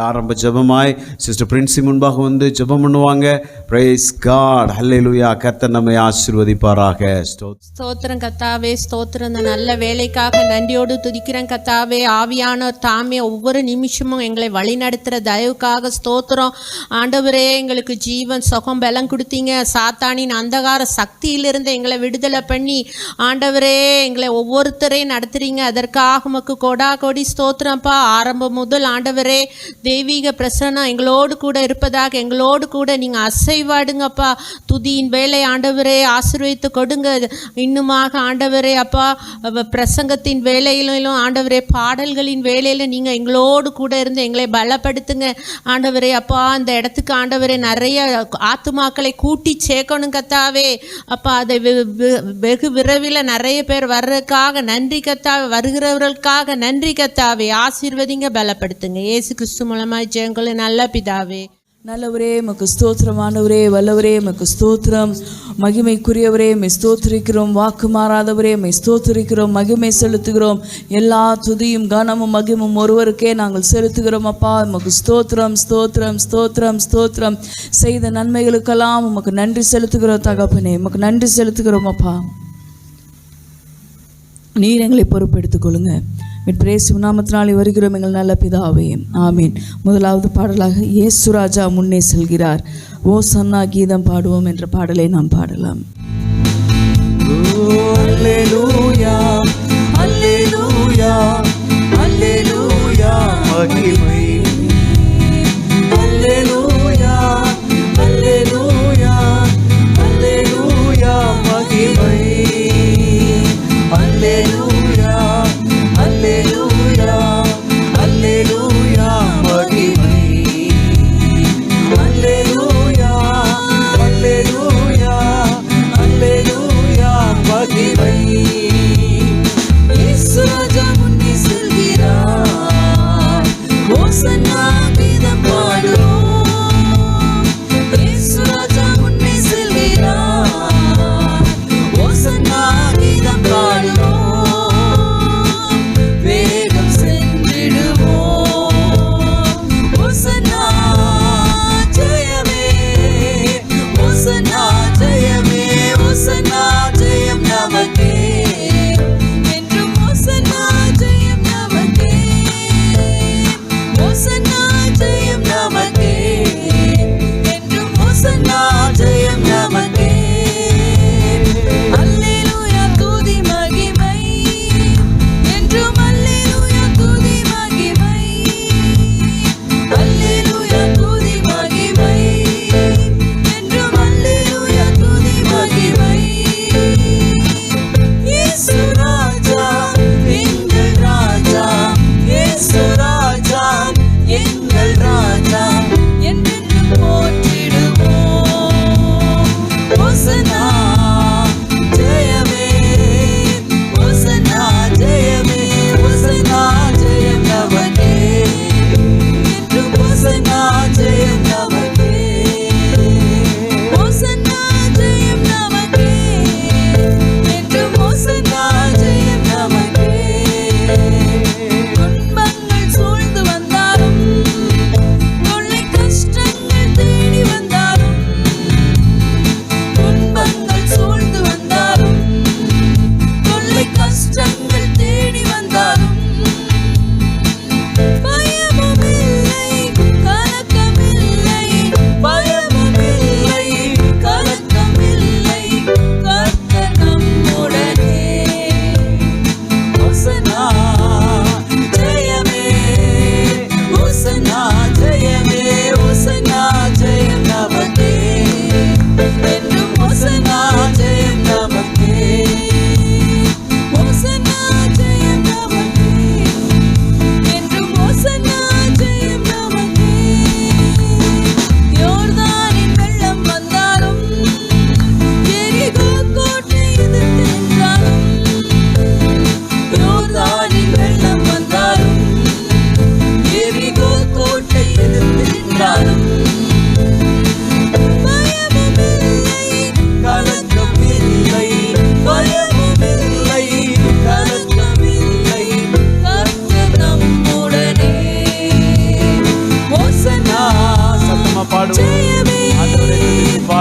ஆரம்ப ஜெபமாய் சிஸ்டர் பிரின்சி முன்பாக வந்து ஜெபம் பண்ணுவாங்க. பிரைஸ் காட், ஹல்லேலூயா. கர்த்தர் நம்மை ஆசீர்வதிப்பாராக. ஸ்தோத்திரம் கர்த்தாவே, ஸ்தோத்திரம். இந்த நல்ல வேலைக்காக நன்றியோடு துதிக்கிறேன் கர்த்தாவே. ஆவியானவர் தாமே ஒவ்வொரு நிமிஷமும் எங்களை வழிநடத்துகிற தயவுக்காக ஸ்தோத்திரம். ஆண்டவரே, எங்களுக்கு ஜீவன் சுகம் பலம் கொடுத்தீங்க. சாத்தானின் அந்தகார சக்தியிலிருந்து எங்களை விடுதலை பண்ணி ஆண்டவரே எங்களை ஒவ்வொருத்தரையும் நடத்துறீங்க. அதற்காக உமக்கு கொடா கொடி ஸ்தோத்திரம்ப்பா. ஆரம்பம் முதல் ஆண்டவரே தெய்வீக பிரசன்னம் எங்களோடு கூட இருப்பதாக, எங்களோடு கூட நீங்கள் அசைவாடுங்கப்பா. துதியின் வேலை ஆண்டவரே ஆசீர்வதித்து கொடுங்க. இன்னுமாக ஆண்டவரே அப்பா, பிரசங்கத்தின் வேலையிலும் ஆண்டவரே பாடல்களின் வேலையிலும் நீங்கள் எங்களோடு கூட இருந்து எங்களை பலப்படுத்துங்க ஆண்டவரே அப்பா. அந்த இடத்துக்கு ஆண்டவரே நிறைய ஆத்துமாக்களை கூட்டி சேர்க்கணும் கத்தாவே அப்பா. அதை வெகு விரைவில் நிறைய பேர் வர்றதுக்காக நன்றி கத்தாவே. வருகிறவர்களுக்காக நன்றி கத்தாவே. ஆசீர்வதிங்க, பலப்படுத்துங்க. இயேசு கிறிஸ்து மூலமாய் ஜெயங்களை நல்ல பிதாவே. நல்லவரே உமக்கு ஸ்தோத்திரம். ஆண்டவரே வல்லவரே உமக்கு ஸ்தோத்திரம். மகிமைக்குரியவரே உம்மை ஸ்தோத்திரிக்கிறோம். வாக்கு மாறாதவரே உம்மை ஸ்தோத்திரிக்கிறோம். மகிமை செலுத்துகிறோம். எல்லா துதியும் கனமும் மகிமும் ஒருவருக்கே நாங்கள் செலுத்துகிறோம் அப்பா. உமக்கு ஸ்தோத்திரம், ஸ்தோத்திரம், ஸ்தோத்திரம், ஸ்தோத்திரம். செய்த நன்மைகளுக்கெல்லாம் உமக்கு நன்றி செலுத்துகிறோம் தகப்பனே. உமக்கு நன்றி செலுத்துகிறோம் அப்பா. நீர் எங்களை பொறுப்பெடுத்துக் கொள்ளுங்க. பிரேசு நாமத்தினாலே வருகிறோம் எங்கள் நல்ல பிதாவே, ஆமீன். முதலாவது பாடலாக இயேசு ராஜா முன்னே செல்கிறார், ஓ சன்னா கீதம் பாடுவோம் என்ற பாடலை நாம் பாடலாம். அல்லேலூயா, அல்லேலூயா, அல்லேலூயா, மகிமை. அல்லேலூயா, அல்லேலூயா, அல்லேலூயா, மகிமை. அல்லேலூயா, அல்லேலூயா, அல்லேலூயா, மகிமை. அல்லேலூயா, அல்லேலூயா, அல்லேலூயா, மகிமை. இயேசு ராஜா முன்னே செல்கிறார், ஓ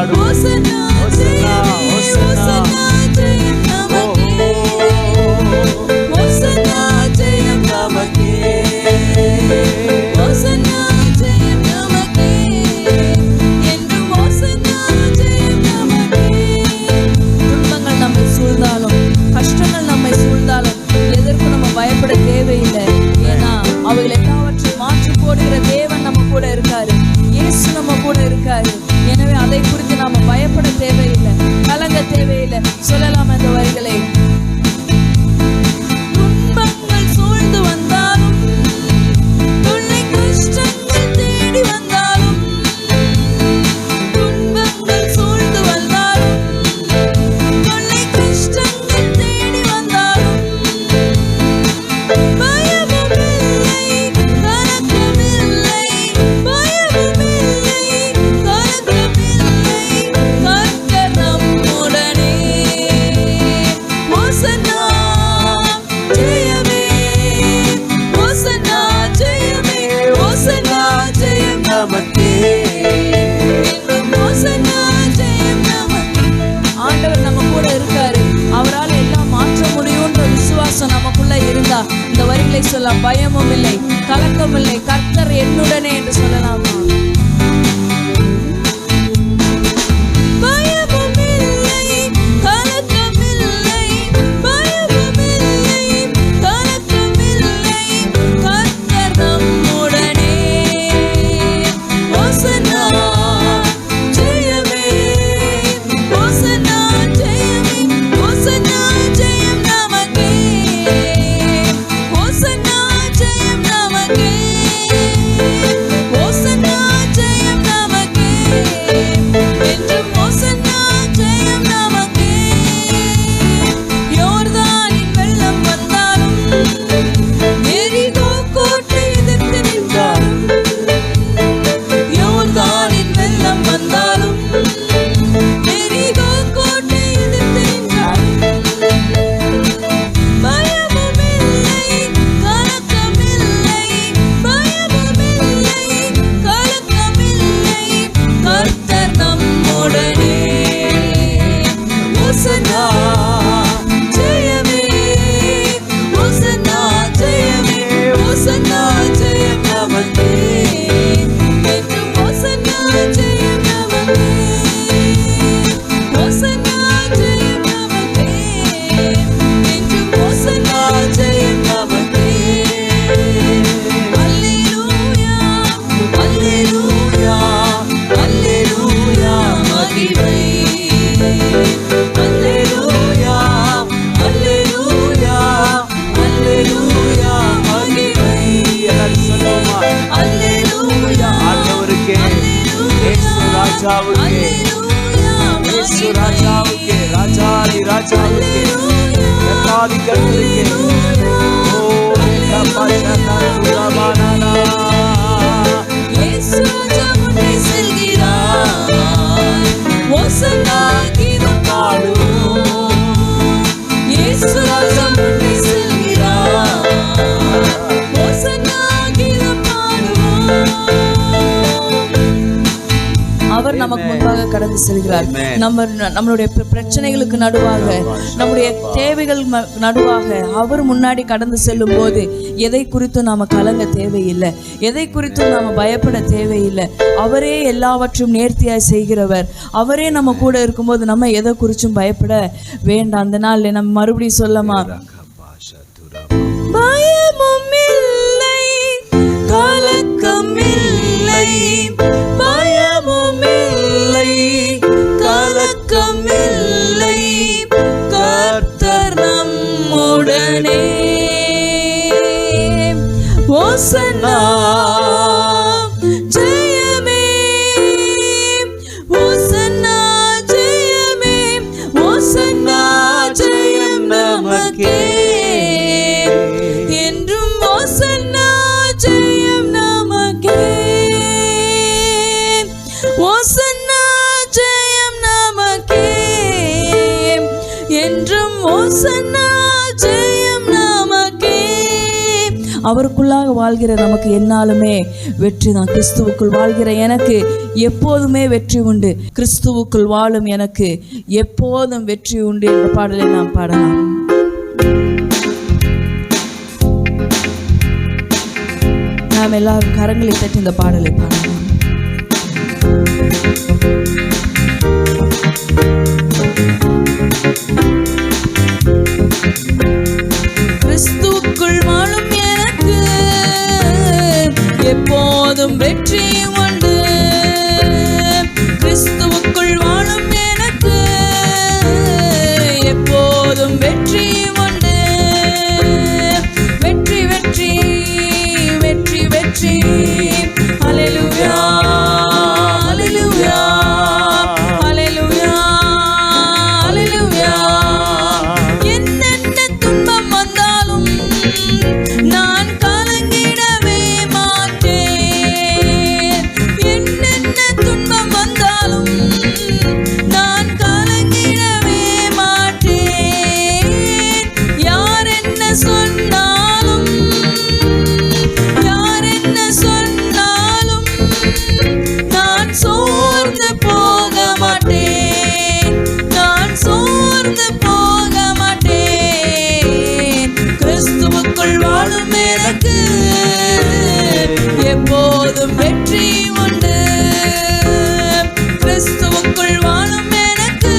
பாடுவோம். ஓசன்னா ஓசன்னா, ஓசன்னா. ஜெயம் நமக்கே. ஓசன்னா ஜெயம் நமக்கே. ஓசன்னா ஜெயம் நமக்கே. என்றும் ஓசன்னா ஜெயம் நமக்கே. துன்பங்கள் நம்மை சூழ்ந்தாலும், கஷ்டங்கள் நம்மை சூழ்ந்தாலும் எதற்கும் நம்ம பயப்பட தேவையில்லை. ஏன்னா அவைகள் எல்லாவற்றையும் மாற்றி போடுகிற தேவன் நம்ம கூட இருக்காரு. இயேசு நம்ம கூட இருக்காரு. எனவே அதை குறித்து நாம பயப்பட தேவையில்லை, கலங்க தேவையில்லை. சொல்லலாம் அந்த வரிகளை. துன்பங்கள் சூழ்ந்து வந்தாலும், தொல்லை கஷ்டங்கள் தேடி வந்தாலும், துன்பங்கள் சூழ்ந்து வந்தாலும், தொல்லை கஷ்டங்கள் தேடி வந்தாலும், பயமுமில்லை, கலக்கமில்லை, பயமுமில்லை, கலக்கமில்லை, கர்த்தர் நம்முடனே. ஓசன்னா ஜெயமே, ஓசன்னா ஜெயமே, ஓசன்னா ஜெயம் நமக்கே. என்றும் ஓசன்னா ஜெயம் நமக்கே. ஆண்டவர் நம்ம கூட இருக்காரு. அவரால் எல்லாம் மாற்ற முடியும்ன்ற விசுவாசம் நமக்குள்ள இருந்தா இந்த வரிகளை சொல்லலாம். பயமும் இல்லை, கலக்கம் இல்லை, கர்த்தர் என்னுடனே என்று சொல்லலாமா? பயமுமில்லை, கலக்கமில்லை, பயமுமில்லை, கலக்கமில்லை, கர்த்தர் நம்முடனே. ஓசன்னா ஜெயமே, ஓசன்னா ஜெயமே, ஓசன்னா ஜெயம் நமக்கே. ஓசன்னா ஜெயம் நமக்கே. ஓசன்னா ஜெயம் நமக்கே. என்றும் ஓசன்னா ஜெயம் நமக்கே. யோர்தானின் வெள்ளம் வந்தாலும், எரிகோ கோட்டை எதிர்த்து நின்றாலும், யோர்தானின் வெள்ளம் வந்தாலும், எரிகோ கோட்டை எதிர்த்து நின்றாலும், பயமுமில்லை, கலக்கமில்லை, பயமுமில்லை, கலக்கமில்லை, கர்த்தர் நம்முடனே. ஓசன்னா ஜெயமே, ஓசன்னா ஜெயமே, ஓசன்னா ஜெயம் நமக்கே. என்றும் ஓசன்னா ஜெயம் நமக்கே. ஓசன்னா ஜெயம் நமக்கே. என்றும் ஓசன்னா ஜெயம் நமக்கே. அல்லேலூயா, அல்லேலூயா, அல்லேலூயா, மகிமை. அல்லேலூயா, அல்லேலூயா, அல்லேலூயா, மகிமை. எல்லாரும் சொல்லுவோமா? அல்லேலூயா, ஆண்டவருக்கே, இயேசு ராஜாவுக்கே, இயேசு ராஜாவுக்கே, ராஜாதி ராஜாவுக்கே, கர்த்தாதி கர்த்தருக்கே. ஓ ரப்பஷனா துரபானானா. இயேசு ராஜா முன்னே செல்கிறார். ஓசன்னா கீதம் பாடுவோம். இயேசு ராஜா முன்னே செல்கிறார். ஓசன்னா கீதம் பாடுவோம். அவர் நமக்கு முன்பாக கடந்து செல்கிறார். நம்மளுடைய பிரச்சனைகளுக்கு நடுவாக, நம்முடைய தேவைகள் நடுவாக அவர் முன்னாடி கடந்து செல்லும் போது எதை குறித்தும் நாம கலங்க தேவையில்லை, எதை குறித்தும் நாம பயப்பட தேவையில்லை. அவரே எல்லாவற்றும் நேர்த்தியாய் செய்கிறவர். அவரே நம்ம கூட இருக்கும்போது நம்ம எதை குறிச்சும் பயப்பட வேண்டாம். அந்த நாள் நம்ம மறுபடியும் சொல்லமா? பயமும் இல்லை, கலக்கம் இல்லை, பயமும் இல்லை, கலக்கம் இல்லை, கர்த்தர் நம்முடனே. ஓசன்னா ஜெயமே, ஓசன்னா ஜெயமே, ஓசன்னா ஜெயம் நமக்கே. என்றும் ஓசன்னா ஜெயம் நமக்கே. அவருக்குள்ளாக வாழ்கிற நமக்கு என்னாலுமே வெற்றி தான். கிறிஸ்துவுக்குள் வாழ்கிற எனக்கு எப்போதுமே வெற்றி உண்டு. கிறிஸ்துவுக்குள் வாழும் எனக்கு எப்போதும் வெற்றி உண்டு என்ற பாடலை நாம் பாடலாம். நாம் எல்லாரும் கரங்களை தட்டி இந்த பாடலை பாடலாம். கிறிஸ்துவுக்குள் வாழும் எனக்கு எப்போதும் வெற்றி உண்டு. கிறிஸ்துவுக்குள் வாழும் எனக்கு எப்போதும் வெற்றி உண்டு. வெற்றி வெற்றி வெற்றி வெற்றி. ஹல்லேலூயா ஹல்லேலூயா ஹல்லேலூயா ஹல்லேலூயா. என்னென்ன துன்பம் வந்தாலும் நான் கலங்கிடவே மாட்டேன். என்னென்ன துன்பம் வந்தாலும் நான் கலங்கிடவே மாட்டேன். யார் என்ன சொன்னாலும் யார் என்ன சொன்னாலும் நான் சோர்ந்து போக மாட்டேன். நான் சோர்ந்து போக மாட்டேன். கிறிஸ்துவுக்குள் வாழும் எனக்கு எப்போதும் வெற்றி உண்டு. கிறிஸ்துவுக்குள் வாழும் எனக்கு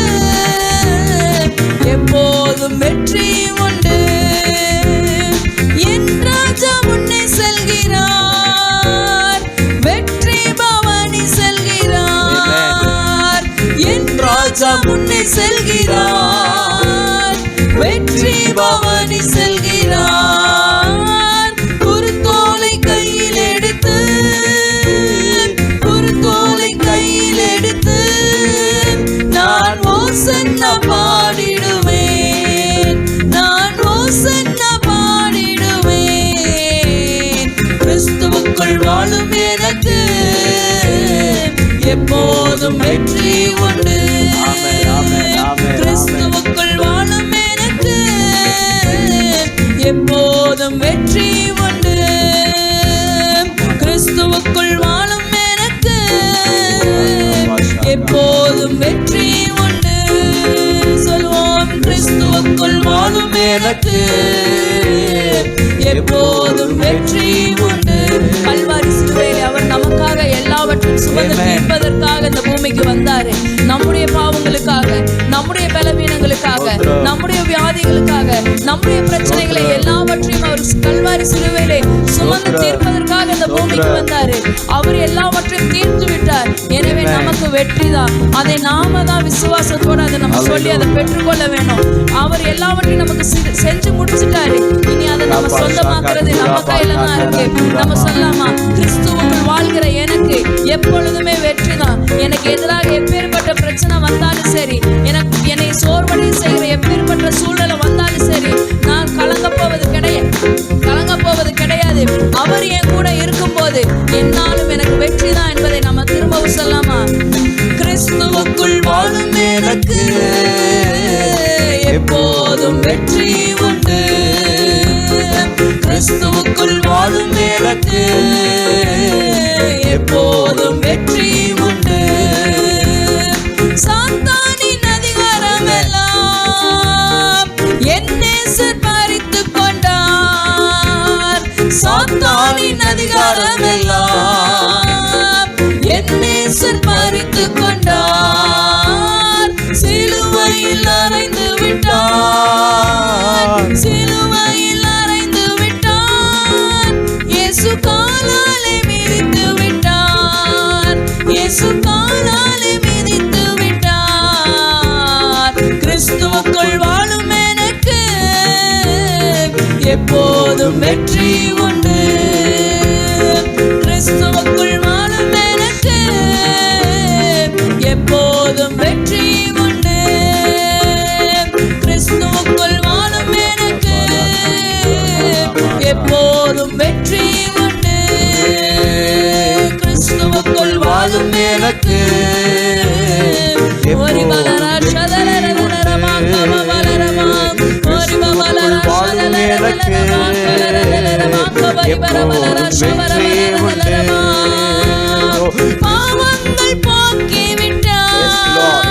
எப்போதும் வெற்றி உண்டு. என் ராஜா முன்னே செல்கிறார், வெற்றி பவனி செல்கிறார். என் ராஜா முன்னே செல்கிறார், வெற்றி பவனி செல்கிறார். குருத்தோலை கையில் எடுத்து குருத்தோலை கையில் எடுத்து நான் ஓசன்னா பாடிடுவேன். நான் ஓசன்னா பாடிடுவேன். கிறிஸ்துவுக்குள் வாழும் எனக்கு எப்போதும் வெற்றி உண்டு. கிறிஸ்துவுக்குள் வாழும் எனக்கு எப்போதும் வெற்றி உண்டு. கிறிஸ்துவுக்குள் வாழும் எனக்கு எப்போதும் வெற்றி உண்டு. சொல்வோம், கிறிஸ்துவுக்குள் வாழும் எனக்கு எப்போதும் வெற்றி உண்டு. கல்வாரி சிலுவையிலே அவர் நமக்காக எல்லாவற்றையும் சுமந்து தீர்ப்பதற்காக இந்த பூமிக்கு வந்தாரு. நம்முடைய பாவங்களுக்காக, நம்முடைய பலவீனங்களுக்காக, நம்முடைய வியாதிகளுக்காக, நம்முடைய பிரச்சனைகளை எல்லாவற்றையும் அவர் கல்வாரி சிலுவையிலே சுமந்து தீர்ப்பதற்காக இந்த பூமிக்கு வந்தாரு. அவர் எல்லாவற்றையும் தீர்த்து விட்டார். எனவே நமக்கு வெற்றி தான். அதை நாம தான் விசுவாசத்தோடு அதை நம்ம சொல்லி அதை பெற்றுக்கொள்ள வேணும். அவர் எல்லாவற்றையும் நமக்கு செஞ்சு முடிச்சுட்டாரு. இனி அதை நம்ம சொந்தமாக்குறது நம்ம கையில தான் இருக்கு. நம்ம சொல்லலாமா, கிறிஸ்துவுக்குள் வாழ்கிற எனக்கு எப்பொழுதுமே வெற்றி தான். எனக்கு எதிராக எப்பேற்பட்ட பிரச்சனை வந்தாலும் சரி, என்னை சோர்வடைய செய்கிற எப்பேற்பட்ட சூழ்நிலை வந்தாலும் சரி, நான் கலங்க போவது கிடையாது. அவர் என் கூட இருக்கும்போது என்னாலும் எனக்கு வெற்றி தான் என்பதை நம்ம திரும்பவும் சொல்லலாமா. கிறிஸ்துவுக்குள் வாழும் எனக்கு எப்போதும் வெற்றி உண்டு. கிறிஸ்துவுக்குள் வாழும் எனக்கு எப்போதும் வெற்றி உண்டு. சாத்தானின் அதிகாரம் எல்லாம் என் நேசர் பறித்துக் கொண்டார். சாத்தானின் அதிகாரம் எல்லாம் என் நேசர் பறித்துக் கொண்டார். சிலுவையில் அறைந்து விட்டார். சிலுவையில் அறைந்து விட்டார். இயேசு காலாலே மிதித்து விட்டார். இயேசு காலாலே மிதித்து விட்டார். கிறிஸ்துவுக்குள் வாழும் எனக்கு எப்போதும் வெற்றி உண்டு. கிறிஸ்துவுக்குள் வாழும் எனக்கு எப்போதும் வெற்றி உண்டு. கிறிஸ்துவுக்குள் வாழும் எனக்கு எப்போதும் வெற்றி உண்டு. கிறிஸ்துவுக்குள் வாழும் எனக்கு ஒரு பலரா சதரரரரமா கமவலரமா ஒரு பலரா சதரரரரமா கலரரரமா எப்போதும் வெற்றியே உண்டு. பாவங்கள் போக்கி விட்டார்,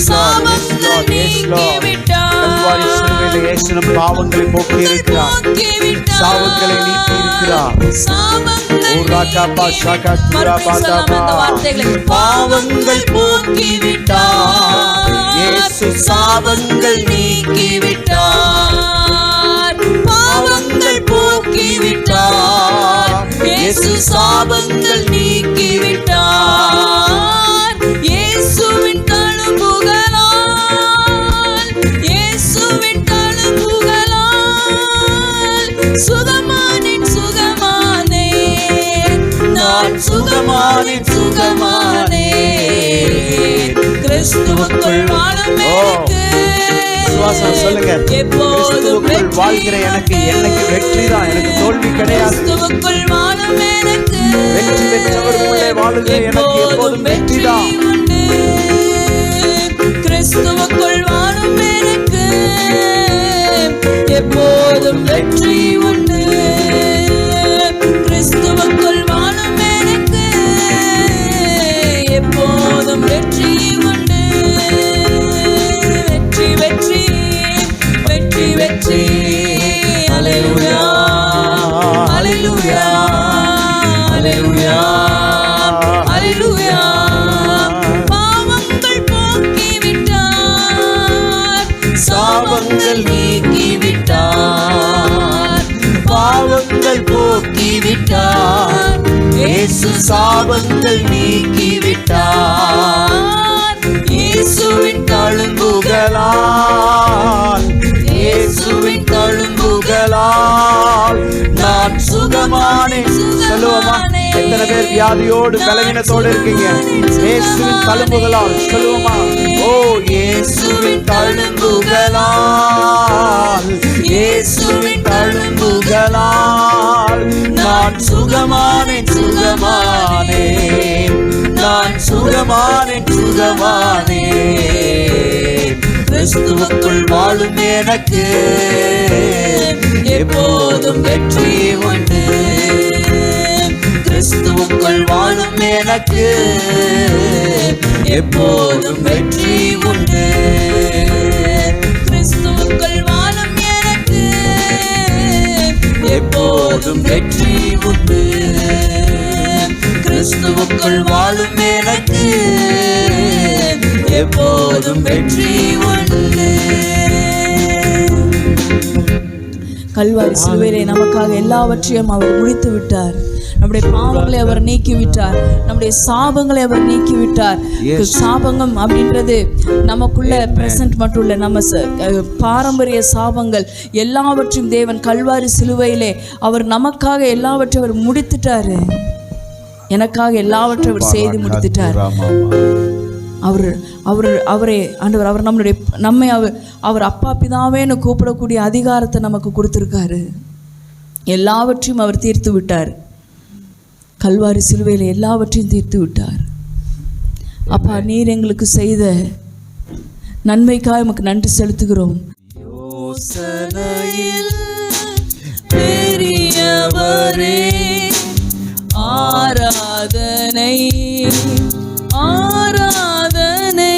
சாபங்கள் நீக்கி விட்டார், கல்வாரி சிலுவையிலே இயேசு நம் பாவங்களை போக்கி இருக்கிறார், சாபங்களை நீக்கி இருக்கிறார். பாவங்கள் போக்கி விட்டார், இயேசு சாபங்கள் நீக்கி விட்டார். பாவங்கள் போக்கி விட்டார், இயேசு சாபங்கள் நீக்கி விட்டார். இயேசுவின் தழும்புகளால், இயேசுவின் தழும்புகளால் சுகமானேன், சுகமானேன், நான் சுகமானேன், சுகமானேன். கிறிஸ்துவுக்குள் வாழும் எனக்கு சொல்லுங்க, கிறிஸ்துவுக்குள் வாழ்கிற எனக்கு என்னைக்கு வெற்றி தான், எனக்கு தோல்வி கிடையாது. கிறிஸ்துவுக்குள் வாழும் எனக்கு வெற்றி பெற்றவருக்குள்ளே வாழுகிற எனக்கு எப்போதும் வெற்றி தான். கிறிஸ்துவுக்குள் வாழும் எனக்கு எப்போதும் வெற்றி உண்டு. கிறிஸ்துவுக்குள் வாழும் எனக்கு எப்போதும் வெற்றி உண்டு. வெற்றி வெற்றி வெற்றி வெற்றி. அல்லேலூயா அல்லேலூயா அல்லேலூயா அல்லேலூயா. பாவங்கள் போக்கி விட்டார், சாபங்கள் நீக்கி விட்டார். பாவங்கள் போக்கி விட்டார், இயேசு சாபங்கள் நீக்கி விட்டார். இயேசுவின் தழும்புகளால், இயேசுவின் தழும்புகளால் நான் சுகமானேன். சொல்லுவோமா? எத்தனை பேர் வியாதியோடு பலவீனத்தோடு இருக்கீங்க? இயேசுவின் தழும்புகளால் சொல்லுவோமா? ஓ இயேசுவின் தழும்புகளால், இயேசுவின் தழும்புகளால் நான் சுகமானேன், சுகமானேன், நான் சுகமானேன், சுகமானேன். கிறிஸ்துவுக்குள் வாழும் எனக்கு எப்போதும் வெற்றி உண்டு. கிறிஸ்துவுக்குள் வாழும் எனக்கு எப்போதும் வெற்றி உண்டு. கிறிஸ்துவுக்குள் வாழும் எனக்கு எப்போதும் வெற்றி உண்டு. கிறிஸ்துவுக்குள் வாழும் எனக்கு எப்போதும் வெற்றி உண்டு. கல்வாரி சிலுவையிலே நமக்காக எல்லாவற்றையும் அவர் முடித்து விட்டார். நம்முடைய பாவங்களை அவர் நீக்கி விட்டார், நம்முடைய சாபங்களை அவர் நீக்கி விட்டார். சாபங்கம் அப்படின்றது நமக்குள்ள பிரசன்ட் மட்டும் இல்லை, நம்ம பாரம்பரிய சாபங்கள் எல்லாவற்றையும் தேவன் கல்வாரி சிலுவையிலே அவர் நமக்காக எல்லாவற்றையும் அவர் முடித்துட்டாரு. எனக்காக எல்லாவற்றையும் அவர் செய்து முடித்துட்டார். அவரே ஆண்டவர், அவர் நம்மை அவர் அப்பா பிதாவேன்னு கூப்பிடக்கூடிய அதிகாரத்தை நமக்கு கொடுத்துருக்காரு. எல்லாவற்றையும் அவர் தீர்த்து விட்டார். கல்வாரி சிலுவையில் எல்லாவற்றையும் தீர்த்து விட்டார். அப்பா, நீர் எங்களுக்கு செய்த நன்மைக்காக நமக்கு நன்றி செலுத்துகிறோம். யோசனையில் பெரியவரே, ஆராதனை ஆராதனை,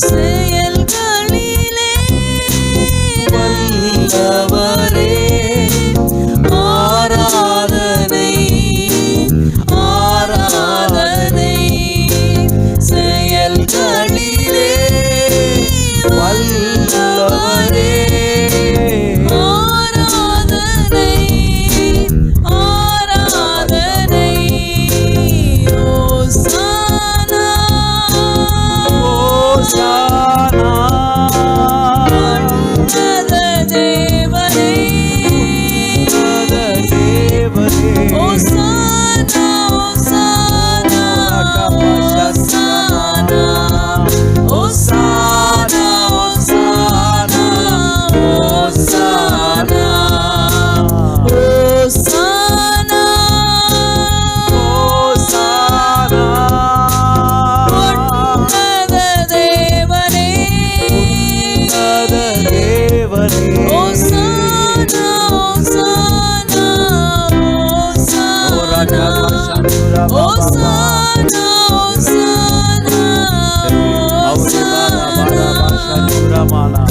செயல்களிலே வல்லவரே, ஆராதனை ஆராதனை, செயல்களிலே வல்லவரே, ஆராதனை ஆராதனை. ஓசானா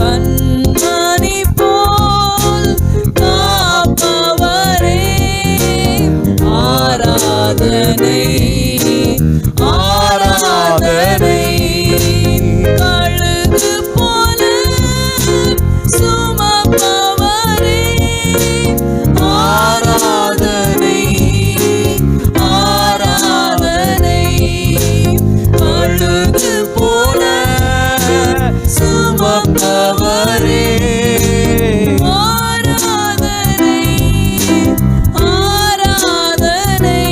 கண்மணி போல் காப்பவரே ஆராதனை ஆராதனை. கழுகு போல சுமப்பவரே ஆராதனை ஆராதனை. கழுகு போல சுமப்பவரே ஆராதனை ஆராதனை.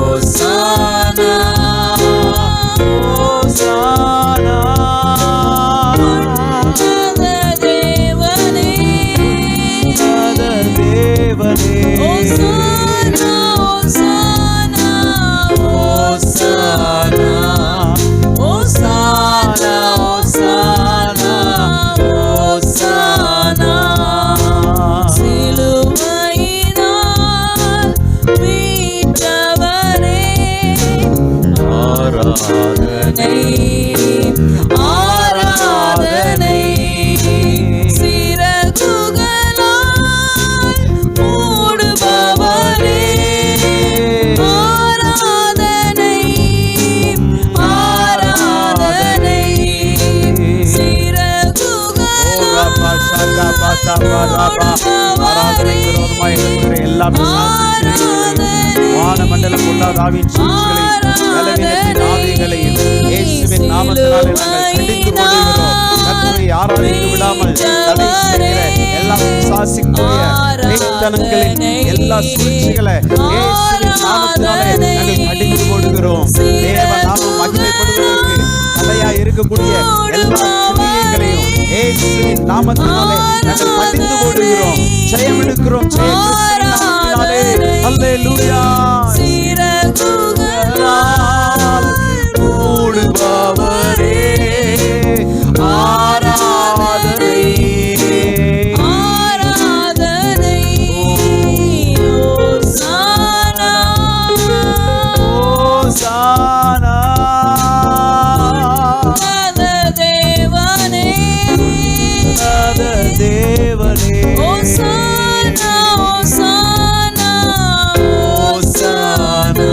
ஓசானா ஓசானா தேவனே தேவனே ஓசானா ஓசானா ஓசானா ஓசானா ஓசானா ஓசானா. சிலுவையினால் மீட்டவரே ஆராதனை ஆராதனை. சிறகுகளால் மூடுபவரே ஆராதனை ஆராதனை. வானமண்டலம் பொல்லாதாவின் சூழ்ச்சிகளையும் பலவீனத்தின் ஆவிகளையும் இயேசுவின் நாமத்தினாலே நாங்கள் கடிந்து கொள்கிறோம். கர்த்தரை ஆராதித்து விடாமல் தடை செய்கிற எல்லா பிசாசினுடைய பேய்த்தனங்களின் எல்லா சூழ்ச்சிகளை இயேசுவின் நாமத்தினாலே நாங்கள் கடிந்து கொள்கிறோம். தேவ நாமம் மகிமைப்படுவதற்கு தலையா இருக்கக்கூடிய எல்லா கிரியைகளையும் இயேசுவின் நாமத்தினாலே நாங்கள் கடிந்து கொள்கிறோம். ஜெயம் எடுக்கிறோம். ஜெயம் கிறிஸ்துவின் நாமத்தினாலே. அல்லேலூயா. சிறகுகளால் மூடுபவரே ஆராதனை ஆராதனை. ஓசானா ஓசானா தேவனே தேவனே ஓசானா ஓசானா ஓசானா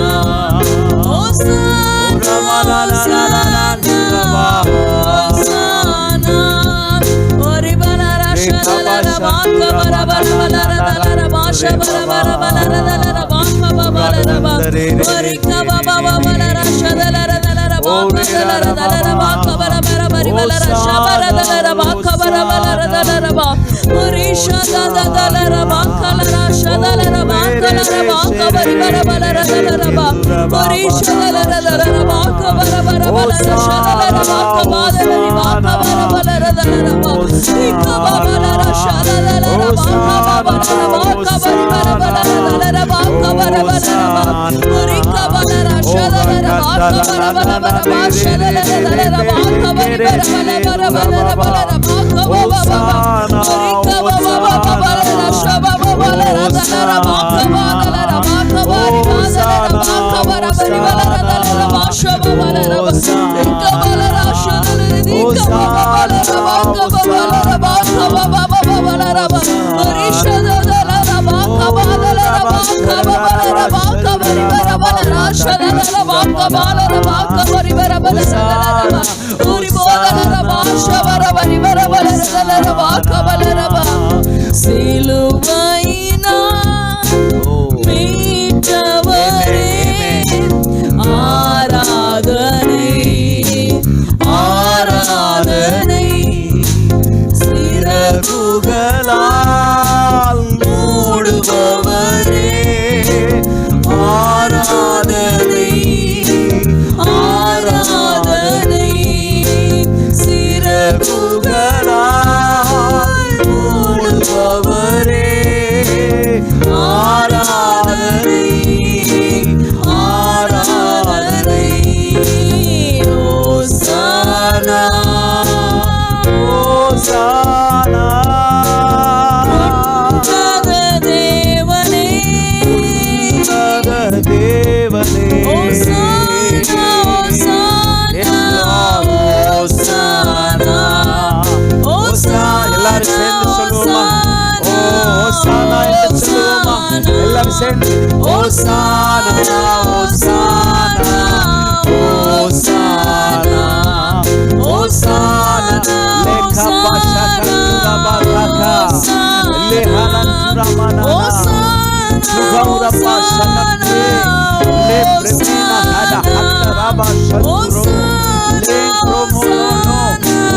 Sugaurapa Sanate, Le Bremina Hada Hatta Raba Shandro, Le Promono,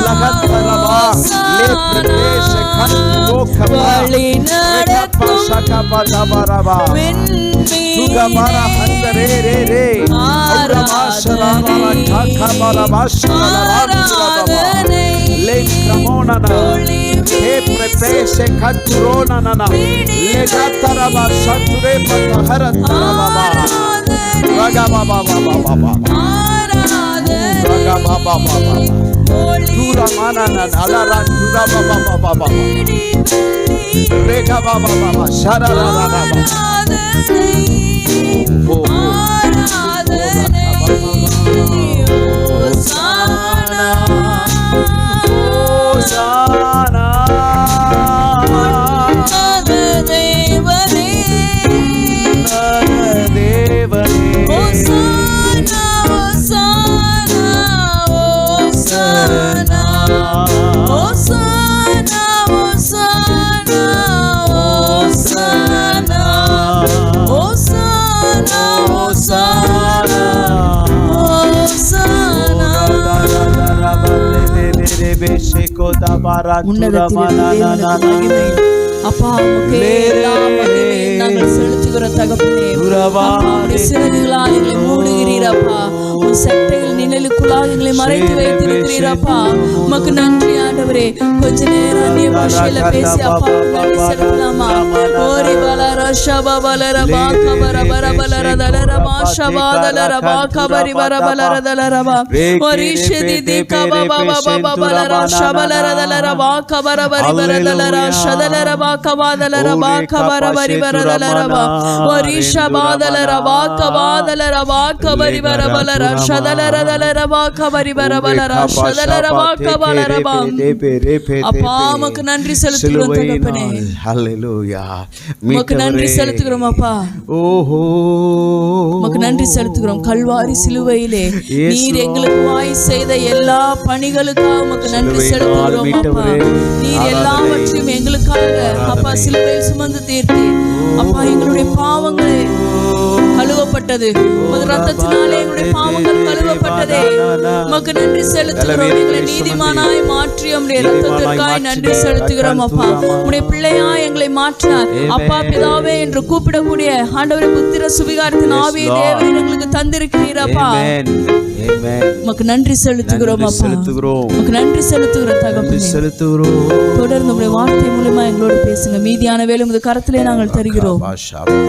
Lahataraba, Le Prepese Kanto Kaba, Rekapa Shakapa Tabaraba, Sugabara Handare Re, Aurama Sharama Takabara Basharama, Le Kramona, Le Prepese Kanturona Nana, Le Gataraba Shandre Pataharaba, Ragababa Baba, Ragababa Baba, Tura Manana, Alara Tura Baba, Rega Baba, Sharara. அப்பா உமக்கே எல்லா மகிமையும் நாங்கள் செலுத்துகிற தகப்பனே, உம்முடைய சிறகுகளால் எங்களை மூடுகிறீர் அப்பா. உன் சட்டைகள் நிழலுக்குள்ளாக எங்களை மறைத்து வைத்திருக்கிறீர் அப்பா. உமக்கு நன்றி ஆண்டவரே. கொஞ்ச நேரம் அந்நிய பாஷையில பேசி அப்பா நன்றி செலுத்தலாமா? ஓரி வளர ஷப வளர பாக்கபர பரபலர தலர பாஷவாதலர பாக்கபரி வரபலர தலரபா ஓரிஷதி திகப பப பலர ஷபலர தலர பாக்கபர பரி வரதலர ஷதலர பாக்கவாதலர பாக்கபர பரி வரதலரபா ஓரிஷபாதலர பாக்கவாதலர பாக்கபரி வரபலர ஷதலர தலர பாக்கபரி வரபலர ஷதலர பாக்கபலரபா. அப்பா உமக்கு நன்றி செலுத்துகிறோம் தகப்பனே. ஹல்லேலூயா. உமக்கு நன்றி செலுத்துகிறோம் அப்பா. ஓஹோ உமக்கு நன்றி செலுத்துகிறோம். கல்வாரி சிலுவையிலே நீர் எங்களுக்கு வாய் செய்த எல்லா பணிகளுக்காக உமக்கு நன்றி செலுத்துகிறோம் அப்பா. நீர் எல்லாவற்றையும் எங்களுக்காக அப்பா சிலுவையில் சுமந்து தீர்த்தீர் அப்பா. எங்களுடைய பாவங்கள் கழுவப்பட்டது, உமது ரத்தத்தினாலே எங்களுடைய பாவங்கள் கழுவப்பட்டதே. உமக்கு நன்றி செலுத்துகிறோம். எங்களை நீதிமானாய் மாற்றி உம்முடைய ரத்தத்திற்காய் நன்றி செலுத்துகிறோம் அப்பா. உம்முடைய பிள்ளையாய் எங்களை மாற்றினார் அப்பா. பிதாவே என்று கூப்பிடக்கூடிய ஆண்டவரே புத்திர சுவிகாரத்தின் ஆவியை தேவன் எங்களுக்கு தந்திருக்கிறீர் அப்பா. உமக்கு நன்றி செலுத்துகிறோம் அப்பா. உமக்கு நன்றி செலுத்துகிறோம் தகப்பனே. தொடர்ந்து உம்முடைய வார்த்தை மூலமா எங்களோடு பேசுங்க. மீதியான வேலை உமது கரத்திலே நாங்கள் தருகிறோம்.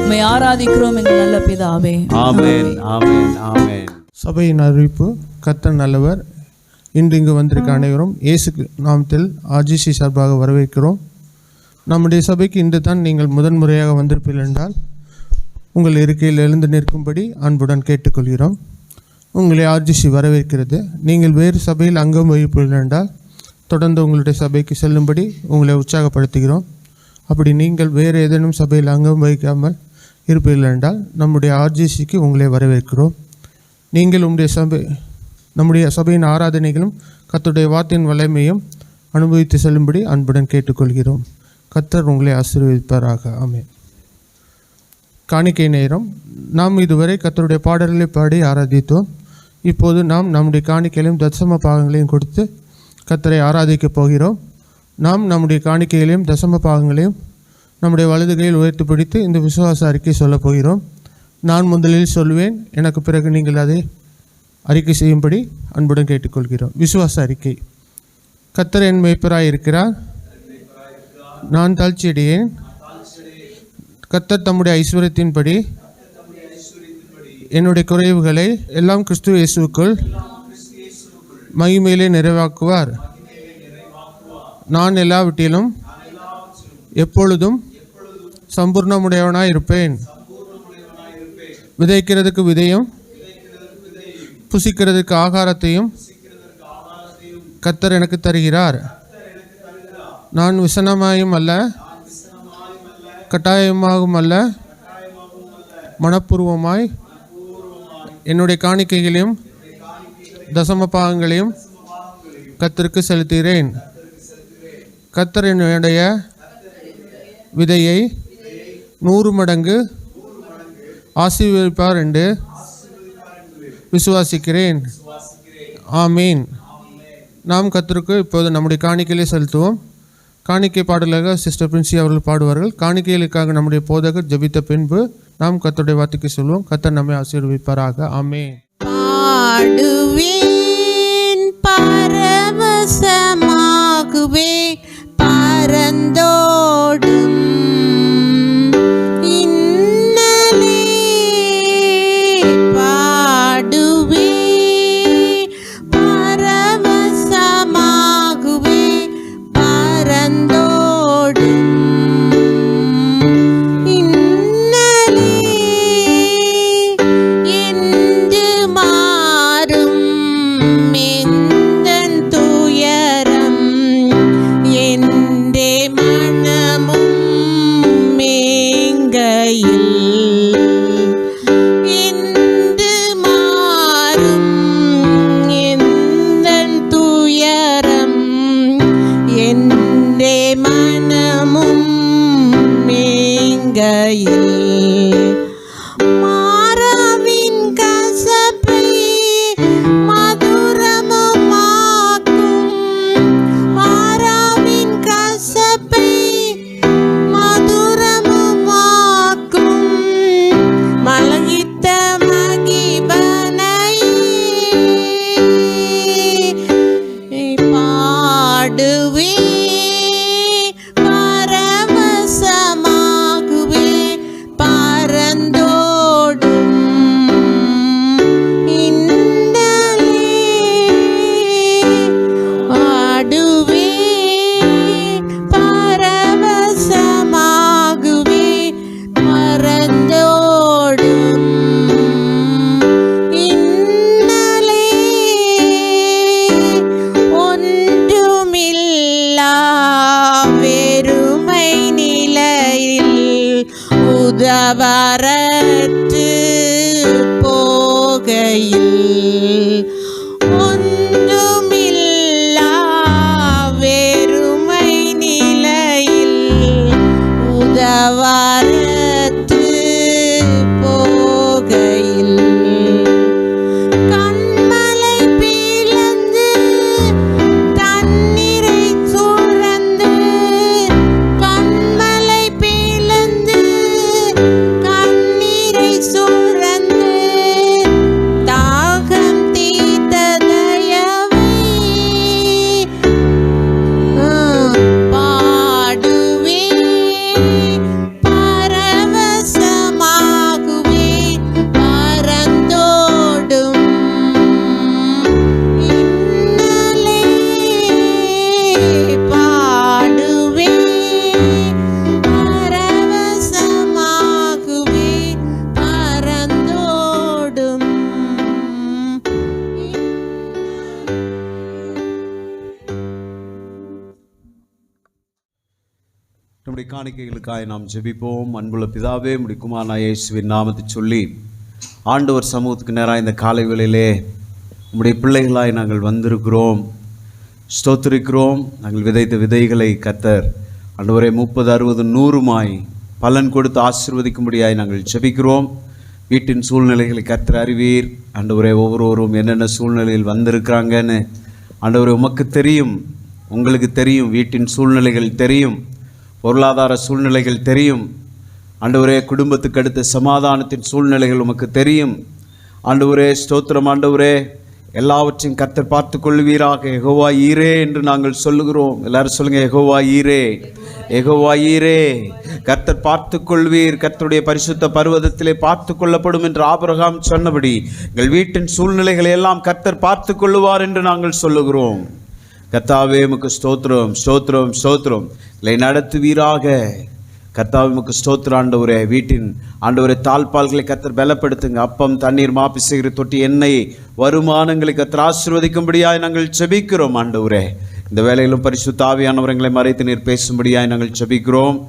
உம்மை ஆராதிக்கிறோம் எங்கள் நல்ல பிதாவே. ஆமென், ஆமென், ஆமென். சபையின் அறிவிப்பு. கர்த்தர் நல்லவர். இன்று இங்கு வந்திருக்க அனைவரும் இயேசு நாமத்தில் ஆர்ஜிசி சார்பாக வரவேற்கிறோம். நம்முடைய சபைக்கு இன்று தான் நீங்கள் முதன்முறையாக வந்திருப்பீர்கள் என்றால் உங்கள் இருக்கையில் எழுந்து நிற்கும்படி அன்புடன் கேட்டுக்கொள்கிறோம். உங்களை ஆர்ஜிசி வரவேற்கிறது. நீங்கள் வேறு சபையில் அங்கம் வகிப்பீர்கள் என்றால் தொடர்ந்து உங்களுடைய சபைக்கு செல்லும்படி உங்களை உற்சாகப்படுத்துகிறோம். அப்படி நீங்கள் வேறு ஏதேனும் சபையில் அங்கம் வகிக்காமல் இருப்பீர்கள் என்றால் நம்முடைய ஆர்ஜிசிக்கு உங்களை வரவேற்கிறோம். நீங்கள் நம்முடைய சபையின் ஆராதனைகளும் கர்த்தருடைய வார்த்தையின் வல்லமையும் அனுபவித்து செல்லும்படி அன்புடன் கேட்டுக்கொள்கிறோம். கர்த்தர் உங்களை ஆசீர்வதிப்பாராக. ஆமென். காணிக்கை நேரம். நாம் இதுவரை கர்த்தருடைய பாடல்களை பாடி ஆராதித்தோம். இப்போது நாம் நம்முடைய காணிக்கைகளையும் தசம பாகங்களையும் கொடுத்து கர்த்தரை ஆராதிக்கப் போகிறோம். நாம் நம்முடைய காணிக்கைகளையும் தசம பாகங்களையும் நம்முடைய வலதுகையில் உயர்த்தி பிடித்து இந்த விசுவாச அறிக்கை சொல்லப் போகிறோம். நான் முதலில் சொல்வேன், எனக்கு பிறகு நீங்கள் அதை அறிக்கை செய்யும்படி அன்புடன் கேட்டுக்கொள்கிறோம். விசுவாச அறிக்கை. கர்த்தர் என் மேய்ப்பராய் இருக்கிறார், நான் தாழ்ச்சியடையேன். கர்த்தர் தம்முடைய ஐஸ்வர்யத்தின்படி என்னுடைய குறைவுகளை எல்லாம் கிறிஸ்து இயேசுவுக்குள் மகிமையிலே நிறைவாக்குவார். நான் எல்லாவற்றிலும் எப்பொழுதும் சம்பூர்ணமுடையவனாய் இருப்பேன். விதைக்கிறதுக்கு விதையும் புசிக்கிறதுக்கு ஆகாரத்தையும் கர்த்தர் எனக்கு தருகிறார். நான் விசனமாயும் அல்ல, கட்டாயமாகவும் அல்ல, மனப்பூர்வமாய் என்னுடைய காணிக்கைகளையும் தசம பாகங்களையும் கர்த்தருக்கு செலுத்துகிறேன். கர்த்தர் என்னுடைய விதையை 100 மடங்கு ஆசீர்வதிப்பார் என்று விசுவாசிக்கிறேன். ஆமீன். நாம் கர்த்தருக்கு இப்போது நம்முடைய காணிக்கையை செலுத்துவோம். காணிக்கை பாடலாக சிஸ்டர் பிரின்சி அவர்கள் பாடுவார்கள். காணிக்கைகளுக்காக நம்முடைய போதகர் ஜெபித்த பின்பு நாம் கர்த்தருடைய வார்த்தைக்கு சொல்வோம். கர்த்தர் நம்மை ஆசீர்வதிப்பாராக. ஆமீன். பாடுவேன், பரவசமாகுவேன், பரந்தோடும் இன்னலே. பாடுவேன், பரவசமாகுவேன், பரந்தோடும் இன்னலே. என்று மாறும் எந்தன் துயரம், என்றே மனமும் மேங்கையில். என்று மாறும் எந்தன் துயரம், என்றே மனமும் மேங்கையில். மாறாவின் கசப்பை மதுரமுமாக்கும், மாறாவின் கசப்பை மதுரமுமாக்கும், மலகித்த மகிபனை பாடுவே. பரவசமாகுவே, பரந்தோடும் இன்னலே. ஆடுவே, பரவசமாகுவே, பரந்தோடும் இன்னலே. ஒன்றுமில்லா வெறுமை நிலையில் உதவரற்று போகையில். ஒன்றுமில்லா வெறுமை நிலையில் உதவரற்று போகையில். கண்மலை பிளந்து தண்ணீரை சுரந்து, கண்மலை பிளந்து கண்ணீரை சுரந்து, தாகம் தீர்த்த தயவை பாடுவே. பரவசமாகுவே, பரந்தோடும் இன்னலே. பாடுவே, பரவசமாகுவே, பரந்தோடும் நம்முடைய காணிக்கைகளுக்காக நாம் ஜெபிப்போம். அன்புள்ள பிதாவே, நம்முடைய குமாரனாகிய இயேசுவின் நாமத்தை சொல்லி ஆண்டவர் சமூகத்துக்கு நேராக இந்த காலை வேளையிலே நம்முடைய பிள்ளைகளாய் நாங்கள் வந்திருக்கிறோம். ஸ்தோத்திரிக்கிறோம். நாங்கள் விதைத்த விதைகளை கர்த்தர் ஆண்டவரே 30, 60, 100 பலன் கொடுத்து ஆசீர்வதிக்கும்படியாய் நாங்கள் ஜெபிக்கிறோம். வீட்டின் சூழ்நிலைகளை கர்த்தர் அறிவீர். ஆண்டவரே, ஒவ்வொருவரும் என்னென்ன சூழ்நிலையில் வந்திருக்கிறாங்கன்னு ஆண்டவரே உமக்கு தெரியும், உங்களுக்கு தெரியும். வீட்டின் சூழ்நிலைகள் தெரியும், பொருளாதார சூழ்நிலைகள் தெரியும். ஆண்டவரே, குடும்பத்துக்கு அடுத்த சமாதானத்தின் சூழ்நிலைகள் உமக்கு தெரியும். ஆண்டவரே ஸ்தோத்திரம். ஆண்டவரே, எல்லாவற்றையும் கர்த்தர் பார்த்து கொள்வீராக. யெகோவா ஈரே என்று நாங்கள் சொல்லுகிறோம். எல்லாரும் சொல்லுங்க, யெகோவா ஈரே, யெகோவா ஈரே. கர்த்தர் பார்த்து கொள்வீர், கர்த்தருடைய பரிசுத்த பர்வதத்திலே பார்த்து கொள்ளப்படும் என்று ஆபிரகாம் சொன்னபடி எங்கள் வீட்டின் சூழ்நிலைகளை எல்லாம் கர்த்தர் பார்த்து கொள்ளுவார் என்று நாங்கள் சொல்லுகிறோம். கர்த்தாவே உமக்கு ஸ்தோத்திரம், ஸ்தோத்திரம், ஸ்தோத்திரம். இல்லை நடத்துவீராக. கர்த்தாவே உமக்கு ஸ்தோத்திரம். ஆண்டவரே, வீட்டின் ஆண்டவரே தாழ்பால்களை கர்த்தர் பலப்படுத்துங்க. அப்பம், தண்ணீர், மாப்பிசைகிற தொட்டி, எண்ணெய், வருமானங்களை கர்த்தர் ஆசீர்வதிக்கும்படியாய் நாங்கள் ஜெபிக்கிறோம். ஆண்டவரே, இந்த வேளையிலும் பரிசுத்த ஆவியானவர் எங்களை மறைத்து நீர் பேசும்படியாய் நாங்கள் ஜெபிக்கிறோம்.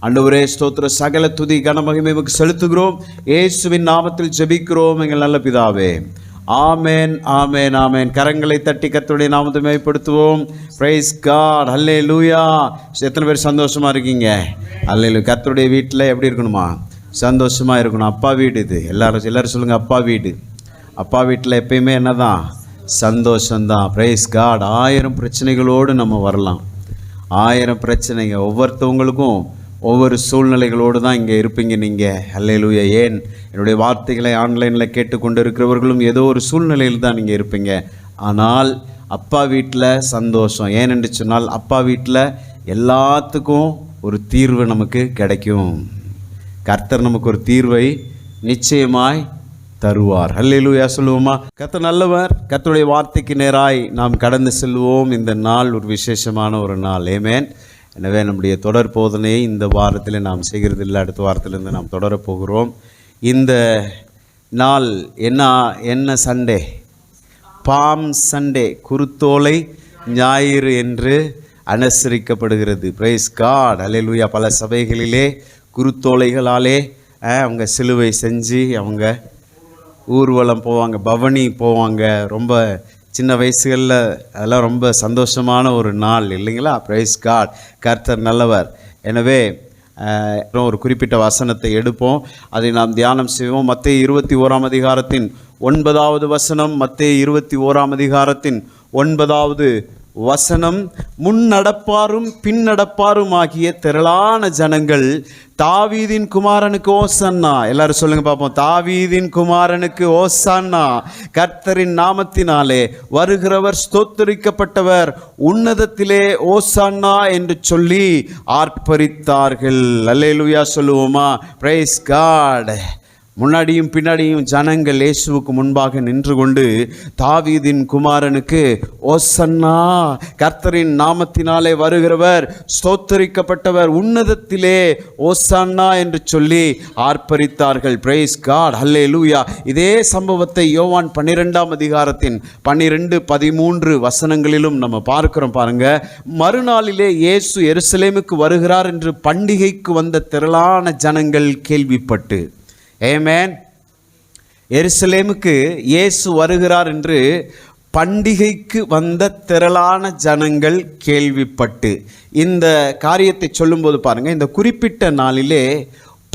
ஆண்டவரே ஸ்தோத்திர, சகல துதி கனமகிமை உமக்கு செலுத்துகிறோம். இயேசுவின் நாமத்தில் ஜெபிக்கிறோம் எங்கள் நல்ல பிதாவே. ஆமேன், ஆமேன், ஆமேன். கரங்களை தட்டி கர்த்தருடைய நாமத்தை மேம்படுத்துவோம். பிரைஸ் காட், ஹல்லேலூயா. எத்தனை பேர் சந்தோஷமாக இருக்கீங்க? ஹல்லேலூயா. கர்த்தருடைய வீட்டில் எப்படி இருக்கணுமா? சந்தோஷமாக இருக்கணும். அப்பா வீடு இது. எல்லாரும் சொல்லுங்கள், அப்பா வீடு. அப்பா வீட்டில் எப்பயுமே என்னதான்? சந்தோஷம்தான். Price God. 1000 பிரச்சனைகளோடு நம்ம வரலாம். 1000 பிரச்சனைங்க. ஒவ்வொருத்தவங்களுக்கும் ஒவ்வொரு சூழ்நிலைகளோடு தான் இங்கே இருப்பீங்க நீங்கள். அல்லேலூயா. ஏன் என்னுடைய வார்த்தைகளை ஆன்லைனில் கேட்டுக்கொண்டு இருக்கிறவர்களும் ஏதோ ஒரு சூழ்நிலையில் தான் நீங்கள் இருப்பீங்க. ஆனால் அப்பா வீட்டில் சந்தோஷம். ஏனென்று சொன்னால் அப்பா வீட்டில் எல்லாத்துக்கும் ஒரு தீர்வு நமக்கு கிடைக்கும். கர்த்தர் நமக்கு ஒரு தீர்வை நிச்சயமாய் தருவார். அல்லேலூயா சொல்லுவோமா? கர்த்தர் நல்லவர். கர்த்தருடைய வார்த்தைக்கு நேராய் நாம் கடந்து செல்வோம். இந்த நாள் ஒரு விசேஷமான ஒரு நாள். ஆமென். எனவே நம்முடைய தொடர் போதனையை இந்த வாரத்தில் நாம் செய்கிறதில்லை. அடுத்த வாரத்திலிருந்து நாம் தொடரப்போகிறோம். இந்த நாள் என்ன சண்டே? பாம் சண்டே, குருத்தோலை ஞாயிறு என்று அனுசரிக்கப்படுகிறது. Praise God. அல்லேலூயா. பல சபைகளிலே குருத்தோலைகளாலே அவங்க சிலுவை செஞ்சு அவங்க ஊர்வலம் போவாங்க, பவனி போவாங்க. ரொம்ப சின்ன வயசுகளில் அதெல்லாம் ரொம்ப சந்தோஷமான ஒரு நாள் இல்லைங்களா? Praise God. கர்த்தர் நல்லவர். எனவே ஒரு குறிப்பிட்ட வசனத்தை எடுப்போம், அதை நாம் தியானம் செய்வோம். மத்தேயு 21ஆம் அதிகாரத்தின் 9வது வசனம். மத்தேயு 21ஆம் அதிகாரத்தின் 9வது வசனம். முன்னடப்பாரும் பின்னடப்பாரும் ஆகிய திரளான ஜனங்கள் தாவீதின் குமாரனுக்கு ஓசன்னா. எல்லாரும் சொல்லுங்க பார்ப்போம். தாவீதின் குமாரனுக்கு ஓசன்னா. கர்த்தரின் நாமத்தினாலே வருகிறவர் ஸ்தோத்திரிக்கப்பட்டவர், உன்னதத்திலே ஓசன்னா என்று சொல்லி ஆர்ப்பரித்தார்கள். அல்லேலூயா சொல்லுவோமா? Praise God. முன்னாடியும் பின்னாடியும் ஜனங்கள் இயேசுவுக்கு முன்பாக நின்று கொண்டு தாவீதின் குமாரனுக்கு ஓசன்னா, கர்த்தரின் நாமத்தினாலே வருகிறவர் ஸ்தோத்தரிக்கப்பட்டவர், உன்னதத்திலே ஓசன்னா என்று சொல்லி ஆர்ப்பரித்தார்கள். Price God. அல்லேலூயா. இதே சம்பவத்தை யோவான் 12ஆம் அதிகாரத்தின் 12, 13 வசனங்களிலும் நம்ம பார்க்கிறோம். பாருங்க. மறுநாளிலே இயேசு எருசலேமுக்கு வருகிறார் என்று பண்டிகைக்கு வந்த திரளான ஜனங்கள் கேள்விப்பட்டு. ஆமென். எருசலேமுக்கு இயேசு வருகிறார் என்று பண்டிகைக்கு வந்த திரளான ஜனங்கள் கேள்விப்பட்டு இந்த காரியத்தை சொல்லும்போது பாருங்கள், இந்த குறிப்பிட்ட நாளிலே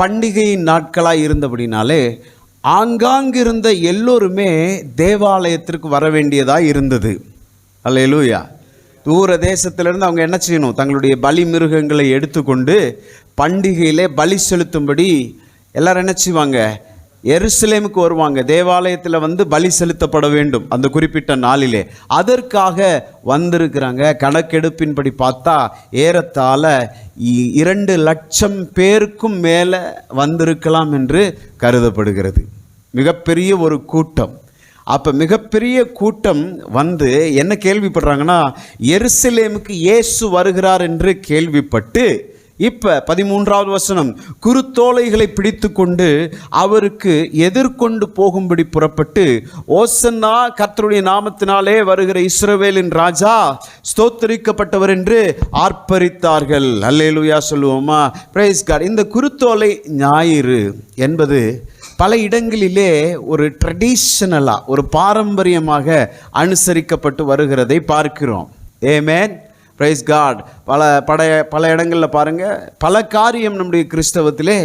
பண்டிகை நாட்களாக இருந்தபடினாலே ஆங்காங்கிருந்த எல்லோருமே தேவாலயத்திற்கு வர வேண்டியதாக இருந்தது. அல்லேலூயா. தூர தேசத்திலிருந்து அவங்க என்ன செய்யணும்? தங்களுடைய பலி மிருகங்களை எடுத்துக்கொண்டு பண்டிகையிலே பலி செலுத்தும்படி எல்லாரும் என்ன செய்வாங்க? எருசலேமுக்கு வருவாங்க. தேவாலயத்தில் வந்து பலி செலுத்தப்பட வேண்டும் அந்த குறிப்பிட்ட நாளிலே. அதற்காக வந்திருக்கிறாங்க. கணக்கெடுப்பின்படி பார்த்தா ஏறத்தாழ 2 லட்சம் பேருக்கும் மேலே வந்திருக்கலாம் என்று கருதப்படுகிறது. மிகப்பெரிய ஒரு கூட்டம். அப்போ மிகப்பெரிய கூட்டம் வந்து என்ன கேள்விப்படுறாங்கன்னா, எருசலேமுக்கு இயேசு வருகிறார் என்று கேள்விப்பட்டு இப்ப 13வது வசனம். குருத்தோலைகளை பிடித்து கொண்டு அவருக்கு எதிர்கொண்டு போகும்படி புறப்பட்டு, ஓசன்னா, கர்த்தருடைய நாமத்தினாலே வருகிற இஸ்ரவேலின் ராஜா ஸ்தோத்தரிக்கப்பட்டவர் என்று ஆர்ப்பரித்தார்கள். அல்லேலூயா சொல்லுவோமா? Praise God. இந்த குருத்தோலை ஞாயிறு என்பது பல இடங்களிலே ஒரு ட்ரெடிஷனலாக, ஒரு பாரம்பரியமாக அனுசரிக்கப்பட்டு வருகிறதை பார்க்கிறோம். ஆமென். Praise God. பல இடங்களில் பாருங்கள், பல காரியம் நம்முடைய கிறிஸ்தவத்திலே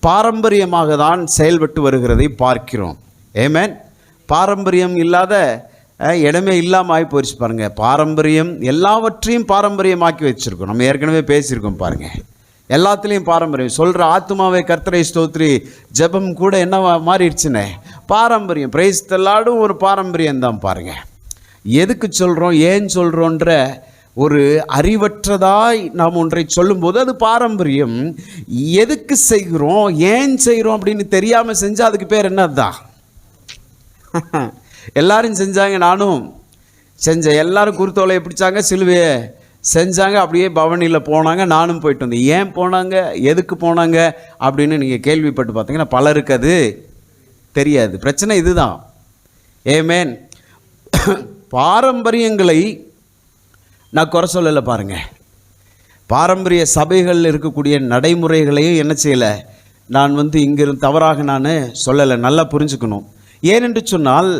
பாரம்பரியமாக தான் செயல்பட்டு வருகிறதை பார்க்கிறோம். ஆமென். பாரம்பரியம் இல்லாத இடமே இல்லாமல் ஆகி போயிடுச்சு பாருங்கள். பாரம்பரியம் எல்லாவற்றையும் பாரம்பரியமாக்கி வச்சுருக்கோம். நம்ம ஏற்கனவே பேசியிருக்கோம் பாருங்கள். எல்லாத்துலேயும் பாரம்பரியம். சொல்கிற ஆத்மாவை கர்த்தரை ஸ்தோத்ரி ஜெபம் கூட என்ன மாறிடுச்சுன்னு பாரம்பரியம். பிரைஸ் தல்லாடும் ஒரு பாரம்பரியம் தான் பாருங்கள். எதுக்கு சொல்கிறோம், ஏன் சொல்கிறோன்ற ஒரு அறிவற்றதாய் நாம் ஒன்றை சொல்லும்போது அது பாரம்பரியம். எதுக்கு செய்கிறோம், ஏன் செய்கிறோம் அப்படின்னு தெரியாமல் செஞ்சால் அதுக்கு பேர் என்னதான்? எல்லாரும் செஞ்சாங்க, நானும் செஞ்சேன். எல்லாரும் குருத்தோலையை பிடிச்சாங்க, சிலுவையை செஞ்சாங்க, அப்படியே பவனியில் போனாங்க, நானும் போயிட்டு வந்தேன். ஏன் போனாங்க, எதுக்கு போனாங்க அப்படின்னு நீங்கள் கேள்விப்பட்டு பார்த்தீங்கன்னா பலருக்கு அது தெரியாது. பிரச்சனை இதுதான். ஆமென். பாரம்பரியங்களை நான் குறை சொல்லலை பாருங்கள். பாரம்பரிய சபைகளில் இருக்கக்கூடிய நடைமுறைகளையும் என்ன செய்யலை, நான் இங்கிருந்து தவறாக நான் சொல்லலை. நல்லா புரிஞ்சுக்கணும். ஏனென்று சொன்னால்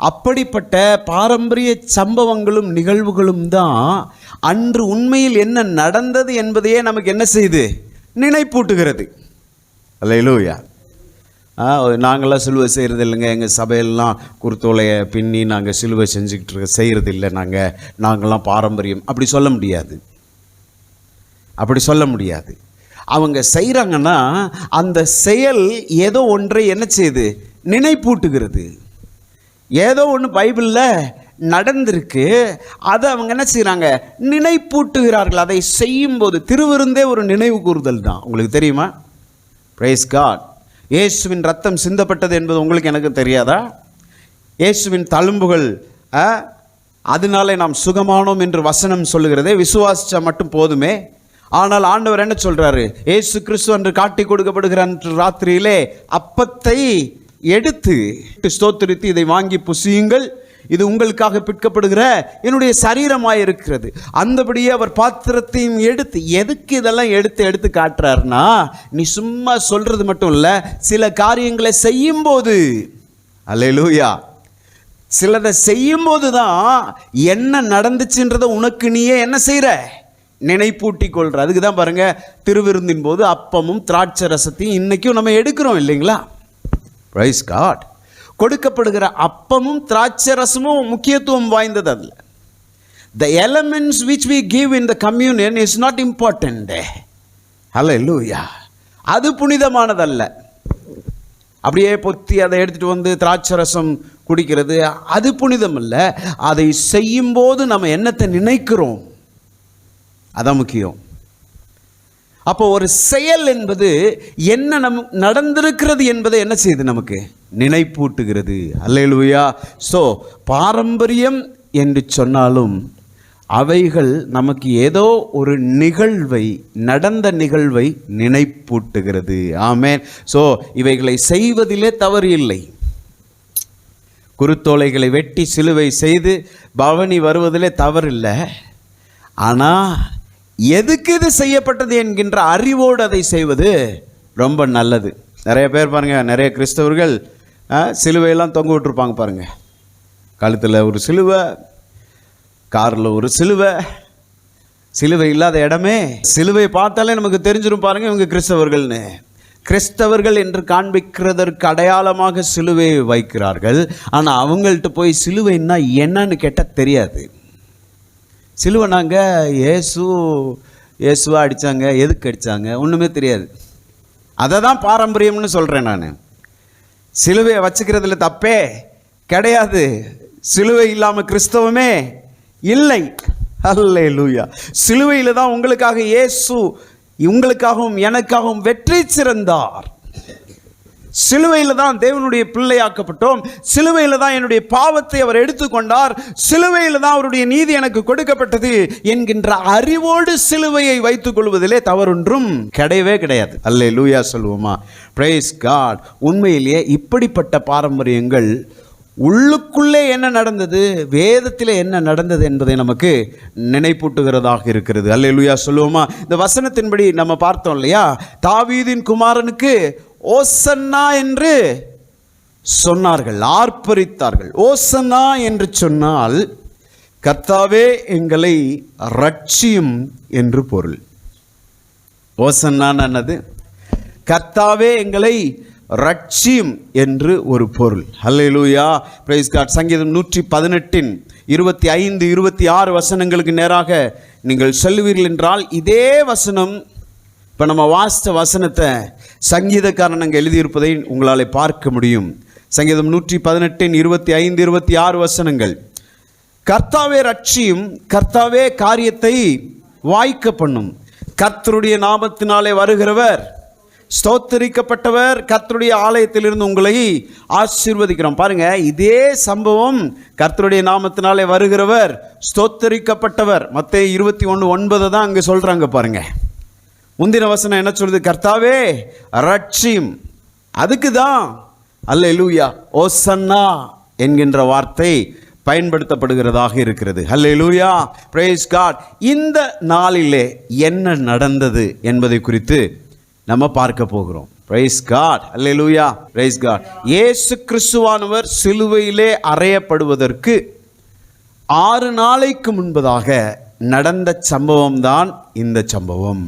அப்படிப்பட்ட பாரம்பரிய சம்பவங்களும் நிகழ்வுகளும் தான் அன்று உண்மையில் என்ன நடந்தது என்பதையே நமக்கு என்ன செய்து நினைப்பூட்டுகிறது. அல்லேலூயா. நாங்களாம் சிலுவை செய்கிறது இல்லைங்க, எங்கள் சபையெல்லாம் குருத்தோலையை பின்னி நாங்கள் சிலுவை செஞ்சுக்கிட்டு செய்கிறது இல்லை, நாங்கள்லாம் பாரம்பரியம். அப்படி சொல்ல முடியாது, அப்படி சொல்ல முடியாது. அவங்க செய்கிறாங்கன்னா அந்த செயல் ஏதோ ஒன்றை என்ன செய்யுது, நினைப்பூட்டுகிறது. ஏதோ ஒன்று பைபிளில் நடந்திருக்கு, அதை அவங்க என்ன செய்கிறாங்க, நினைப்பூட்டுகிறார்கள். அதை செய்யும்போது திருவிருந்தே ஒரு நினைவு கூறுதல் தான். உங்களுக்கு தெரியுமா? Praise God. இயேசுவின் ரத்தம் சிந்தப்பட்டது என்பது உங்களுக்கு எனக்கு தெரியாதா? இயேசுவின் தழும்புகள் அதனாலே நாம் சுகமானோம் என்று வசனம் சொல்லுகிறதே, விசுவாசிச்சா மட்டும் போதுமே. ஆனால் ஆண்டவர் என்ன சொல்றாரு? இயேசு கிறிஸ்து அன்று காட்டி கொடுக்கப்படுகிற அன்று ராத்திரியிலே அப்பத்தை எடுத்து ஸ்தோத்திரித்து, இதை வாங்கி புசியுங்கள், இது உங்களுக்காக பிற்கப்படுகிற என்னுடைய சரீரமாய் இருக்கிறது. அந்தபடியே அவர் பாத்திரத்தையும் எடுத்து, எதுக்கு இதெல்லாம் எடுத்து காட்டுறாருன்னா, நீ சும்மா சொல்றது மட்டும் இல்லை, சில காரியங்களை செய்யும் போது, அல்லேலூயா, சிலதை செய்யும் போது தான் என்ன நடந்துச்சுன்றதை உனக்கு நீயே என்ன செய்கிற, நினைப்பூட்டி கொள்ற. அதுக்கு தான் பாருங்க, திருவிருந்தின் போது அப்பமும் திராட்சை ரசத்தையும் இன்னைக்கும் நம்ம எடுக்கிறோம் இல்லைங்களா? Praise God. கொடுக்கப்படுகிற அப்பமும் திராட்சை ரசமும் முக்கியத்துவம் வாய்ந்தது. அதில் the elements which we give in the communion is not important. ஹல்லேலூயா. அது புனிதமானதல்ல. அப்படியே பொத்தி அதை எடுத்துகிட்டு வந்து திராட்சை ரசம் குடிக்கிறது அது புனிதம் இல்லை. அதை செய்யும்போது நம்ம என்னத்தை நினைக்கிறோம், அதான் முக்கியம். அப்போ ஒரு செயல் என்பது என்ன நடந்திருக்கிறது என்பதை என்ன செய்யுது, நமக்கு நினைப்பூட்டுகிறது. அல்லேலூயா. ஸோ பாரம்பரியம் என்று சொன்னாலும் அவைகள் நமக்கு ஏதோ ஒரு நிகழ்வை, நடந்த நிகழ்வை நினைப்பூட்டுகிறது. ஆமென். ஸோ இவைகளை செய்வதிலே தவறு இல்லை. குருத்தோலைகளை வெட்டி சிலுவை செய்து பவனி வருவதிலே தவறில்லை. ஆனால் எதுக்கு இது செய்யப்பட்டது என்கின்ற அறிவோடு அதை செய்வது ரொம்ப நல்லது. நிறைய பேர் பாருங்கள், நிறைய கிறிஸ்தவர்கள் சிலுவையெல்லாம் தொங்க விட்டுருப்பாங்க பாருங்கள். கழுத்தில் ஒரு சிலுவை, காரில் ஒரு சிலுவை, சிலுவை இல்லாத இடமே. சிலுவை பார்த்தாலே நமக்கு தெரிஞ்சிடும் பாருங்கள், இவங்க கிறிஸ்தவர்கள்னு. கிறிஸ்தவர்கள் என்று காண்பிக்கிறதற்கு அடையாளமாக சிலுவையை வைக்கிறார்கள். ஆனால் அவங்கள்ட்ட போய் சிலுவைன்னா என்னன்னு கேட்டால் தெரியாது. சிலுவை நாங்கள் இயேசுவா அடித்தாங்க, எதுக்கு அடித்தாங்க ஒன்றுமே தெரியாது. அதை தான் பாரம்பரியம்னு சொல்கிறேன் நான். சிலுவையை வச்சுக்கிறதுல தப்பே கிடையாது. சிலுவை இல்லாமல் கிறிஸ்தவமே இல்லை. அல்லேலூயா. சிலுவையில் தான் உங்களுக்காக இயேசு உங்களுக்காகவும் எனக்காகவும் வெற்றி சிறந்தார். சிலுவையில் தான் தேவனுடைய பிள்ளையாக்கப்பட்டோம். சிலுவையில் தான் என்னுடைய பாவத்தை அவர் எடுத்துக்கொண்டார். சிலுவையில் தான் அவருடைய நீதி எனக்கு கொடுக்கப்பட்டது என்கின்ற அறிவோடு சிலுவையை வைத்துக் கொள்வதிலே தவறொன்றும் கிடையவே கிடையாது. அல்லேலூயா சொல்லுவோமா? Praise God. உண்மையிலேயே இப்படிப்பட்ட பாரம்பரியங்கள் உள்ளுக்குள்ளே என்ன நடந்தது, வேதத்தில் என்ன நடந்தது என்பதை நமக்கு நினைப்பூட்டுகிறதாக இருக்கிறது. அல்லேலூயா சொல்லுவோமா? இந்த வசனத்தின்படி நம்ம பார்த்தோம் இல்லையா, தாவீதின் குமாரனுக்கு ஓசன்னா என்று சொன்னார்கள், ஆர்ப்பரித்தார்கள். ஓசன்னா என்று சொன்னால் கர்த்தாவே எங்களை ரட்சியும் என்று பொருள். ஓசன்னான்னு என்னது? கர்த்தாவே எங்களை ரட்சியும் என்று ஒரு பொருள். ஹல்லேலூயா. Praise God. சங்கீதம் 118 25 26 வசனங்களுக்கு நேராக நீங்கள் சொல்லுவீர்கள் என்றால் இதே வசனம், இப்போ நம்ம வாசித்த வசனத்தை சங்கீதக்காரன் அங்கே எழுதியிருப்பதை உங்களால் பார்க்க முடியும். சங்கீதம் 118 25 26 வசனங்கள். கர்த்தாவே ரட்சியும், கர்த்தாவே காரியத்தை வாய்க்க பண்ணும், கர்த்தருடைய நாமத்தினாலே வருகிறவர் ஸ்தோத்தரிக்கப்பட்டவர், கர்த்தருடைய ஆலயத்திலிருந்து உங்களை ஆசீர்வதிக்கிறோம். பாருங்க, இதே சம்பவம் கர்த்தருடைய நாமத்தினாலே வருகிறவர் ஸ்தோத்தரிக்கப்பட்டவர் மத்தேயு 21:9 தான் அங்கே சொல்றாங்க. பாருங்க, முந்தின வசனம் என்ன சொல்லுது? கர்த்தாவே ரட்சியும். அதுக்கு தான் அல்லேலூயா ஓசன்னா என்கின்ற வார்த்தை பயன்படுத்தப்படுகிறதாக இருக்கிறது. ஹல்லேலூயா, பிரைஸ் காட். இந்த நாளிலே என்ன நடந்தது என்பதை குறித்து நம்ம பார்க்க போகிறோம். Praise God. ஹல்லேலூயா, பிரைஸ் காட். இயேசு கிறிஸ்துவானவர் சிலுவையிலே அறையப்படுவதற்கு 6 நாளைக்கு முன்பதாக நடந்த சம்பவம் தான் இந்த சம்பவம்.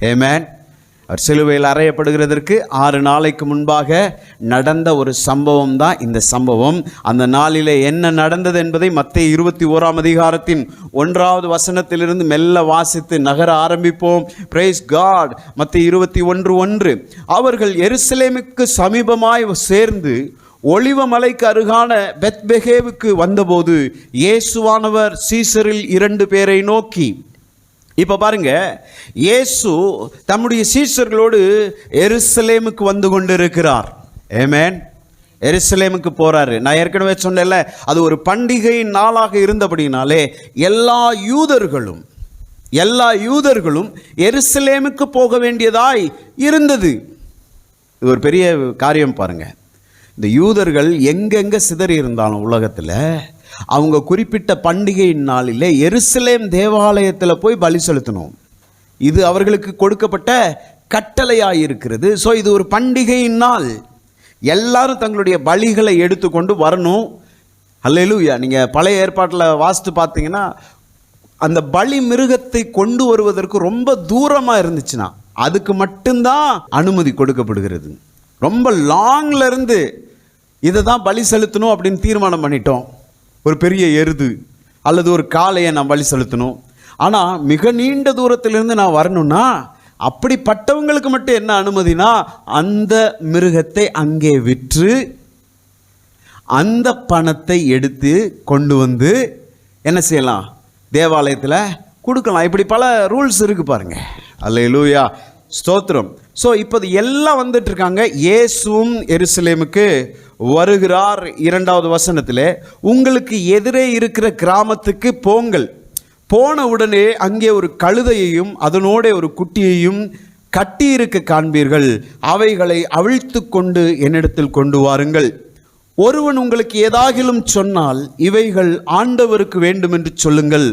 ஆமென். அவர் சிலுவையில் அறையப்படுகிறதற்கு 6 நாளைக்கு முன்பாக நடந்த ஒரு சம்பவம் தான் இந்த சம்பவம். அந்த நாளிலே என்ன நடந்தது என்பதை மத்தேயு 21ஆம் அதிகாரத்தின் 1வது வசனத்திலிருந்து மெல்ல வாசித்து நகர ஆரம்பிப்போம். Praise God. மத்தேயு 21:1. அவர்கள் எருசலேமுக்கு சமீபமாய் சேர்ந்து ஒலிவ மலைக்கு அருகான பெத்பெகேவுக்கு வந்தபோது இயேசுவானவர் சீசரில் 2 பேரை நோக்கி, இப்போ பாருங்க, இயேசு தம்முடைய சீஷர்களோடு எருசலேமுக்கு வந்து கொண்டிருக்கிறார். ஆமென். எருசலேமுக்கு போறாரு. நான் ஏற்கனவே சொன்னேன்ல, அது ஒரு பண்டிகை நாளாக இருந்தபடினாலே எல்லா யூதர்களும் எருசலேமுக்கு போக வேண்டியதாய் இருந்தது. இது ஒரு பெரிய காரியம் பாருங்க. இந்த யூதர்கள் எங்கெங்க சிதறி இருந்தாலும் உலகத்தில் அவங்க குறிப்பிட்ட பண்டிகை நாளிலே எருசலேம் தேவாலயத்தில் போய் பலி செலுத்தணும். இது அவர்களுக்கு கொடுக்கப்பட்ட கட்டளையாக இருக்கிறது. ஸோ இது ஒரு பண்டிகை நாள். எல்லாரும் தங்களுடைய பலிகளை எடுத்துக்கொண்டு வரணும். அல்லேலூயா. நீங்கள் பழைய ஏற்பாட்டில் வாசித்து பார்த்தீங்கன்னா, அந்த பலி மிருகத்தை கொண்டு வருவதற்கு ரொம்ப தூரமாக இருந்துச்சுன்னா அதுக்கு மட்டும்தான் அனுமதி கொடுக்கப்படுகிறது. ரொம்ப லாங்ல இருந்து இதை தான் பலி செலுத்தணும் அப்படின்னு தீர்மானம் பண்ணிட்டோம். ஒரு பெரிய எருது அல்லது ஒரு காளையை நான் பலி செலுத்தணும். ஆனால் மிக நீண்ட தூரத்திலிருந்து நான் வரணும்னா அப்படிப்பட்டவங்களுக்கு மட்டும் என்ன அனுமதினா, அந்த மிருகத்தை அங்கே விற்று அந்த பணத்தை எடுத்து கொண்டு வந்து என்ன செய்யலாம், தேவாலயத்தில் கொடுக்கலாம். இப்படி பல ரூல்ஸ் இருக்கு பாருங்க. அல்லேலூயா, ஸ்தோத்திரம். ஸோ இப்போ எல்லாம் வந்துட்டு இருக்காங்க. இயேசுவும் எருசலேமுக்கு வருகிறார். 2வது வசனத்தில், உங்களுக்கு எதிரே இருக்கிற கிராமத்துக்கு போங்கள். போன உடனே அங்கே ஒரு கழுதையையும் அதனோட ஒரு குட்டியையும் கட்டியிருக்க காண்பீர்கள். அவைகளை அவிழ்த்து கொண்டு என்னிடத்தில் கொண்டு வாருங்கள். ஒருவன் உங்களுக்கு ஏதாகிலும் சொன்னால் இவைகள் ஆண்டவருக்கு வேண்டும் என்று சொல்லுங்கள்,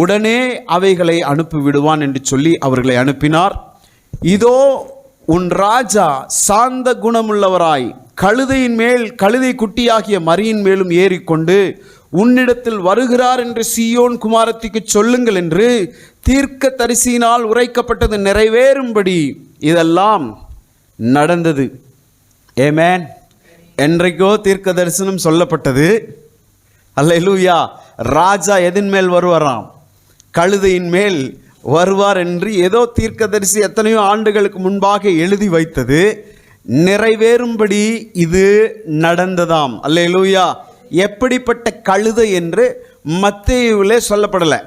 உடனே அவைகளை அனுப்பி விடுவான் என்று சொல்லி அவர்களை அனுப்பினார். இதோ உன் ராஜா சாந்த குணமுள்ளவராய் கழுதையின் மேல் கழுதை குட்டியாகிய மரியின் மேலும் ஏறிக்கொண்டு உன்னிடத்தில் வருகிறார் என்று சீயோன் குமாரத்திக்கு சொல்லுங்கள் என்று தீர்க்க தரிசியினால் உரைக்கப்பட்டது நிறைவேறும்படி இதெல்லாம் நடந்தது. ஆமென். என்றைக்கோ தீர்க்க தரிசனம் சொல்லப்பட்டது. அல்லேலூயா. ராஜா எதின் மேல் வருவாராம்? கழுதையின் மேல் வருவார் என்று ஏதோ தீர்க்கதரிசி எத்தனையோ ஆண்டுகளுக்கு முன்பாக எழுதி வைத்தது நிறைவேறும்படி இது நடந்ததாம். அல்லேலூயா. எப்படிப்பட்ட கழுதை என்று மத்தேயுவிலே சொல்லப்படலை.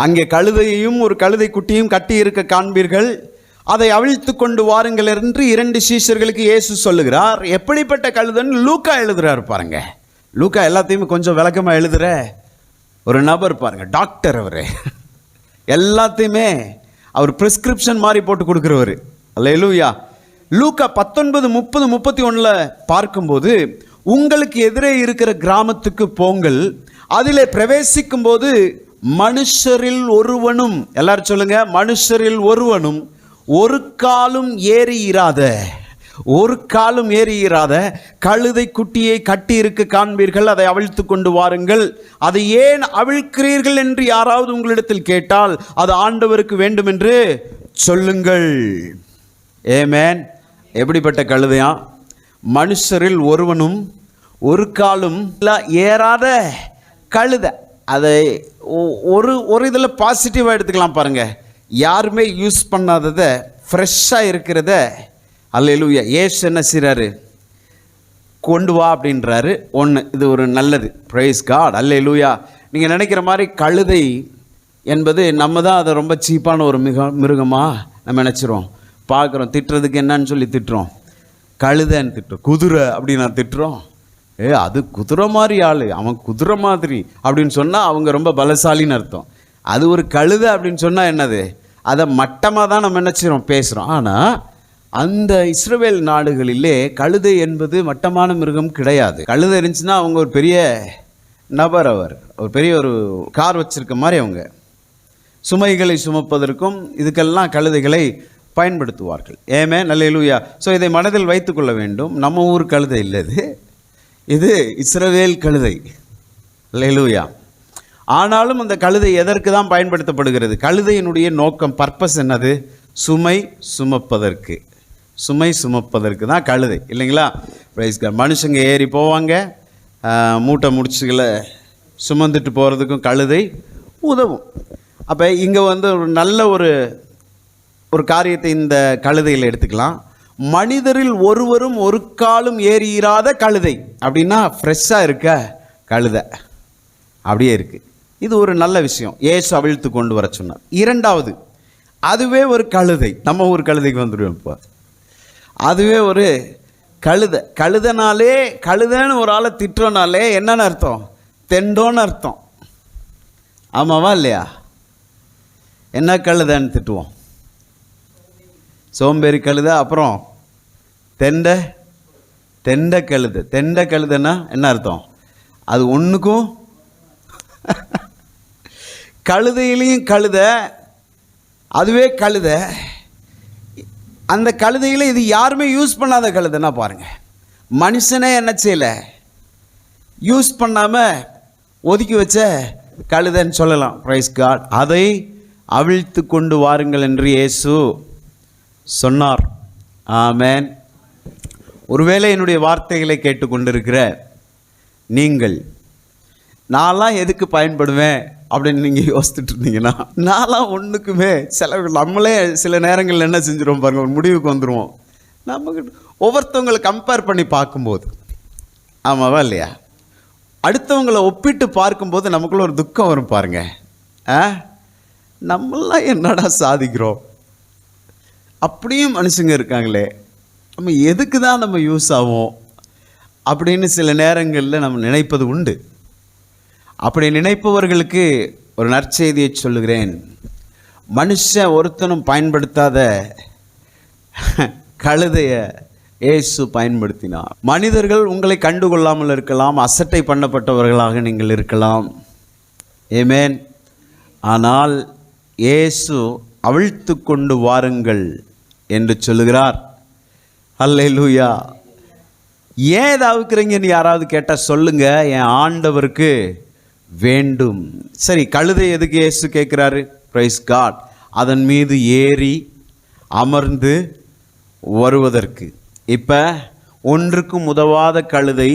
அங்கே கழுதையையும் ஒரு கழுதை குட்டியும் கட்டி இருக்க காண்பீர்கள், அதை அவிழ்த்து கொண்டு வாருங்கள் என்று 2 சீஷர்களுக்கு இயேசு சொல்லுகிறார். எப்படிப்பட்ட கழுதைன்னு லூக்கா எழுதுறாரு பாருங்க. லூக்கா எல்லாத்தையுமே கொஞ்சம் விளக்கமாக எழுதுற ஒரு நபர் பாருங்க. டாக்டர் அவரு. எல்லாத்தையுமே அவர் பிரிஸ்கிரிப்ஷன் மாதிரி போட்டு கொடுக்குறவர். அல்லேலூயா. லூக்கா 19:30-31 பார்க்கும்போது, உங்களுக்கு எதிரே இருக்கிற கிராமத்துக்கு போங்கள், அதிலே பிரவேசிக்கும் போது மனுஷரில் ஒருவனும், எல்லாரும் சொல்லுங்க, மனுஷரில் ஒருவனும் ஒரு காலும் ஏறி இராத கழுதை குட்டியை கட்டி இருக்க காண்பீர்கள். அதை அவிழ்த்து கொண்டு வாருங்கள். அதை ஏன் அவிழ்க்கிறீர்கள் என்று யாராவது உங்களிடத்தில் கேட்டால் அது ஆண்டவருக்கு வேண்டும் என்று சொல்லுங்கள். ஆமென். எப்படிப்பட்ட கழுதையா? மனுஷரில் ஒருவனும் ஒரு காலும் ஏறாத கழுதை. அதை ஒரு இதில் பாசிட்டிவாக எடுத்துக்கலாம் பாருங்க. யாருமே யூஸ் பண்ணாததை, ஃப்ரெஷ்ஷாக இருக்கிறத, அல்லேலூயா, இயேசு என்ன செய்கிறாரு, கொண்டு வா அப்படின்றாரு. இது ஒரு நல்லது. Praise God. அல்லேலூயா. நீங்கள் நினைக்கிற மாதிரி கழுதை என்பது நம்ம தான் அதை ரொம்ப சீப்பான ஒரு மிருகமாக நம்ம நினச்சிரும். பார்க்குறோம், திட்டுறதுக்கு என்னன்னு சொல்லி திட்டுறோம், கழுதைன்னு திட்டுறோம். குதிரை அப்படின்னு நான் திட்டுறோம். அது குதிரை மாதிரி ஆள், அவன் குதிரை மாதிரி அப்படின்னு சொன்னால் அவங்க ரொம்ப பலசாலின்னு அர்த்தம். அது ஒரு கழுதை அப்படின்னு சொன்னால் என்னது, அதை மட்டமாக தான் நம்ம நினச்சிரோம், பேசுகிறோம். ஆனால் அந்த இஸ்ரவேல் நாடுகளிலே கழுதை என்பது மட்டமான மிருகம் கிடையாது. கழுதை இருந்துச்சுன்னா அவங்க ஒரு பெரிய நபர், அவர் ஒரு பெரிய ஒரு கார் வச்சிருக்க மாதிரி அவங்க சுமைகளை சுமப்பதற்கும் இதுக்கெல்லாம் கழுதைகளை பயன்படுத்துவார்கள். ஆமென். அல்லேலூயா. ஸோ இதை மனதில் வைத்துக்கொள்ள வேண்டும். நம்ம ஊர் கழுதை இல்லை, இது இஸ்ரவேல் கழுதை. அல்லேலூயா. ஆனாலும் அந்த கழுதை எதற்கு தான் பயன்படுத்தப்படுகிறது? கழுதையினுடைய நோக்கம், பர்பஸ் என்னது? சுமை சுமப்பதற்கு. சுமை சுமப்பதற்கு தான் கழுதை இல்லைங்களா? Praise God. மனுஷங்க ஏறி போவாங்க, மூட்டை முடிச்சுகளை சுமந்துட்டு போகிறதுக்கும் கழுதை உதவும். அப்போ இங்கே வந்து ஒரு நல்ல ஒரு காரியத்தை இந்த கழுதையில் எடுத்துக்கலாம். மனிதரில் ஒருவரும் ஒரு காலும் ஏறியிராத கழுதை அப்படின்னா ஃப்ரெஷ்ஷாக இருக்க கழுதை அப்படியே இருக்குது. இது ஒரு நல்ல விஷயம். இயேசு அவிழ்த்து கொண்டு வர சொன்னார். இரண்டாவது, அதுவே ஒரு கழுதை. நம்ம ஒரு கழுதைக்கு வந்துடுவோம். இப்போ அதுவே ஒரு கழுதை. கழுதைனாலே, கழுதைன்னு ஒரு ஆளை திட்டுறனாலே என்னன்னு அர்த்தம்? தெண்டோன்னு அர்த்தம். ஆமாவா இல்லையா? என்ன கழுதைன்னு திட்டுவோம்? சோம்பேறி கழுதை. அப்புறம் தெண்டை கழுதை. தெண்டை கழுதைன்னா என்ன அர்த்தம்? அது ஒன்றுக்கும் கழுதையிலையும் கழுதை, அதுவே கழுதை. அந்த கழுதையில் இது யாருமே யூஸ் பண்ணாத கழுதைன்னா பாருங்கள். மனுஷனே என்ன செய்யலை, யூஸ் பண்ணாமல் ஒதுக்கி வச்ச கழுதைன்னு சொல்லலாம். Praise God. அதை அவிழ்த்து கொண்டு வாருங்கள் என்று இயேசு சொன்னார். ஆமென். ஒருவேளை என்னுடைய வார்த்தைகளை கேட்டுக்கொண்டிருக்கிற நீங்கள், நான்லாம் எதுக்கு பயன்படுவேன் அப்படின்னு நீங்கள் யோசிச்சுட்டு இருந்தீங்கன்னா, நான்லாம் ஒன்றுக்குமே நம்மளே சில நேரங்களில் என்ன செஞ்சுருவோம் பாருங்கள், ஒரு முடிவுக்கு வந்துடுவோம். நமக்கு ஒவ்வொருத்தவங்களை கம்பேர் பண்ணி பார்க்கும்போது, ஆமாவா இல்லையா? அடுத்தவங்களை ஒப்பிட்டு பார்க்கும்போது நமக்குள்ள ஒரு துக்கம் வரும் பாருங்க. நம்மளாம் என்னடா சாதிக்கிறோம், அப்படியும் மனுஷங்க இருக்காங்களே, நம்ம எதுக்கு தான் நம்ம யூஸ் ஆகும் அப்படின்னு சில நேரங்களில் நம்ம நினைப்பது உண்டு. அப்படி நினைப்பவர்களுக்கு ஒரு நற்செய்தியை சொல்லுகிறேன். மனுஷன் ஒருத்தனும் பயன்படுத்தாத கழுதைய இயேசு பயன்படுத்தினார். மனிதர்கள் உங்களை கண்டுகொள்ளாமல் இருக்கலாம், அசட்டை பண்ணப்பட்டவர்களாக நீங்கள் இருக்கலாம். ஆமென். ஆனால் இயேசு அவிழ்த்து கொண்டு வாருங்கள் என்று சொல்லுகிறார். அல்லேலூயா. ஏன் இதை அவுக்கிறீங்கன்னு யாராவது கேட்டால் சொல்லுங்க, என் ஆண்டவருக்கு வேண்டும். சரி, கழுதை எதுக்கு இயேசு கேட்குறாரு? Praise God. அதன் மீது ஏறி அமர்ந்து வருவதற்கு. இப்போ ஒன்றுக்கும் உதவாத கழுதை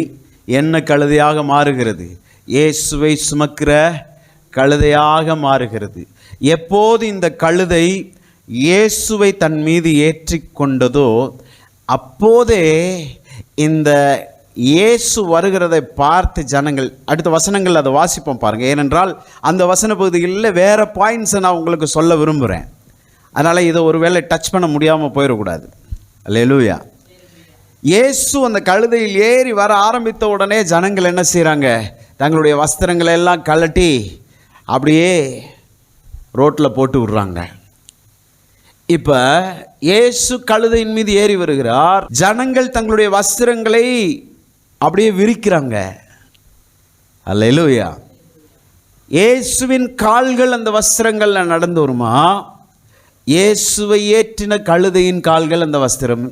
என்ன கழுதையாக மாறுகிறது? இயேசுவை சுமக்கிற கழுதையாக மாறுகிறது. எப்போது இந்த கழுதை இயேசுவை தன் மீது ஏற்றி கொண்டதோ அப்போதே இந்த இயேசு வருகிறதை பார்த்து ஜனங்கள், அடுத்த வசனங்கள் அதை வாசிப்போம் பாருங்கள். ஏனென்றால் அந்த வசன பகுதிகளில் வேறு பாயிண்ட்ஸை நான் உங்களுக்கு சொல்ல விரும்புகிறேன். அதனால் இதை ஒரு வேளை டச் பண்ண முடியாமல் போயிடக்கூடாது. அல்லேலூயா. இயேசு அந்த கழுதையில் ஏறி வர ஆரம்பித்த உடனே ஜனங்கள் என்ன செய்கிறாங்க? தங்களுடைய வஸ்திரங்களை எல்லாம் கழட்டி அப்படியே ரோட்டில் போட்டு விடுறாங்க. இப்போ இயேசு கழுதையின் மீது ஏறி வருகிறார். ஜனங்கள் தங்களுடைய வஸ்திரங்களை அப்படியே விரிக்கிறாங்க. அல்லேலூயா. இயேசுவின் கால்கள் அந்த வஸ்திரங்கள்ல நடந்து வருமா? இயேசுவை ஏற்றின கழுதையின் கால்கள் அந்த வஸ்திரம்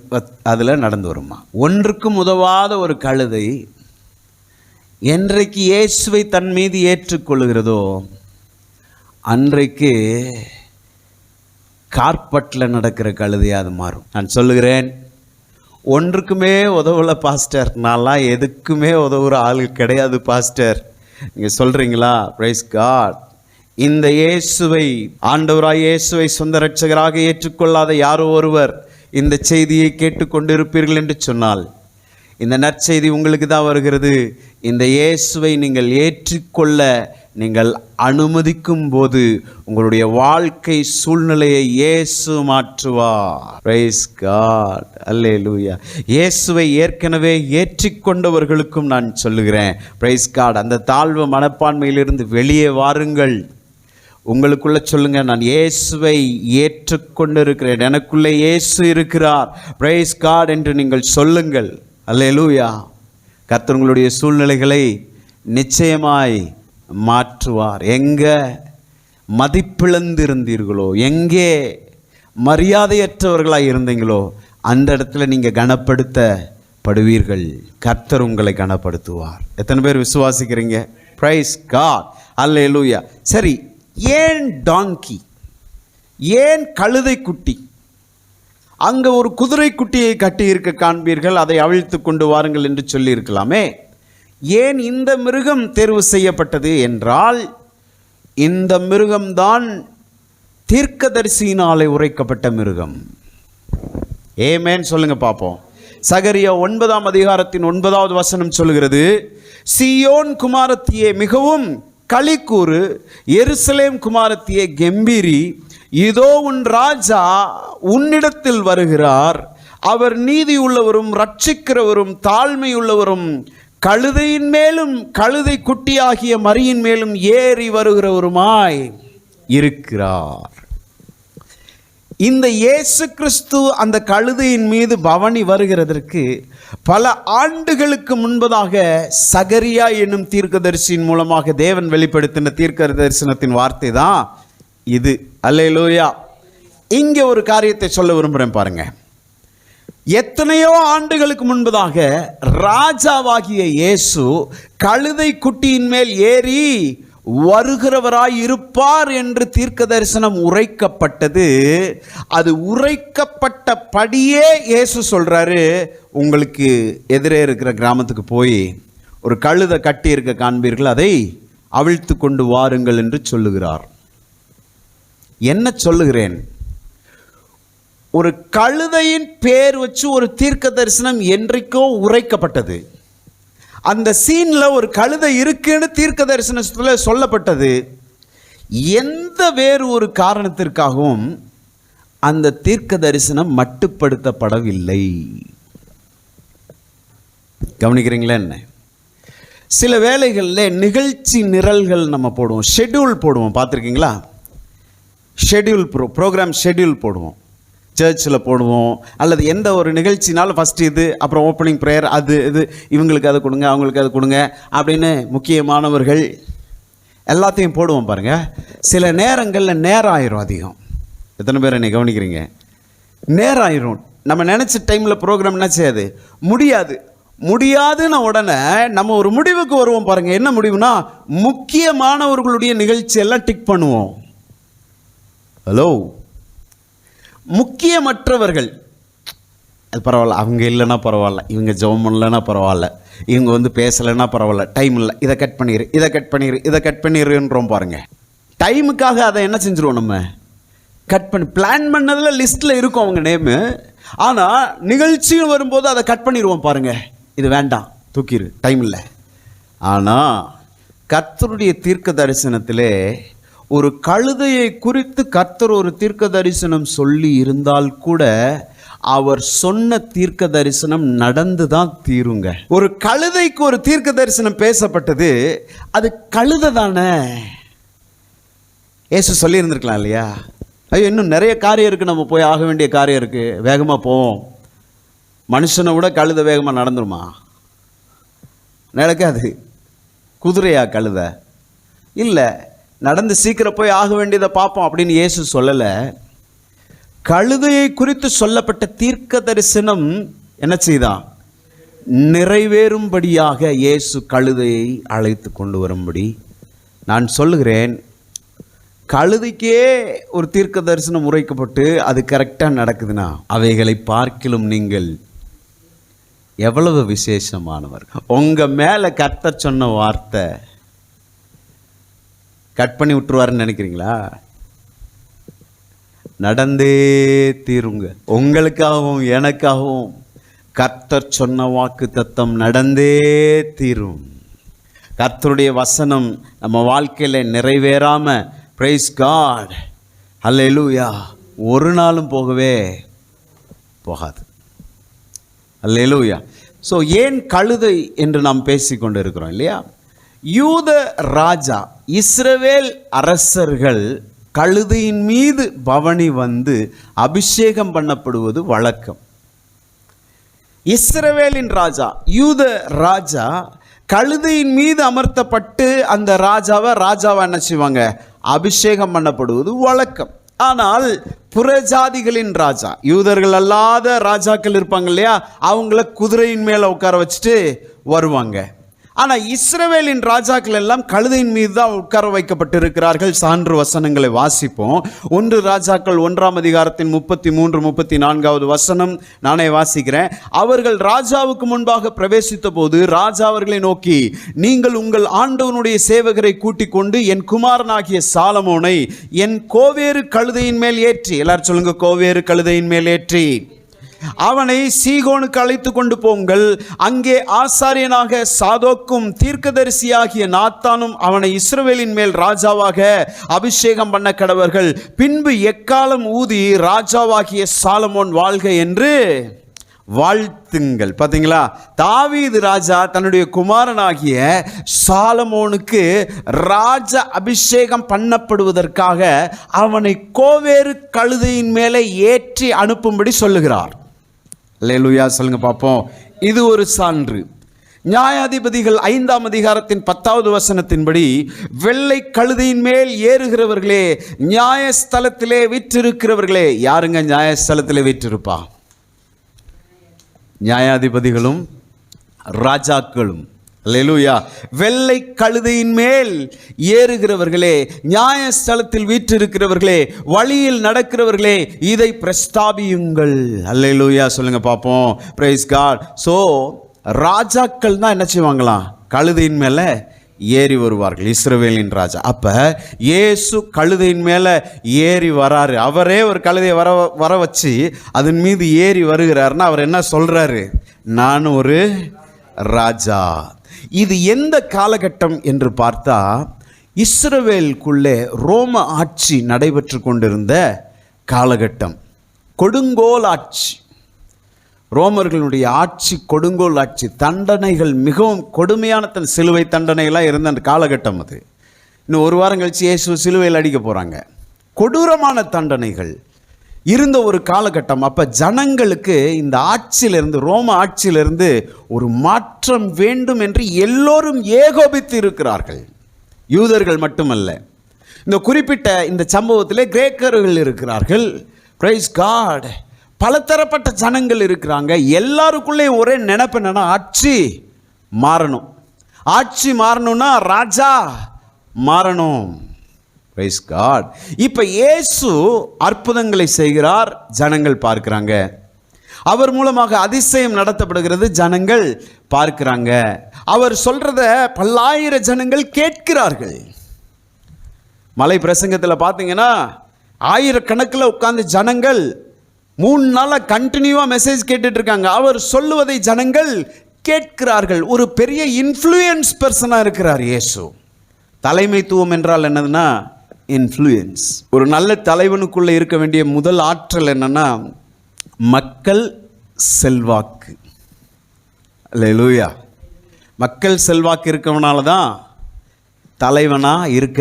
அதில் நடந்து வருமா? ஒன்றுக்கும் உதவாத ஒரு கழுதை என்றைக்கு இயேசுவை தன் மீது ஏற்றுக்கொள்கிறதோ அன்றைக்கு கார்பட்டில் நடக்கிற கழுதையாக அது மாறும். நான் சொல்லுகிறேன், ஒன்றுக்குமே உதவல பாஸ்டர், நான்லாம் எதுக்குமே உதவுற ஆள் கிடையாது பாஸ்டர், நீங்கள் சொல்கிறீங்களா? Praise God. இந்த இயேசுவை, ஆண்டவராய் இயேசுவை சொந்த இரட்சகராக ஏற்றுக்கொள்ளாத யாரோ ஒருவர் இந்த செய்தியை கேட்டுக்கொண்டிருப்பீர்கள் என்று சொன்னால், இந்த நற்செய்தி உங்களுக்கு தான் வருகிறது. இந்த இயேசுவை நீங்கள் ஏற்றுக்கொள்ள நீங்கள் அனுமதிக்கும் போது உங்களுடைய வாழ்க்கை சூழ்நிலையை இயேசு மாற்றுவார். Praise God. அல்லேலூயா. இயேசுவை ஏற்கனவே ஏற்றிக்கொண்டவர்களுக்கும் நான் சொல்லுகிறேன், பிரைஸ் காட், அந்த தாழ்வு மனப்பான்மையிலிருந்து வெளியே வாருங்கள். உங்களுக்குள்ளே சொல்லுங்க, நான் இயேசுவை ஏற்றுக்கொண்டிருக்கிறேன், எனக்குள்ளே இயேசு இருக்கிறார், பிரைஸ் காட் என்று நீங்கள் சொல்லுங்கள். அல்லேலூயா. கர்த்தர் உங்களுடைய சூழ்நிலைகளை நிச்சயமாய் மாற்றுவார். எங்கே மதிப்பிழந்திருந்தீர்களோ, எங்கே மரியாதையற்றவர்களாக இருந்தீங்களோ அந்த இடத்துல நீங்கள் கனப்படுத்தப்படுவீர்கள். கர்த்தர் உங்களை கனப்படுத்துவார். எத்தனை பேர் விசுவாசிக்கிறீங்க? Praise God. அல்லேலூயா. சரி, ஏன் டாங்கி, ஏன் கழுதை குட்டி? அங்கே ஒரு குதிரை குட்டியை கட்டி இருக்க காண்பீர்கள், அதை அவிழ்த்து கொண்டு வாருங்கள் என்று சொல்லி இருக்கலாமே. ஏன் இந்த மிருகம் தேர்வு செய்யப்பட்டது என்றால், இந்த மிருகம்தான் தீர்க்கதரிசியினாலே உரைக்கப்பட்ட மிருகம். ஏமேன் சொல்லுங்க பார்ப்போம். சகரியா 9ஆம் அதிகாரத்தின் 9வது வசனம் சொல்கிறது, சீயோன் குமாரத்தியே மிகவும் களிக்கூறு, எருசலேம் குமாரத்தியே கெம்பீரி, இதோ உன் ராஜா உன்னிடத்தில் வருகிறார், அவர் நீதி உள்ளவரும் ரட்சிக்கிறவரும் தாழ்மையுள்ளவரும் கழுதையின் மேலும் கழுதை குட்டியாகிய மரியின் மேலும் ஏறி வருகிறவருமாய் இருக்கிறார். இந்த இயேசு கிறிஸ்து அந்த கழுதையின் மீது பவனி வருகிறதற்கு பல ஆண்டுகளுக்கு முன்பதாக சகரியா என்னும் தீர்க்கதரிசியின் மூலமாக தேவன் வெளிப்படுத்தின தீர்க்க தரிசனத்தின் வார்த்தை தான் இது. அல்லேலூயா. இங்கே ஒரு காரியத்தை சொல்ல விரும்புகிறேன் பாருங்க. எத்தனையோ ஆண்டுகளுக்கு முன்பதாக ராஜாவாகிய இயேசு கழுதை குட்டியின் மேல் ஏறி வருகிறவராய் இருப்பார் என்று தீர்க்க தரிசனம் உரைக்கப்பட்டது. அது உரைக்கப்பட்டபடியே இயேசு சொல்றாரு, உங்களுக்கு எதிரே இருக்கிற கிராமத்துக்கு போய் ஒரு கழுதை கட்டி இருக்க காண்பீர்கள், அதை அவிழ்த்து கொண்டு வாருங்கள் என்று சொல்லுகிறார். என்ன சொல்லுகிறேன்? ஒரு கழுதையின் பேர் வச்சு ஒரு தீர்க்க தரிசனம் என்றைக்கோ உரைக்கப்பட்டது. அந்த சீன்ல ஒரு கழுதை இருக்குன்னு தீர்க்க தரிசனத்தில் சொல்லப்பட்டது. எந்த வேறு ஒரு காரணத்திற்காகவும் அந்த தீர்க்க தரிசனம் மட்டுப்படுத்தப்படவில்லை. கவனிக்கிறீங்களா என்ன? சில வேளைகளில் நிகழ்ச்சி நிரல்கள் நம்ம போடுவோம், ஷெட்யூல் போடுவோம். பார்த்துருக்கீங்களா? ஷெட்யூல் ப்ரோக்ராம் ஷெட்யூல் போடுவோம், சர்ச்சில் போடுவோம், அல்லது எந்த ஒரு நிகழ்ச்சினாலும் ஃபஸ்ட்டு இது, அப்புறம் ஓப்பனிங் ப்ரேயர், அது இது, இவங்களுக்கு அதை கொடுங்க, அவங்களுக்கு அதை கொடுங்க அப்படின்னு முக்கியமானவர்கள் எல்லாத்தையும் போடுவோம் பாருங்கள். சில நேரங்களில் நேரம் ஆயிரும் அதிகம். எத்தனை பேர் என்னை கவனிக்கிறீங்க? நேரம் ஆயிரும். நம்ம நினச்ச டைமில் ப்ரோக்ராம் என்ன செய்யாது, முடியாதுன்னு உடனே நம்ம ஒரு முடிவுக்கு வருவோம் பாருங்கள். என்ன முடிவுனா, முக்கியமானவர்களுடைய நிகழ்ச்சியெல்லாம் டிக் பண்ணுவோம். ஹலோ, முக்கியமற்றவர்கள் அது பரவாயில்ல, அவங்க இல்லைன்னா பரவாயில்ல, இவங்க ஜெபம் பண்ணலைன்னா பரவாயில்ல, இவங்க பேசலைன்னா பரவாயில்ல, டைம் இல்லை, இதை கட் பண்ணிடுறோம் பாருங்க. டைமுக்காக அதை என்ன செஞ்சுருவோம், நம்ம கட் பண்ணி பிளான் பண்ணதில் லிஸ்ட்டில் இருக்கும் அவங்க நேமு. ஆனால் நிகழ்ச்சியும் வரும்போது அதை கட் பண்ணிடுவோம் பாருங்க. இது வேண்டாம், தூக்கிடு, டைம் இல்லை. ஆனால் கர்த்தருடைய தீர்க்க தரிசனத்திலே ஒரு கழுதையை குறித்து கர்த்தர் ஒரு தீர்க்க தரிசனம் சொல்லி இருந்தால் கூட அவர் சொன்ன தீர்க்க தரிசனம் நடந்து தான் தீருங்க. ஒரு கழுதைக்கு ஒரு தீர்க்க தரிசனம் பேசப்பட்டது, அது கழுதை தானே. ஏசு சொல்லி இருந்திருக்கலாம் இல்லையா? ஐயோ, இன்னும் நிறைய காரியம் இருக்குது, நம்ம போய் ஆக வேண்டிய காரியம் இருக்குது, வேகமாக போவோம். மனுஷனை விட கழுதை வேகமாக நடந்துருமா? நடக்காது. குதிரையா கழுதை? இல்லை, நடந்து சீக்கிரம் போய் ஆக வேண்டியதை பார்ப்போம் அப்படின்னு இயேசு சொல்லலை. கழுதையை குறித்து சொல்லப்பட்ட தீர்க்க தரிசனம் என்ன செய்தான்? நிறைவேறும்படியாக இயேசு கழுதையை அழைத்து கொண்டு வரும்படி. நான் சொல்லுகிறேன், கழுதைக்கே ஒரு தீர்க்க தரிசனம் உரைக்கப்பட்டு அது கரெக்டாக நடக்குதுன்னா, அவைகளை பார்க்கிலும் நீங்கள் எவ்வளவு விசேஷமானவர்கள். உங்கள் மேலே கர்த்தர் சொன்ன வார்த்தை கட் பண்ணி விட்டுருவாருன்னு நினைக்கிறீங்களா? நடந்தே தீருங்க. உங்களுக்காகவும் எனக்காகவும் கர்த்தர் சொன்ன வாக்கு தத்தம் நடந்தே தீரும். கர்த்தருடைய வசனம் நம்ம வாழ்க்கையில் நிறைவேறாமல், பிரைஸ் காட், அல்லேலூயா, ஒரு நாளும் போகவே போகாது. அல்லேலூயா. ஸோ ஏன் கழுதை என்று நாம் பேசி கொண்டு இருக்கிறோம் இல்லையா? யூத ராஜா, இஸ்ரவேல் அரசர்கள் கழுதையின் மீது பவனி வந்து அபிஷேகம் பண்ணப்படுவது வழக்கம். இஸ்ரவேலின் ராஜா, யூத ராஜா கழுதையின் மீது அமர்த்தப்பட்டு அந்த ராஜாவை என்ன செய்வாங்க? அபிஷேகம் பண்ணப்படுவது வழக்கம். ஆனால் புறஜாதிகளின் ராஜா, யூதர்கள் அல்லாத ராஜாக்கள் இருப்பாங்க இல்லையா, அவங்கள குதிரையின் மேலே உட்கார வச்சுட்டு வருவாங்க. ஆனால் இஸ்ரவேலின் ராஜாக்கள் எல்லாம் கழுதையின் மீது தான் உட்கார வைக்கப்பட்டிருக்கிறார்கள். சான்று வசனங்களை வாசிப்போம். 1 ராஜாக்கள் 1ஆம் அதிகாரத்தின் 33, 34வது வசனம் நானே வாசிக்கிறேன். அவர்கள் ராஜாவுக்கு முன்பாக பிரவேசித்த போது ராஜா அவர்களை நோக்கி, நீங்கள் உங்கள் ஆண்டவனுடைய சேவகரை கூட்டிக் கொண்டு என் குமாரனாகிய சாலமோனை என் கோவேறு கழுதையின் மேல் ஏற்றி, எல்லாரும் சொல்லுங்க, கோவேறு கழுதையின் மேல் ஏற்றி அவனை சீகோனுக்கு அழைத்து கொண்டு போங்கள். அங்கே ஆசாரியனாக சாதோக்கும் தீர்க்கதரிசியாகிய நாத்தானும் அவனை இஸ்ரவேலின் மேல் ராஜாவாக அபிஷேகம் பண்ண கடவர்கள். பின்பு எக்காலம் ஊதி ராஜாவாகிய சாலமோன் வாழ்க என்று வாழ்த்துங்கள். பார்த்தீங்களா, தாவீது ராஜா தன்னுடைய குமாரனாகிய சாலமோனுக்கு ராஜ அபிஷேகம் பண்ணப்படுவதற்காக அவனை கோவேறு கழுதையின் மேலே ஏற்றி அனுப்பும்படி சொல்லுகிறார். அல்லேலூயா சொல்லுங்க பார்ப்போம். இது ஒரு சான்று. நியாயாதிபதிகள் 5ஆம் அதிகாரத்தின் 10வது வசனத்தின்படி, வெள்ளை கழுதையின் மேல் ஏறுகிறவர்களே, நியாயஸ்தலத்திலே விற்றிருக்கிறவர்களே. யாருங்க நியாயஸ்தலத்திலே விற்றிருப்பா? நியாயாதிபதிகளும் ராஜாக்களும். அல்லேலூயா. வெள்ளை கழுதையின் மேல் ஏறுகிறவர்களே, நியாயஸ்தலத்தில் வீற்றிருக்கிறவர்களே, வழியில் நடக்கிறவர்களே, இதை பிரஸ்தாபியுங்கள். அல்லேலூயா சொல்லுங்க பார்ப்போம். Price God. ஸோ ராஜாக்கள் தான் என்ன செய்வாங்களாம்? கழுதையின் மேலே ஏறி வருவார்கள், இஸ்ரவேலின் ராஜா. அப்போ இயேசு கழுதையின் மேலே ஏறி வராரு. அவரே ஒரு கழுதையை வர வச்சு அதன் மீது ஏறி வருகிறாருன்னா அவர் என்ன சொல்கிறாரு? நான் ஒரு ராஜா. இது எந்த காலகட்டம் என்று பார்த்தா, இஸ்ரவேலுக்குள்ளே ரோம ஆட்சி நடைபெற்று கொண்டிருந்த காலகட்டம். கொடுங்கோல் ஆட்சி, ரோமர்களுடைய ஆட்சி கொடுங்கோல் ஆட்சி. தண்டனைகள் மிகவும் கொடுமையான சிலுவை தண்டனைகளாக இருந்த அந்த காலகட்டம் அது. இன்னும் ஒரு வாரம் கழித்து இயேசு சிலுவையில் அடிக்க போகிறாங்க. கொடூரமான தண்டனைகள் இருந்த ஒரு காலகட்டம். அப்போ ஜனங்களுக்கு இந்த ஆட்சியிலிருந்து, ரோம ஆட்சியிலிருந்து ஒரு மாற்றம் வேண்டும் என்று எல்லோரும் ஏகோபித்து இருக்கிறார்கள். யூதர்கள் மட்டுமல்ல, இந்த குறிப்பிட்ட இந்த சம்பவத்திலே கிரேக்கர்கள் இருக்கிறார்கள். Praise God. பலதரப்பட்ட ஜனங்கள் இருக்கிறாங்க. எல்லாருக்குள்ளேயும் ஒரே நினைப்பு என்னன்னா, ஆட்சி மாறணும். ஆட்சி மாறணும்னா ராஜா மாறணும். Praise God. இப்போ இயேசு அற்புதங்களை செய்கிறார், ஜனங்கள் பார்க்கிறாங்க. அவர் மூலமாக அதிசயம் நடத்தப்படுகிறது, ஜனங்கள் பார்க்கிறாங்க. அவர் சொல்றத பல்லாயிர ஜனங்கள் கேட்கிறார்கள். மலை பிரசங்கத்தில் பார்த்தீங்கன்னா ஆயிரக்கணக்கில் உட்கார்ந்து ஜனங்கள் 3 நாளாக கண்டினியூவாக மெசேஜ் கேட்டுட்டு இருக்காங்க. அவர் சொல்லுவதை ஜனங்கள் கேட்கிறார்கள். ஒரு பெரிய இன்ஃப்ளூயன்ஸ் பர்சனாக இருக்கிறார் இயேசு. தலைமைத்துவம் என்றால் என்னதுன்னா இன்ஃப்ளூயன்ஸ். ஒரு நல்ல தலைவனுக்குள்ளே இருக்க வேண்டிய முதல் ஆற்றல் என்னன்னா மக்கள் செல்வாக்கு. அல்லேலூயா. மக்கள் செல்வாக்கு இருக்கவனால தான் தலைவனாக இருக்க.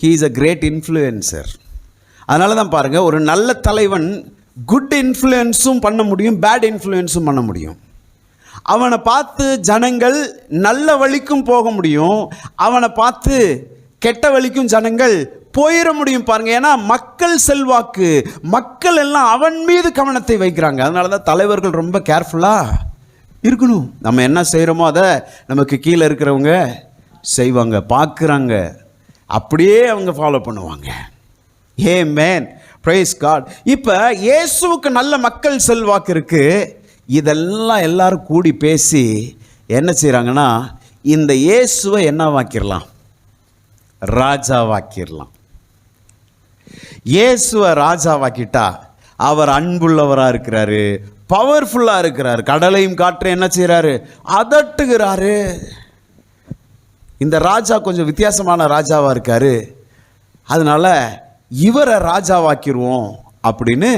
He is a great influencer. அதனால தான் பாருங்கள், ஒரு நல்ல தலைவன் குட் இன்ஃப்ளூயன்ஸும் பண்ண முடியும், பேட் இன்ஃப்ளூயன்ஸும் பண்ண முடியும். அவனை பார்த்து ஜனங்கள் நல்ல வழிக்கும் போக முடியும், அவனை பார்த்து கெட்ட வழிக்கும் ஜனங்கள் போயிட முடியும். பாருங்க, ஏன்னா மக்கள் செல்வாக்கு, மக்கள் எல்லாம் அவன் மீது கவனத்தை வைக்கிறாங்க. அதனால தான் தலைவர்கள் ரொம்ப கேர்ஃபுல்லாக இருக்கணும். நம்ம என்ன செய்கிறோமோ அதை நமக்கு கீழே இருக்கிறவங்க செய்வாங்க, பார்க்குறாங்க, அப்படியே அவங்க ஃபாலோ பண்ணுவாங்க. ஆமென். Praise God. இப்போ இயேசுவுக்கு நல்ல மக்கள் செல்வாக்கு இருக்கு. இதெல்லாம் எல்லாரும் கூடி பேசி என்ன செய்கிறாங்கன்னா, இந்த இயேசுவை என்னவாக்கிடலாம்? ராஜாவாக்கிடலாம். இயேசுவை ராஜாவாக்கிட்டா அவர் அன்புள்ளவராக இருக்கிறாரு, பவர்ஃபுல்லாக இருக்கிறார். கடலையும் காற்று என்ன செய்கிறாரு? அதட்டுகிறாரு. இந்த ராஜா கொஞ்சம் வித்தியாசமான ராஜாவாக இருக்காரு, அதனால இவரை ராஜாவாக்கிடுவோம் அப்படின்னு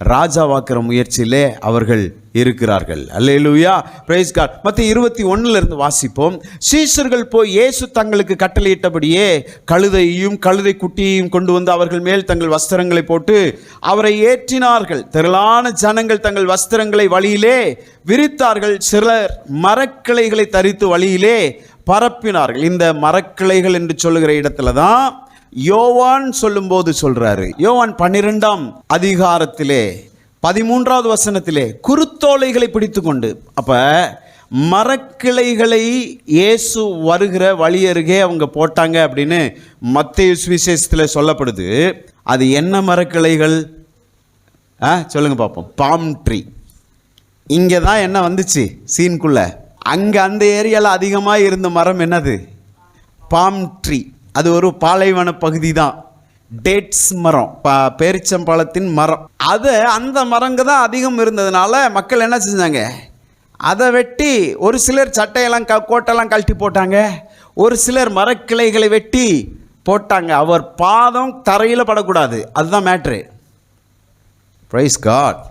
ராஜாவாக்குற முயற்சியிலே அவர்கள் இருக்கிறார்கள். அல்லேலூயா. Praise God. மத்தேயு 21 வாசிப்போம். சீஷர்கள் போய் இயேசு தங்களுக்கு கட்டளையிட்டபடியே கழுதையையும் கழுதை குட்டியையும் கொண்டு வந்து அவர்கள் மேல் தங்கள் வஸ்திரங்களை போட்டு அவரை ஏற்றினார்கள். திரளான ஜனங்கள் தங்கள் வஸ்திரங்களை வழியிலே விரித்தார்கள். சிலர் மரக்கிளைகளை தரித்து வழியிலே பரப்பினார்கள். இந்த மரக்கிளைகள் என்று சொல்லுகிற இடத்துல தான் யோவான் சொல்லும்போது சொல்றாரு. யோவான் 12ஆம் அதிகாரத்திலே 13வது வசனத்திலே குருத்தோலைகளை பிடித்து கொண்டு, அப்ப மரக்கிளைகளை இயேசு வருகிற வழி அருகே அவங்க போட்டாங்க அப்படின்னு மத்தேயு சுவிசேஷத்தில் சொல்லப்படுது. அது என்ன மரக்கிளைகள்? சொல்லுங்க பார்ப்போம். Bomb tree. இங்கே தான் என்ன வந்துச்சு சீனுக்குள்ளே. அங்கே அந்த ஏரியாவில் அதிகமாக இருந்த மரம் என்னது? Bomb tree. அது ஒரு பாலைவன பகுதி தான். டேட்ஸ் மரம், பேரிச்சம்பழத்தின் மரம். அந்த மரங்க தான் அதிகம் இருந்ததுனால மக்கள் என்ன செஞ்சாங்க? அதை வெட்டி ஒரு சிலர் சட்டையெல்லாம் கோட்டெல்லாம் கழட்டி போட்டாங்க, ஒரு சிலர் மரக்கிளைகளை வெட்டி போட்டாங்க. அவர் பாதம் தரையில் படக்கூடாது, அதுதான் மேட்ரு. Price God.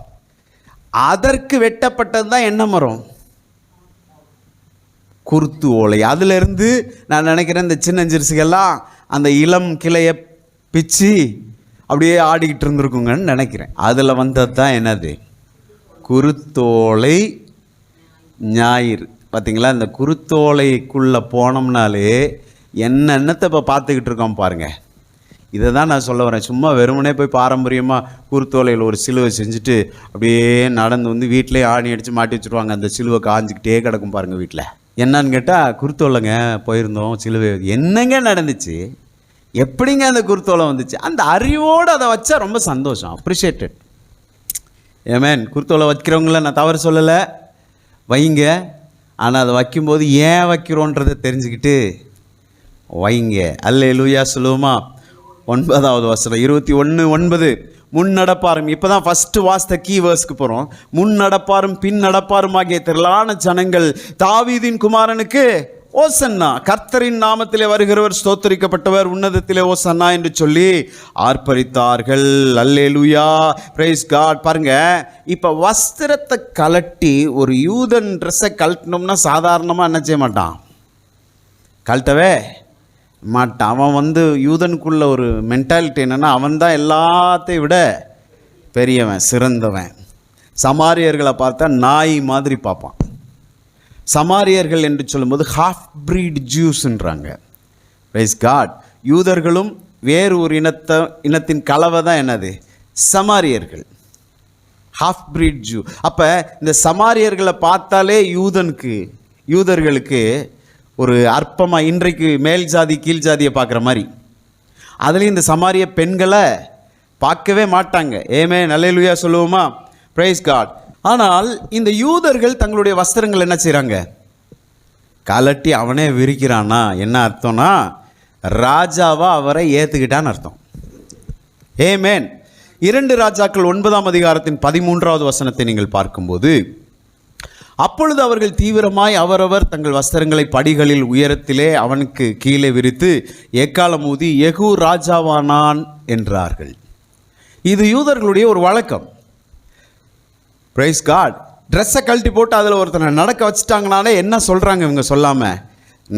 அதற்கு வெட்டப்பட்டது தான் என்ன மரம்? குருத்து ஓலை. அதிலிருந்து நான் நினைக்கிறேன் இந்த சின்னஞ்சிறுசுகள்லாம் அந்த இளம் கிளையை பிச்சு அப்படியே ஆடிக்கிட்டு இருந்திருக்குங்கன்னு நினைக்கிறேன். அதில் வந்தது தான் என்னது? குருத்தோலை ஞாயிறு. பார்த்தீங்களா? இந்த குருத்தோலைக்குள்ளே போனோம்னாலே என்னென்னத்தை இப்போ பார்த்துக்கிட்டு இருக்கோம் பாருங்கள். இதை தான் நான் சொல்ல வரேன். சும்மா வெறுமனே போய் பாரம்பரியமாக குருத்தோலையில் ஒரு சிலுவை செஞ்சுட்டு அப்படியே நடந்து வந்து வீட்டிலே ஆணி அடித்து மாட்டி வச்சுருவாங்க. அந்த சிலுவை காஞ்சிக்கிட்டே கிடக்கும் பாருங்கள் வீட்டில். என்னன்னு கேட்டால் குருத்தோலைங்க போயிருந்தோம், சிலுவை என்னங்க நடந்துச்சு, எப்படிங்க அந்த குருத்தோலை வந்துச்சு? அந்த அறிவோடு அதை வச்சா ரொம்ப சந்தோஷம், அப்ரிஷியேட்டட். ஏமேன். குருத்தோலை வைக்கிறவங்கள நான் தவறு சொல்லலை, வைங்க. ஆனால் அதை வைக்கும்போது ஏன் வைக்கிறோன்றதை தெரிஞ்சுக்கிட்டு வைங்க. அல்லேலூயா சொல்லுவோமா? 9வது வசனம் 21:9. முன்னடப்பாரும். இப்போ தான் ஃபஸ்ட்டு வாஸ்த கீவேர்ஸ்க்கு போகிறோம். முன்னடப்பாரும் பின் நடப்பாரும் ஆகிய திரளான ஜனங்கள் தாவீதின் குமாரனுக்கு ஓசன்னா, கர்த்தரின் நாமத்திலே வருகிறவர் ஸ்தோத்தரிக்கப்பட்டவர், உன்னதத்திலே ஓசன்னா என்று சொல்லி ஆர்ப்பரித்தார்கள். அல்லேலூயா, பிரைஸ் காட். பாருங்க, இப்போ வஸ்திரத்தை கலட்டி ஒரு யூதன் ட்ரெஸ்ஸை கழட்டினோம்னா சாதாரணமாக என்ன செய்ய மாட்டான்? கழட்டவே மாட்டான். அவன் யூதனுக்குள்ள ஒரு மென்டாலிட்டி என்னென்னா, அவன் தான் எல்லாத்தையும் விட பெரியவன், சிறந்தவன். சமாரியர்களை பார்த்தா நாய் மாதிரி பார்ப்பான். சமாரியர்கள் என்று சொல்லும்போது ஹாஃப் பிரீட் ஜூஸ்ன்றாங்க. Praise God. யூதர்களும் வேறு ஒரு இனத்தின் கலவை தான் என்னது? சமாரியர்கள், ஹாஃப் பிரீட் ஜூ. அப்போ இந்த சமாரியர்களை பார்த்தாலே யூதர்களுக்கு ஒரு அற்பமாக, இன்றைக்கு மேல் ஜாதி கீழ் ஜாதியை பார்க்குற மாதிரி. அதுலேயும் இந்த சமாரிய பெண்களை பார்க்கவே மாட்டாங்க. ஏமே அல்லேலூயா சொல்லுவோமா? Praise God. ஆனால் இந்த யூதர்கள் தங்களுடைய வஸ்திரங்கள் என்ன செய்கிறாங்க? கலட்டி அவனே விரிக்கிறானா? என்ன அர்த்தம்னா, ராஜாவா அவரை ஏற்றுக்கிட்டான்னு அர்த்தம். ஏமேன். 2 ராஜாக்கள் 9ஆம் அதிகாரத்தின் 13வது வசனத்தை நீங்கள் பார்க்கும்போது, அப்பொழுது அவர்கள் தீவிரமாய் அவரவர் தங்கள் வஸ்திரங்களை படிகளில் உயரத்திலே அவனுக்கு கீழே விரித்து எக்காலம் ஊதி யெகூ ராஜாவானான் என்றார்கள். இது யூதர்களுடைய ஒரு வழக்கம். Praise God. ட்ரெஸ்ஸை கழட்டி போட்டு அதில் ஒருத்தனை நடக்க வச்சுட்டாங்கனாலே என்ன சொல்கிறாங்க இவங்க? சொல்லாமல்,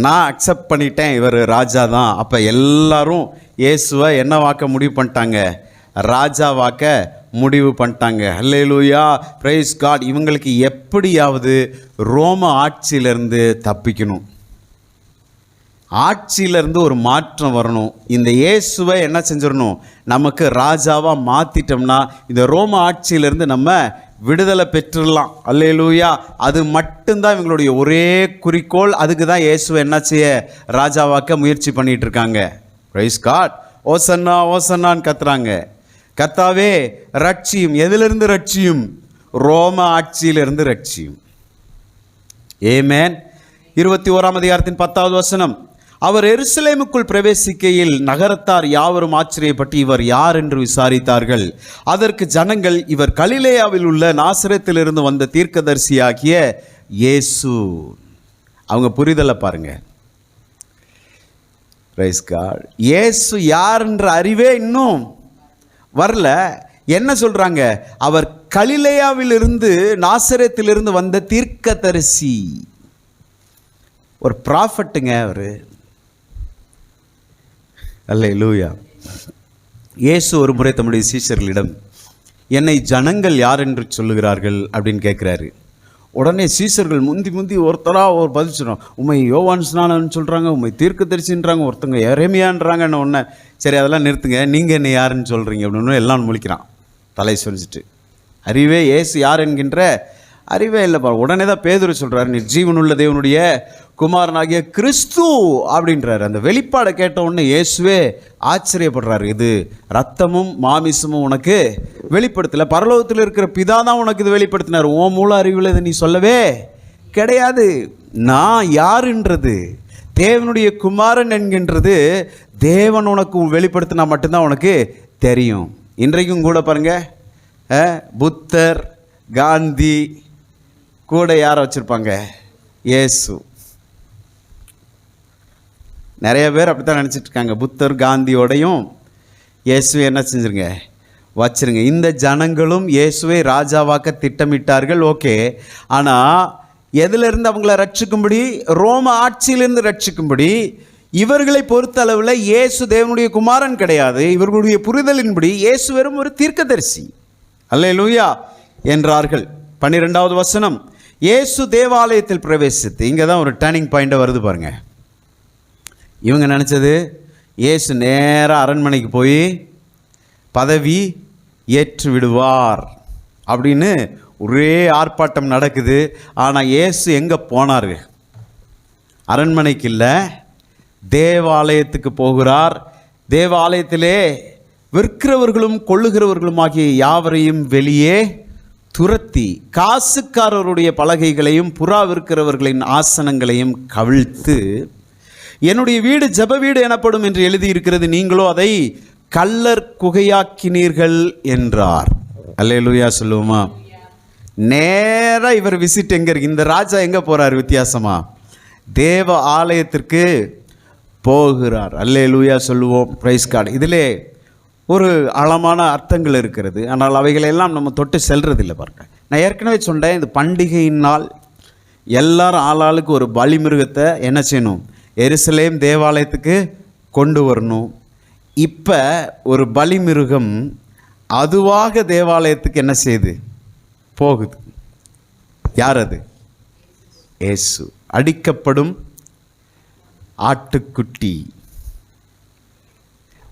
நான் அக்செப்ட் பண்ணிட்டேன், இவர் ராஜா தான். அப்போ எல்லாரும் இயேசுவை என்ன வாக்க முடிவு பண்ணிட்டாங்க? ராஜா வாக்க முடிவு பண்ணிட்டாங்க. அல்லேலூயா, பிரைஸ் காட். இவங்களுக்கு எப்படியாவது ரோம ஆட்சியிலேருந்து தப்பிக்கணும், ஆட்சியிலேருந்து ஒரு மாற்றம் வரணும். இந்த இயேசுவை என்ன செஞ்சிடணும்? நமக்கு ராஜாவாக மாற்றிட்டோம்னா இந்த ரோம ஆட்சியிலேருந்து நம்ம விடுதலை பெற்றுடலாம். அல்லேலூயா. அது மட்டும்தான் இவங்களுடைய ஒரே குறிக்கோள். அதுக்கு தான் இயேசுவை என்ன செய்ய ராஜாவாக்க முயற்சி பண்ணிகிட்டு இருக்காங்க. Praise God. ஓசன்னா ஓசன்னான்னு கத்துறாங்க. கர்த்தாவே ரட்சியும். எதிலிருந்து ரட்சியும்? ரோம ஆட்சியிலிருந்து ரட்சியும். ஏமேன். 21ஆம் அதிகாரத்தின் 10வது வசனம். அவர் எருசலேமுக்குள் பிரவேசிக்கையில் நகரத்தார் யாவரும் ஆச்சரியப்பட்டு இவர் யார் என்று விசாரித்தார்கள். அதற்கு ஜனங்கள், இவர் கலிலேயாவில் உள்ள நாசரேத்திலிருந்து வந்த தீர்க்கதரிசியாகிய இயேசு. அவங்க புரிதலை பாருங்க. Praise God. இயேசு யார்ன்ற அறிவே இன்னும் வரல. என்ன சொல்றாங்க? அவர் கலிலேயாவிலிருந்து நாசரேத்திலிருந்து வந்த தீர்க்கதரிசி, ஒரு ப்ராஃபட்டுங்க அவர். அல்லேலூயா. இயேசு ஒரு முறை தம்முடைய சீஷர்களிடம், என்னை ஜனங்கள் யார் என்று சொல்லுகிறார்கள் அப்படின்னு கேட்குறாரு. உடனே சீஷர்கள் முந்தி ஒருத்தராக ஒரு பதில் சொல்கிறோம். உண்மை யோவான் ஸ்நானன்னு சொல்கிறாங்க, உண்மை தீர்க்கதரிசின்றாங்க, ஒருத்தங்க எரேமியான்றாங்க. என்ன ஒன்று, சரி அதெல்லாம் நிறுத்துங்க, நீங்கள் என்ன யாருன்னு சொல்கிறீங்க அப்படின்னு எல்லாம் முழிக்கிறான் தலை சொல்லிச்சுட்டு. அறிவே இயேசு யார் என்கின்ற அறிவே இல்லைப்பா. உடனே தான் பேதுரு சொல்கிறார், நீ ஜீவனுள்ள தேவனுடைய குமாரனாகிய கிறிஸ்து அப்படின்றாரு. அந்த வெளிப்பாடை கேட்ட உடனே இயேசுவே ஆச்சரியப்படுறாரு. இது ரத்தமும் மாமிசமும் உனக்கு வெளிப்படுத்தலை, பரலோகத்தில் இருக்கிற பிதா தான் உனக்கு இது வெளிப்படுத்தினார். உன் மூல அறிவில் இதை நீ சொல்லவே கிடையாது. நான் யாருன்றது, தேவனுடைய குமாரன் என்கின்றது தேவன் உனக்கு வெளிப்படுத்தினா மட்டும்தான் உனக்கு தெரியும். இன்றைக்கும் கூட பாருங்க, புத்தர், காந்தி கூட யாரை வச்சுருப்பாங்க? இயேசு. நிறைய பேர் அப்படி தான் நினச்சிட்டு இருக்காங்க. புத்தர் காந்தியோடையும் இயேசுவை என்ன செஞ்சுருங்க, வச்சுருங்க. இந்த ஜனங்களும் இயேசுவை ராஜாவாக்க திட்டமிட்டார்கள், ஓகே. ஆனால் எதிலிருந்து அவங்கள ரட்சிக்கும்படி? ரோம ஆட்சியிலிருந்து ரட்சிக்கும்படி. இவர்களை பொறுத்த அளவில் இயேசு தேவனுடைய குமாரன் கிடையாது. இவர்களுடைய புரிதலின்படி இயேசு வெறும் ஒரு தீர்க்கதரிசி. அல்லேலூயா என்றார்கள். 12வது வசனம், இயேசு தேவாலயத்தில் பிரவேசித்து, இங்கே தான் ஒரு டர்னிங் பாயிண்ட்டாக வருது பாருங்க. இவங்க நினச்சது இயேசு நேராக அரண்மனைக்கு போய் பதவி ஏற்று விடுவார் அப்படின்னு ஒரே ஆர்ப்பாட்டம் நடக்குது. ஆனால் இயேசு எங்கே போனார்? அரண்மனைக்கு இல்லை, தேவாலயத்துக்கு போகிறார். தேவாலயத்திலே விற்கிறவர்களும் கொள்ளுகிறவர்களும் ஆகிய யாவரையும் வெளியே துரத்தி காசுக்காரருடைய பலகைகளையும் புறா விற்கிறவர்களின் ஆசனங்களையும் கவிழ்த்து, என்னுடைய வீடு ஜெப வீடு எனப்படும் என்று எழுதியிருக்கிறது, நீங்களோ அதை கள்ளர் குகையாக்கினீர்கள் என்றார். அல்லேலூயா சொல்லுவோமா? நேராக இவர் விசிட் எங்கே இருக்கு? இந்த ராஜா எங்கே போகிறார்? வித்தியாசமா தேவ ஆலயத்திற்கு போகிறார். அல்லேலூயா சொல்லுவோம். Praise God. இதிலே ஒரு ஆழமான அர்த்தங்கள் இருக்கிறது. ஆனால் அவைகளெல்லாம் நம்ம தொட்டு செல்றதில்லை பாருங்க. நான் ஏற்கனவே சொன்னேன், இந்த பண்டிகையின் நாள் எல்லாரும் ஆளாளுக்கு ஒரு பலி மிருகத்தை என்ன செய்யணும்? எருசலேம் தேவாலயத்துக்கு கொண்டு வரணும். இப்போ ஒரு பலி மிருகம் அதுவாக தேவாலயத்துக்கு என்ன செய்யுது? போகுது. யார் அது? இயேசு. அடிக்கப்படும் ஆட்டுக்குட்டி.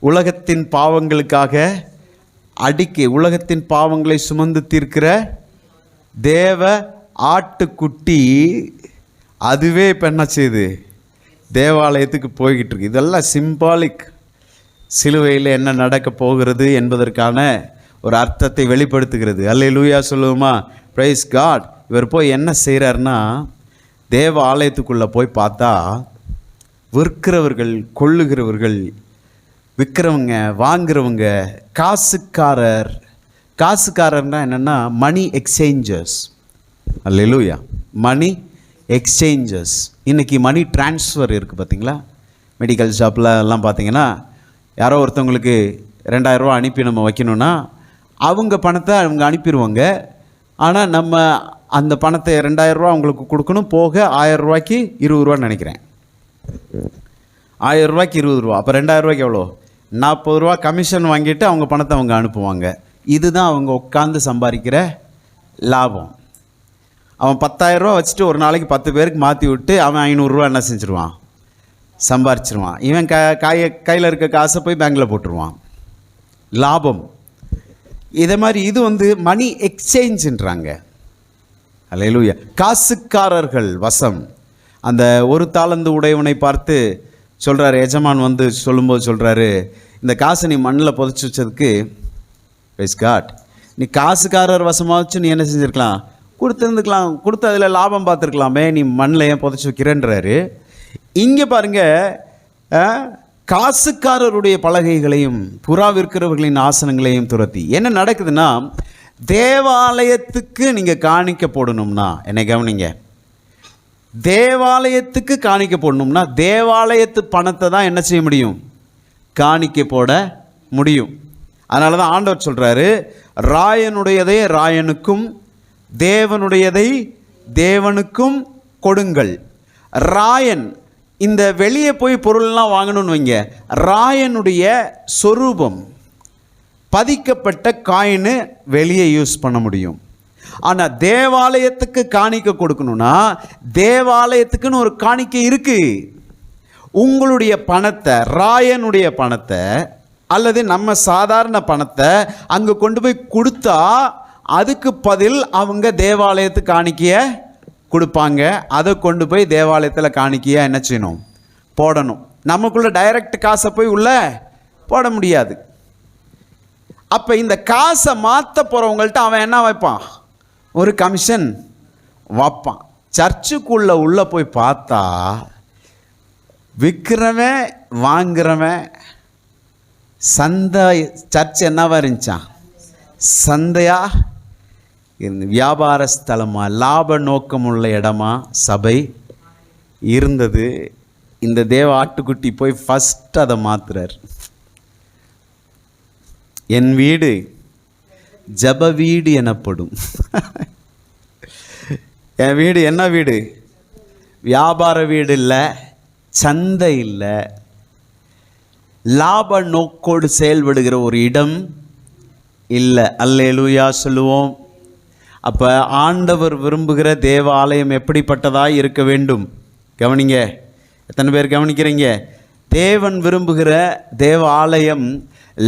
உலகத்தின் பாவங்களுக்காக உலகத்தின் பாவங்களை சுமந்து தீர்க்கிற தேவ ஆட்டுக்குட்டி அதுவே இப்போ என்ன செய்யுது? தேவாலயத்துக்கு போய்கிட்டு இருக்கு. இதெல்லாம் சிம்பாலிக். சிலுவையில் என்ன நடக்க போகிறது என்பதற்கான ஒரு அர்த்தத்தை வெளிப்படுத்துகிறது. அல்லேலூயா சொல்லுவோமா? Praise God. இவர் போய் என்ன செய்கிறாருன்னா, தேவ ஆலயத்துக்குள்ளே போய் பார்த்தா விற்கிறவர்கள், கொள்ளுகிறவர்கள், விற்கிறவங்க, வாங்குறவங்க, காசுக்காரர்னா என்னென்னா மணி எக்ஸ்சேஞ்சர்ஸ். அல்லேலூயா. மணி எக்ஸ்சேஞ்சர்ஸ். இன்றைக்கி மணி டிரான்ஸ்ஃபர் இருக்குது பார்த்தீங்களா? மெடிக்கல் ஷாப்பில் எல்லாம் பார்த்தீங்கன்னா, யாரோ ஒருத்தவங்களுக்கு 2000 ரூபா அனுப்பி நம்ம வைக்கணும்னா அவங்க பணத்தை அவங்க அனுப்பிடுவாங்க. ஆனால் நம்ம அந்த பணத்தை 2000 ரூபா அவங்களுக்கு கொடுக்கணும். போக 1000 ரூபாய்க்கு 20 ரூபான்னு நினைக்கிறேன். 1000 ரூபாய்க்கு 20 ரூபா. அப்போ 2000 ரூபாய்க்கு எவ்வளோ? 40 ரூபா கமிஷன் வாங்கிட்டு அவங்க பணத்தை அவங்க அனுப்புவாங்க. இதுதான் அவங்க உட்காந்து சம்பாதிக்கிற லாபம். அவன் 10,000 ரூபா வச்சுட்டு ஒரு நாளைக்கு 10 பேருக்கு மாற்றி விட்டு அவன் 500 ரூபா என்ன செஞ்சுருவான்? சம்பாரிச்சிருவான். இவன் கையில் இருக்க காசை போய் பேங்கில் போட்டுருவான். லாபம். இதே மாதிரி இது மணி எக்ஸ்சேஞ்சுன்றாங்க. அல்லேலூயா. காசுக்காரர்கள் வசம். அந்த ஒரு தாளந்து உடையவனை பார்த்து சொல்கிறாரு, எஜமான் சொல்லும்போது சொல்கிறாரு, இந்த காசை நீ மண்ணில் புதைச்சி வச்சதுக்கு பிரைஸ் காட், நீ காசுக்காரர் வசமாக வச்சு நீ என்ன செஞ்சுருக்கலாம்? கொடுத்துருந்துக்கலாம். கொடுத்து அதில் லாபம் பார்த்துருக்கலாமே, நீ மண்ணில் ஏன் புதைச்சி வைக்கிறேன்றாரு. இங்கே பாருங்கள், காசுக்காரருடைய பலகைகளையும் புறா விற்கிறவர்களின் ஆசனங்களையும் துரத்தி. என்ன நடக்குதுன்னா, தேவாலயத்துக்கு நீங்கள் காணிக்க போடணும்னா, என்னை கவனிங்க, தேவாலயத்துக்கு காணிக்க போடணும்னா தேவாலயத்து பணத்தை தான் என்ன செய்ய முடியும்? காணிக்க போட முடியும். அதனால தான் ஆண்டவர் சொல்கிறாரு, ராயனுடையதை ராயனுக்கும் தேவனுடையதை தேவனுக்கும் கொடுங்கள். ராயன் இந்த வெளியே போய் பொருள்லாம் வாங்கணும்னு வைங்க, ராயனுடைய சொரூபம் பதிக்கப்பட்ட காயின்னு வெளியே யூஸ் பண்ண முடியும். ஆனால் தேவாலயத்துக்கு காணிக்கை கொடுக்கணும்னா தேவாலயத்துக்குன்னு ஒரு காணிக்கை இருக்கு. உங்களுடைய பணத்தை, ராயனுடைய பணத்தை அல்லது நம்ம சாதாரண பணத்தை அங்கே கொண்டு போய் கொடுத்தா அதுக்கு பதில் அவங்க தேவாலயத்துக்கு காணிக்கையை கொடுப்பாங்க. அதை கொண்டு போய் தேவாலயத்தில் காணிக்கையாக என்ன செய்யணும்? போடணும். நமக்குள்ள டைரக்ட் காசை போய் உள்ள போட முடியாது. அப்போ இந்த காசை மாற்ற போகிறவங்கள்ட்ட அவன் என்ன வைப்பான்? ஒரு கமிஷன் வைப்பான். சர்ச்சுக்குள்ளே உள்ளே போய் பார்த்தா விற்கிறவன் வாங்குறவன் சந்தை. சர்ச் என்னவா இருந்துச்சான்? சந்தையா இருந்து வியாபார ஸ்தலமாக லாப நோக்கமுள்ள இடமா சபை இருந்தது. இந்த தேவ ஆட்டுக்குட்டி போய் ஃபஸ்ட் அதை மாத்துறார். என் வீடு ஜப வீடு எனப்படும். என் வீடு என்ன வீடு? வியாபார வீடு இல்லை, சந்தை இல்லை, லாப நோக்கோடு செயல்படுகிற ஒரு இடம் இல்லை. அல்லேலூயா சொல்லுவோம். அப்போ ஆண்டவர் விரும்புகிற தேவ ஆலயம் எப்படிப்பட்டதாக இருக்க வேண்டும்? கவனிங்க, எத்தனை பேர் கவனிக்கிறீங்க? தேவன் விரும்புகிற தேவ ஆலயம்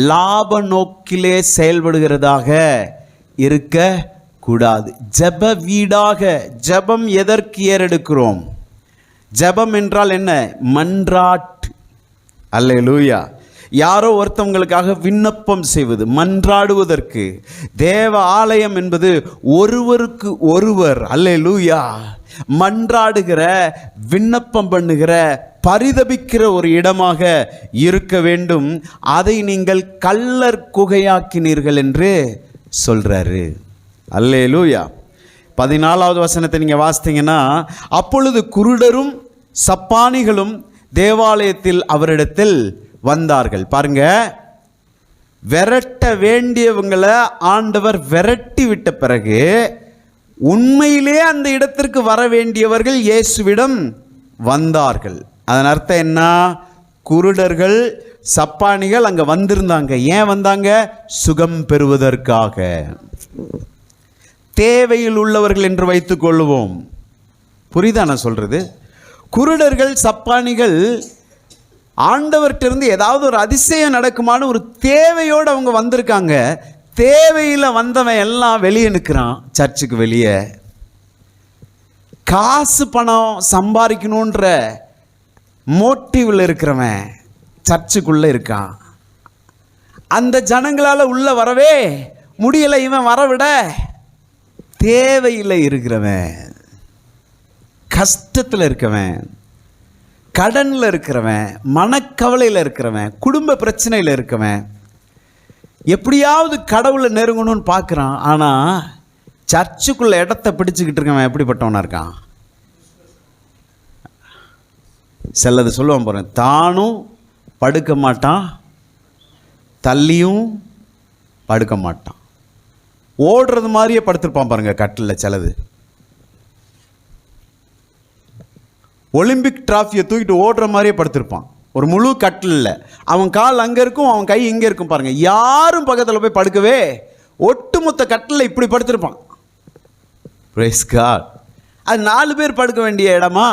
லாப நோக்கிலே செயல்படுகிறதாக இருக்கக்கூடாது. ஜப வீடாக. ஜபம் எதற்கு ஏறெடுக்கிறோம்? ஜபம் என்றால் என்ன? மன்றாட்டு. அல்லேலூயா. யாரோ ஒருத்தவங்களுக்காக விண்ணப்பம் செய்வது, மன்றாடுவதற்கு. தேவ ஆலயம் என்பது ஒருவருக்கு ஒருவர் அல்லேலூயா மன்றாடுகிற, விண்ணப்பம் பண்ணுகிற, பரிதபிக்கிற ஒரு இடமாக இருக்க வேண்டும். அதை நீங்கள் கள்ளர் குகையாக்கினீர்கள் என்று சொல்றாரு. அல்லேலூயா. 14வது வசனத்தை நீங்கள் வாசித்தீங்கன்னா, அப்பொழுது குருடரும் சப்பானிகளும் தேவாலயத்தில் அவரிடத்தில் வந்தார்கள். பாருங்க, விரட்ட வேண்டியவங்களை ஆண்டவர் விரட்டி விட்ட பிறகு உண்மையிலே அந்த இடத்திற்கு வர வேண்டியவர்கள் இயேசுவிடம் வந்தார்கள். அதன் அர்த்தம் என்ன? குருடர்கள் சப்பானிகள் அங்கே வந்திருந்தாங்க. ஏன் வந்தாங்க? சுகம் பெறுவதற்காக. தேவையில் உள்ளவர்கள் என்று வைத்துக் கொள்ளுவோம். புரியுதா நான் சொல்றது? குருடர்கள் சப்பானிகள் ஆண்டவர்கிட்ட ஏதாவது ஒரு அதிசயம் நடக்குமான்னு ஒரு தேவையோடு அவங்க வந்திருக்காங்க. தேவையில் வந்தவன் எல்லாம் வெளியே நிற்கிறான். சர்ச்சுக்கு வெளியே காசு பணம் சம்பாதிக்கணுன்ற மோட்டிவில் இருக்கிறவன் சர்ச்சுக்குள்ளே இருக்கான். அந்த ஜனங்களால் உள்ளே வரவே முடியலை. இவன் வரவிட தேவையில் இருக்கிறவன், கஷ்டத்தில் இருக்கவன், கடனில் இருக்கிறவன், மனக்கவலையில் இருக்கிறவன், குடும்ப பிரச்சனையில் இருக்கவன், எப்படியாவது கடவுளை நெருங்கணும்னு பார்க்குறான். ஆனால் சர்ச்சுக்குள்ளே இடத்த பிடிச்சிக்கிட்டு இருக்கவன் எப்படிப்பட்டவனாக இருக்கான்? சிலது சொல்லுவான் பாருங்க, தானும் படுக்க மாட்டான், தள்ளியும் படுக்க மாட்டான், ஓடுறது மாதிரியே படுத்திருப்பான் பாருங்க கட்டில். சிலது ஒலிம்பிக் டிராஃபியை தூக்கிட்டு ஓடுற மாதிரியே படுத்திருப்பான். ஒரு முழு கட்டில், அவன் கால் அங்கே இருக்கும், அவன் கை இங்கே இருக்கும் பாருங்க. யாரும் பக்கத்தில் போய் படுக்கவே, ஒட்டுமொத்த கட்டில் இப்படி படுத்திருப்பான். Price God. அது 4 பேர் படுக்க வேண்டிய இடமா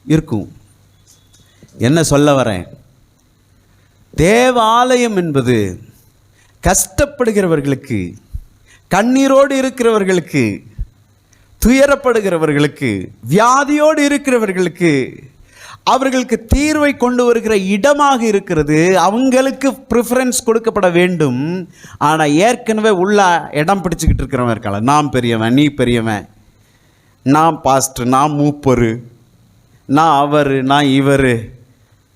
இருக்கும். என்ன சொல்ல வரேன்? தேவ ஆலயம் என்பது கஷ்டப்படுகிறவர்களுக்கு, கண்ணீரோடு இருக்கிறவர்களுக்கு, துயரப்படுகிறவர்களுக்கு, வியாதியோடு இருக்கிறவர்களுக்கு, அவர்களுக்கு தீர்வை கொண்டு வருகிற இடமாக இருக்கிறது. அவங்களுக்கு ப்ரிஃபரன்ஸ் கொடுக்கப்பட வேண்டும். ஆனால் ஏற்கனவே உள்ள இடம் பிடிச்சிக்கிட்டு இருக்கிறவன் இருக்காங்க. நான் பெரியவன், நீ பெரியவன், நான் பாஸ்டர், நான் மூப்பரு, நான் அவர், நான் இவர்,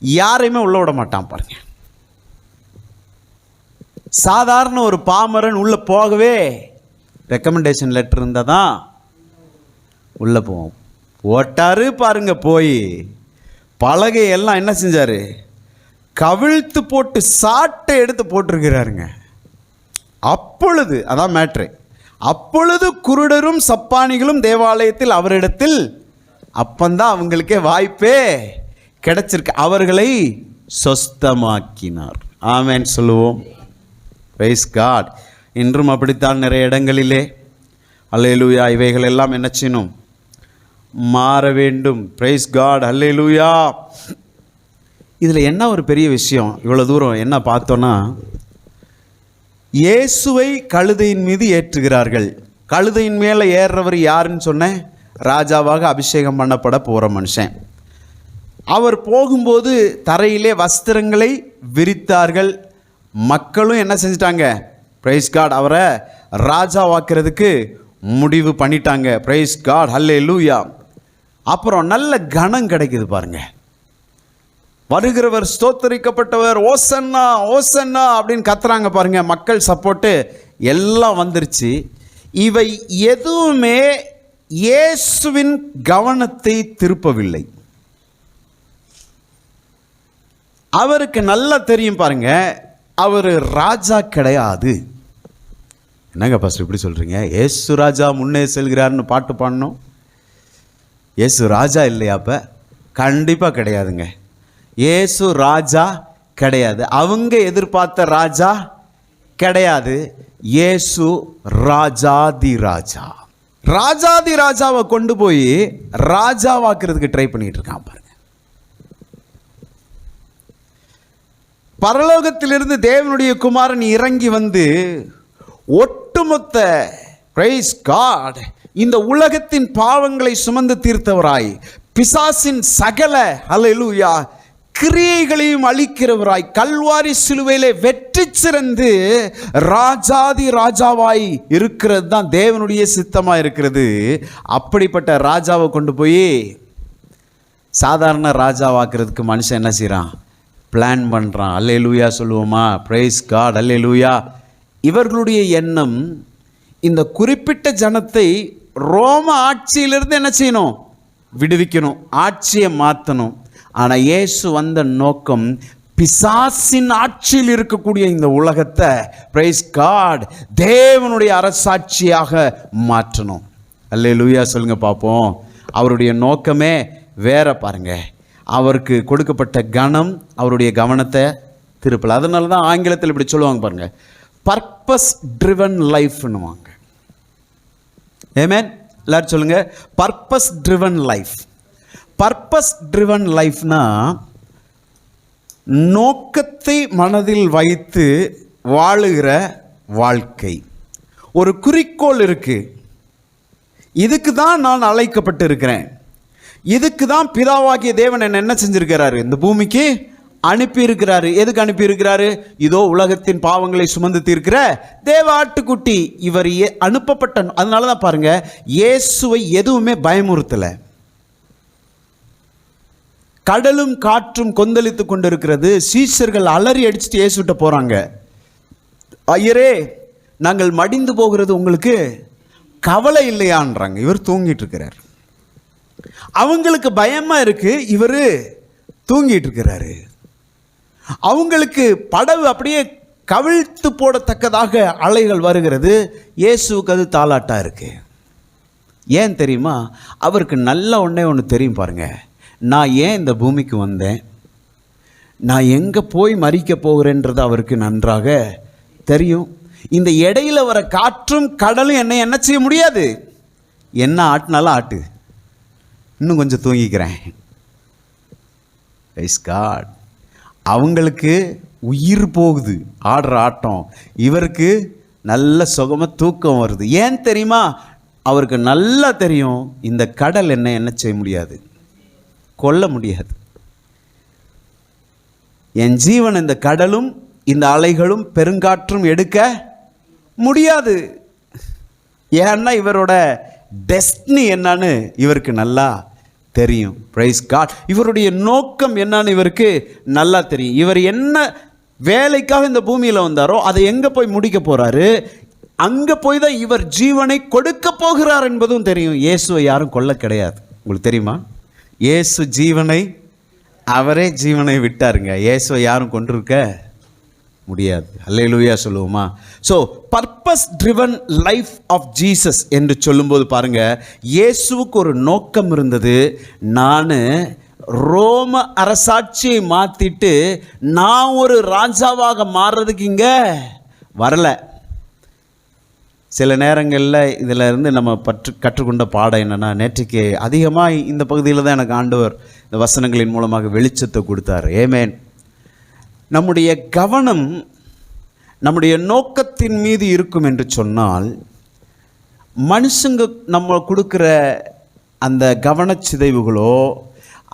யாரையுமே உள்ள விட மாட்டான் பாருங்க. சாதாரண ஒரு பாமரன் உள்ளே போகவே ரெக்கமெண்டேஷன் லெட்டர் இருந்தால் தான் உள்ளே போவோம். போட்டாரு பாருங்க. போய் பலகையெல்லாம் என்ன செஞ்சார்? கவிழ்த்து போட்டு சாட்டை எடுத்து போட்டிருக்கிறாருங்க. அப்பொழுது, அதான் மேட்ரு, அப்பொழுது குருடரும் சப்பானிகளும் தேவாலயத்தில் அவரிடத்தில், அப்பந்தான் அவங்களுக்கே வாய்ப்பே கிடைச்சிருக்கு. அவர்களை சொஸ்தமாக்கினார். ஆமென் சொல்லுவோம். Praise God. இன்றும் அப்படித்தான் நிறைய இடங்களிலே அல்லேலூயா இவைகள் எல்லாம் என்ன செய்யணும்? மாற வேண்டும். Praise God. அல்லேலூயா. இதில் என்ன ஒரு பெரிய விஷயம், இவ்வளோ தூரம் என்ன பார்த்தோன்னா, இயேசுவை கழுதையின் மீது ஏற்றுகிறார்கள். கழுதையின் மேலே ஏறுறவர் யாருன்னு சொன்னேன்? ராஜாவாக அபிஷேகம் பண்ணப்பட போகிற மனுஷன். அவர் போகும்போது தரையிலே வஸ்திரங்களை விரித்தார்கள். மக்களும் என்ன செஞ்சிட்டாங்க? பிரைஸ் காட், அவரை ராஜாவாக்குறதுக்கு முடிவு பண்ணிட்டாங்க. பிரைஸ் காட், ஹல்லேலூயா. அப்புறம் நல்ல கனம் கிடைக்குது பாருங்க. வருகிறவர் ஸ்தோத்தரிக்கப்பட்டவர், ஓசன்னா ஓசன்னா அப்படின்னு கத்துறாங்க பாருங்க. மக்கள் சப்போர்ட்டு எல்லாம் வந்துருச்சு. இவை எதுவுமே இயேசுவின் கவனத்தை திருப்பவில்லை. அவருக்கு நல்லா தெரியும் பாருங்க, அவர் ராஜா கிடையாது. என்னங்க பாஸ்டர் இப்படி சொல்றீங்க? இயேசு ராஜா முன்னே செல்கிறார்னு பாட்டு பாடணும். இயேசு ராஜா இல்லையா? அப்ப கண்டிப்பா கிடையாதுங்க. இயேசு ராஜா கிடையாது. அவங்க எதிர்பார்த்த ராஜா கிடையாது. இயேசு ராஜாதி ராஜா. ராஜாதி ராஜாவை கொண்டு போய் ராஜாவாக்குறதுக்கு ட்ரை பண்ணிட்டு இருக்கான் பாருங்க. பரலோகத்திலிருந்து தேவனுடைய குமாரன் இறங்கி வந்து ஒட்டுமொத்த பிரைஸ் காட் இந்த உலகத்தின் பாவங்களை சுமந்து தீர்த்தவராய், பிசாசின் சகல ஹல்லேலூயா கிரியைகளையும் அழிக்கிறவராய், கல்வாரி சிலுவையிலே வெற்றி சிறந்து ராஜாதி ராஜாவாய் இருக்கிறது தான் தேவனுடைய சித்தமாக இருக்கிறது. அப்படிப்பட்ட ராஜாவை கொண்டு போய் சாதாரண ராஜாவாக்குறதுக்கு மனுஷன் என்ன செய்கிறான்? பிளான் பண்ணுறான். அல்லேலூயா சொல்லுவோமா? பிரைஸ் காட், அல்லேலூயா. இவர்களுடைய எண்ணம் இந்த குறிப்பிட்ட ஜனத்தை ரோம ஆட்சியிலிருந்து என்ன செய்யணும்? விடுவிக்கணும், ஆட்சியை மாற்றணும். ஆனால் இயேசு வந்த நோக்கம் பிசாசின் ஆட்சியில் இருக்கக்கூடிய இந்த உலகத்தை பிரைஸ் காட் தேவனுடைய அரசாட்சியாக மாற்றணும். அல்லேலூயா சொல்லுங்க பார்ப்போம். அவருடைய நோக்கமே வேற பாருங்க. அவருக்கு கொடுக்கப்பட்ட கணம் அவருடைய கவனத்தை திருப்பல. அதனால தான் ஆங்கிலத்தில் இப்படி சொல்லுவாங்க பாருங்க, பர்பஸ் ட்ரிவன் லைஃப்னுவாங்க. ஆமென். எல்லாரும் சொல்லுங்க, purpose driven life. Purpose driven லைஃப்னா நோக்கத்தை மனதில் வைத்து வாழுகிற வாழ்க்கை. ஒரு குறிக்கோள் இருக்கு. இதுக்கு தான் நான் அழைக்கப்பட்டு இருக்கிறேன். இதுக்கு தான் பிதாவாகிய தேவன் என்ன செஞ்சிருக்கிறாரு? இந்த பூமிக்கு அனுப்பி இருக்கிறாரு. எதுக்கு அனுப்பி இருக்கிறாரு? இதோ உலகத்தின் பாவங்களை சுமந்து தீர்க்கிற தேவ ஆட்டுக்குட்டி இவர் அனுப்பப்பட்ட. அதனால தான் பாருங்க, இயேசுவை எதுவுமே பயமுறுத்தலை. கடலும் காற்றும் கொந்தளித்து கொண்டிருக்கிறது. சீஷர்கள் அலறி அடிச்சுட்டு இயேசுட்ட போறாங்க. ஐயரே, நாங்கள் மடிந்து போகிறது உங்களுக்கு கவலை இல்லையான்றாங்க. இவர் தூங்கிட்டு இருக்கிறார். அவங்களுக்கு பயமா இருக்கு, இவர் தூங்கிட்டு இருக்கிறாரு. அவங்களுக்கு படகு அப்படியே கவிழ்த்து போடத்தக்கதாக அலைகள் வருகிறது. இயேசுவுக்கு அது தாலாட்டா இருக்கு. ஏன் தெரியுமா? அவருக்கு நல்ல ஒன்று தெரியும் பாருங்க. நான் ஏன் இந்த பூமிக்கு வந்தேன், நான் எங்கே போய் மரிக்க போகிறேன்றது அவருக்கு நன்றாக தெரியும். இந்த இடையில வர காற்றும் கடலும் என்ன செய்ய முடியாது. என்ன ஆட்டினாலும் ஆட்டு, இன்னும் கொஞ்சம் தூங்கிக்கிறேன். Price God. அவங்களுக்கு உயிர் போகுது ஆடுற ஆட்டம், இவருக்கு நல்ல சுகமாக தூக்கம் வருது. ஏன் தெரியுமா? அவருக்கு நல்லா தெரியும் இந்த கடல் என்ன செய்ய முடியாது, கொல்ல முடியாது. என் ஜீவன் இந்த கடலும் இந்த அலைகளும் பெருங்காற்றும் எடுக்க முடியாது. ஏன்னா இவரோட டெஸ்டினி என்னன்னு இவருக்கு நல்லா தெரியும். Praise God. இவருடைய நோக்கம் என்னன்னு இவருக்கு நல்லா தெரியும். இவர் என்ன வேலைக்காக இந்த பூமியில் வந்தாரோ அதை எங்கே போய் முடிக்க போறாரு, அங்கே போய் தான் இவர் ஜீவனை கொடுக்க போகிறார் என்பதும் தெரியும். இயேசுவை யாரும் கொல்ல கிடையாது. உங்களுக்கு தெரியுமா? இயேசு ஜீவனை, அவரே ஜீவனை விட்டாருங்க. இயேசுவை யாரும் கொண்டிருக்க முடியாது. அல்லேலூயா சொல்லுவோமா? So purpose driven life of Jesus என்று சொல்லும்போது பாருங்க, இயேசுவுக்கு ஒரு நோக்கம் இருந்தது. நான் ரோம அரசாட்சியை மாற்றிட்டு நான் ஒரு ராஜாவாக மாறுறதுக்கு இங்கே வரலை. சில நேரங்களில் இதில் இருந்து நம்ம கற்றுக்கொண்ட பாடம் என்னென்னா, நேற்றுக்கு அதிகமாக இந்த பகுதியில் தான் எனக்கு ஆண்டவர் இந்த வசனங்களின் மூலமாக வெளிச்சத்தை கொடுத்தார். ஆமென். நம்முடைய கவனம் நம்முடைய நோக்கத்தின் மீது இருக்கும் என்று சொன்னால், மனுஷங்க நம்ம கொடுக்குற அந்த கவனச்சிதைவுகளோ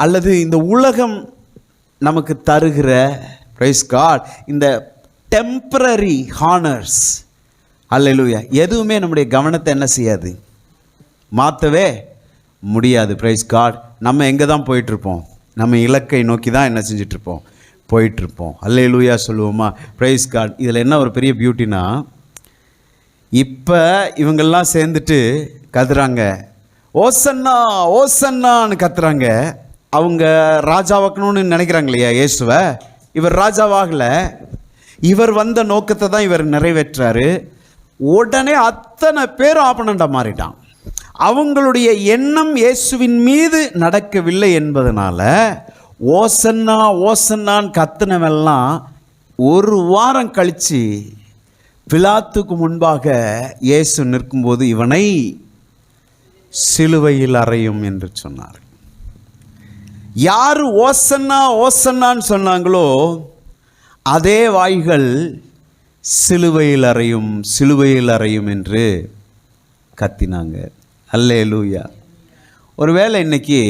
அல்லது இந்த உலகம் நமக்கு தருகிற பிரைஸ் காட் இந்த டெம்பரரி ஹானர்ஸ், அல்லேலூயா, எதுவுமே நம்முடைய கவனத்தை என்ன செய்யாது, மாற்றவே முடியாது. Praise God. நம்ம எங்கே தான் போயிட்டுருப்போம்? நம்ம இலக்கை நோக்கி தான் என்ன செஞ்சிட்ருப்போம், போயிட்டுருப்போம். அல்லேலூயா சொல்லுவோமா? Praise God. இதில் என்ன ஒரு பெரிய பியூட்டினா, இப்போ இவங்கெல்லாம் சேர்ந்துட்டு கத்துறாங்க, ஓசன்னா ஓசன்னான்னு கத்துறாங்க. அவங்க ராஜாவாக்கணும்னு நினைக்கிறாங்க இல்லையா இயேசுவை. இவர் ராஜாவாகலை, இவர் வந்த நோக்கத்தை தான் இவர் நிறைவேற்றாரு. உடனே அத்தனை பேரும் ஆப்பனண்டா மாறிட்டான். அவங்களுடைய எண்ணம் இயேசுவின் மீது நடக்கவில்லை என்பதனால ஓசன்னா ஓசன்னான்னு கத்துனவெல்லாம் ஒரு வாரம் கழித்து பிலாத்துக்கு முன்பாக இயேசு நிற்கும்போது இவனை சிலுவையில் அறையும் என்று சொன்னார். யார் ஓசன்னா ஓசன்னான்னு சொன்னாங்களோ அதே வாய்கள் சிலுவையில் அறையும் சிலுவையில் அறையும் என்று கத்தினாங்க. அல்லேலூயா. ஒருவேளை இன்னைக்கு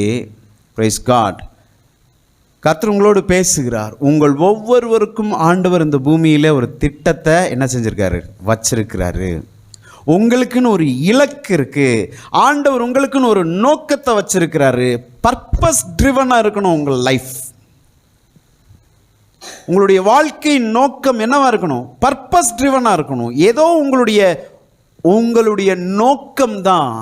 பிரைஸ் காட் கர்த்தர் உங்களோடு பேசுகிறார். உங்கள் ஒவ்வொருவருக்கும் ஆண்டவர் இந்த பூமியிலே ஒரு திட்டத்தை என்ன செஞ்சிருக்காரு, வச்சிருக்கிறாரு. உங்களுக்குன்னு ஒரு இலக்கு இருக்கு. ஆண்டவர் உங்களுக்குன்னு ஒரு நோக்கத்தை வச்சிருக்கிறாரு. பர்பஸ் ட்ரிவனாக இருக்கணும் உங்கள் லைஃப். உங்களுடைய வாழ்க்கையின் நோக்கம் என்னவா இருக்கணும்? பர்பஸ் ட்ரிவனாக இருக்கணும். ஏதோ உங்களுடைய நோக்கம் தான்,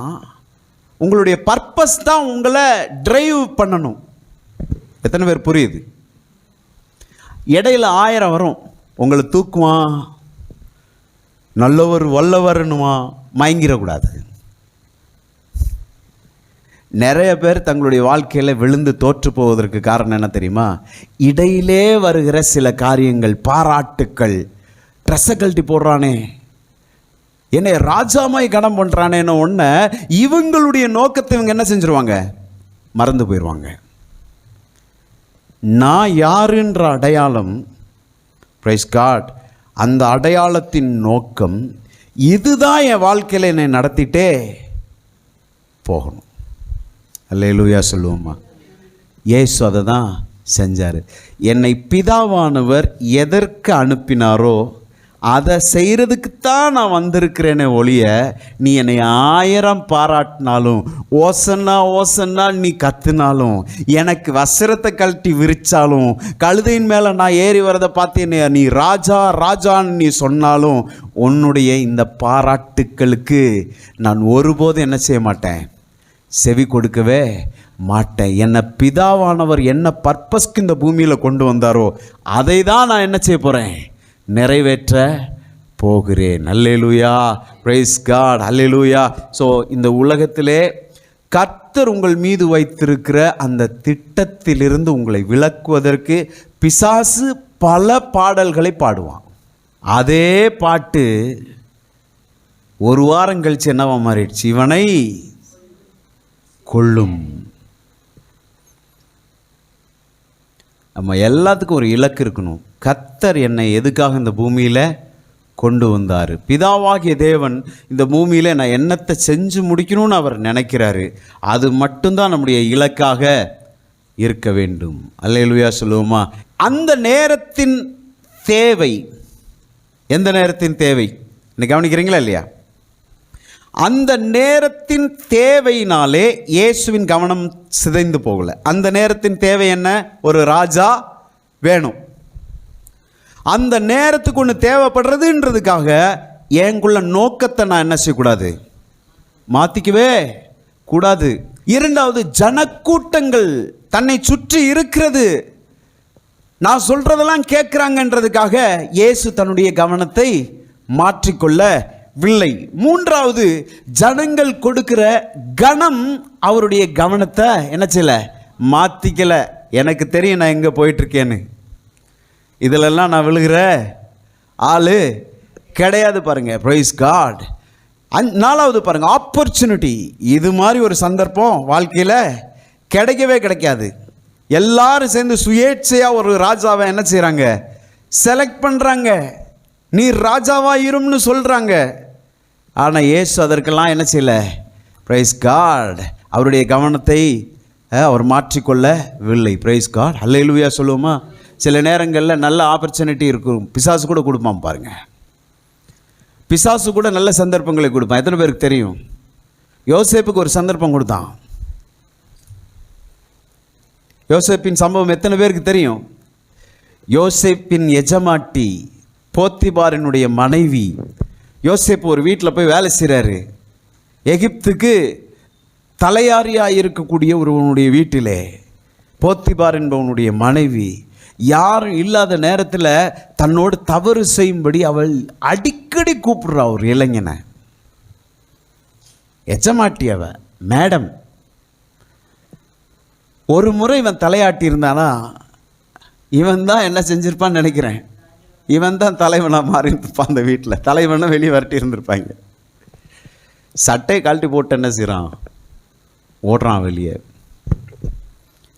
உங்களுடைய பர்பஸ் தான் உங்களை டிரைவ் பண்ணணும். எத்தனை பேர் புரியுது? இடையில 1000 வரும், உங்களை தூக்குவான், நல்லவர் வல்லவர்னுமா, மயங்கிடக்கூடாது. நிறைய பேர் தங்களுடைய வாழ்க்கையில் விழுந்து தோற்று போவதற்கு காரணம் என்ன தெரியுமா? இடையிலே வருகிற சில காரியங்கள், பாராட்டுக்கள், ட்ரெஸ்ஸை கழட்டி போடுறானே, என்னை ராஜாமாய் கனம் பண்ணுறானேன்னு ஒன்று, இவங்களுடைய நோக்கத்தை இவங்க என்ன செஞ்சிருவாங்க, மறந்து போயிடுவாங்க. நான் யாருன்ற அடையாளம், பிரைஸ் காட், அந்த அடையாளத்தின் நோக்கம் இதுதான் என் வாழ்க்கையில் என்னை நடத்திட்டே போகணும். அல்லேலூயா சொல்லுவோமா? இயேசு அதை தான் செஞ்சார். என்னை பிதாவானவர் எதற்கு அனுப்பினாரோ அதை செய்கிறதுக்குத்தான் நான் வந்திருக்கிறேனே ஒழிய, நீ என்னை 1000 பாராட்டினாலும், ஓசன்னா ஓசன்னா நீ கத்துனாலும், எனக்கு வஸ்திரத்தை கழட்டி விரிச்சாலும், கழுதையின் மேலே நான் ஏறி வரதை பார்த்து என்னை நீ ராஜா ராஜான்னு நீ சொன்னாலும், உன்னுடைய இந்த பாராட்டுக்களுக்கு நான் ஒருபோதும் என்ன செய்ய மாட்டேன், செவி கொடுக்கவே மாட்டேன். என்னை பிதாவானவர் என்ன பர்பஸ்க்கு இந்த பூமியில் கொண்டு வந்தாரோ அதை தான் நான் என்ன செய்ய போகிறேன், நிறைவேற்ற போகிறேன். அல்லேலூயா, பிரைஸ் காட், அல்லேலூயா. ஸோ இந்த உலகத்திலே கர்த்தர் உங்கள் மீது வைத்திருக்கிற அந்த திட்டத்திலிருந்து உங்களை விலக்குவதற்கு பிசாசு பல பாடல்களை பாடுவான். அதே பாட்டு ஒரு வாரம் கழிச்சு என்னவா மாறிடுச்சு, இவனை கொள்ளும். நம்ம எல்லாத்துக்கும் ஒரு இலக்கு இருக்கணும். கர்த்தர் என்னை எதுக்காக இந்த பூமியில் கொண்டு வந்தார்? பிதாவாகிய தேவன் இந்த பூமியில் நான் என்னத்தை செஞ்சு முடிக்கணும்னு அவர் நினைக்கிறாரு. அது மட்டும்தான் நம்முடைய இலக்காக இருக்க வேண்டும். அல்லேலூயா சொல்லுவோமா? அந்த நேரத்தின் தேவை, எந்த நேரத்தின் தேவை இன்னைக்கு கவனிக்கிறீங்களா இல்லையா? அந்த நேரத்தின் தேவையினாலே இயேசுவின் கவனம் சிதைந்து போகலை. அந்த நேரத்தின் தேவை என்ன? ஒரு ராஜா வேணும். அந்த நேரத்துக்கு ஒன்று தேவைப்படுறதுன்றதுக்காக எனக்குள்ள நோக்கத்தை நான் என்ன செய்யக்கூடாது, மாற்றிக்கவே கூடாது. இரண்டாவது, ஜனக்கூட்டங்கள் தன்னை சுற்றி இருக்கிறது, நான் சொல்றதெல்லாம் கேட்குறாங்கன்றதுக்காக இயேசு தன்னுடைய கவனத்தை மாற்றிக்கொள்ளவில்லை. மூன்றாவது, ஜனங்கள் கொடுக்கிற கணம் அவருடைய கவனத்தை என்ன செய்யல, மாற்றிக்கல. எனக்கு தெரியும் நான் எங்கே போயிட்டுருக்கேன்னு, இதிலெல்லாம் நான் விழுகிற ஆளு கிடையாது. பாருங்க, பிரைஸ் காட். நாலாவது பாருங்க, ஆப்பர்ச்சுனிட்டி. இது மாதிரி ஒரு சந்தர்ப்பம் வாழ்க்கையில் கிடைக்கவே கிடைக்காது. எல்லாரும் சேர்ந்து சுயேட்சையாக ஒரு ராஜாவை என்ன செய்கிறாங்க, செலக்ட் பண்ணுறாங்க. நீ ராஜாவாயிரும்னு சொல்கிறாங்க. ஆனால் இயேசு அதற்கெல்லாம் என்ன செய்யலை? பிரைஸ் காட், அவருடைய கவனத்தை அவர் மாற்றிக்கொள்ளவில்லை. பிரைஸ் காட், அல்லேலூயா சொல்லுவோமா? சில நேரங்களில் நல்ல ஆப்பர்ச்சுனிட்டி இருக்கும், பிசாசு கூட கொடுப்பான் பாருங்கள். பிசாசு கூட நல்ல சந்தர்ப்பங்களை கொடுப்பான். எத்தனை பேருக்கு தெரியும்? யோசேப்புக்கு ஒரு சந்தர்ப்பம் கொடுத்தான். யோசேப்பின் சம்பவம் எத்தனை பேருக்கு தெரியும்? யோசேப்பின் எஜமாட்டி போத்திபாரினுடைய மனைவி. யோசேப்பு ஒரு வீட்டில் போய் வேலை செய்கிறாரு. எகிப்துக்கு தலையாரியாக இருக்கக்கூடிய ஒருவனுடைய வீட்டிலே போத்திபார் என்பவனுடைய மனைவி யாரும் இல்லாத நேரத்தில் தன்னோடு தவறு செய்யும்படி அவள் அடிக்கடி கூப்பிடுறா ஒரு இளைஞனை. எஜமாட்டி அவ மேடம். ஒரு முறை இவன் தலையாட்டி இருந்தானா, இவன் தான் என்ன செஞ்சிருப்பான்னு நினைக்கிறேன். இவன் தான் தலைவனாக மாறி இருப்பான் அந்த வீட்டில். தலைவனை வெளியே வரட்டி இருந்திருப்பாங்க. சட்டையை கழட்டி போட்டு என்ன செய்கிறான்? ஓடுறான் வெளியே.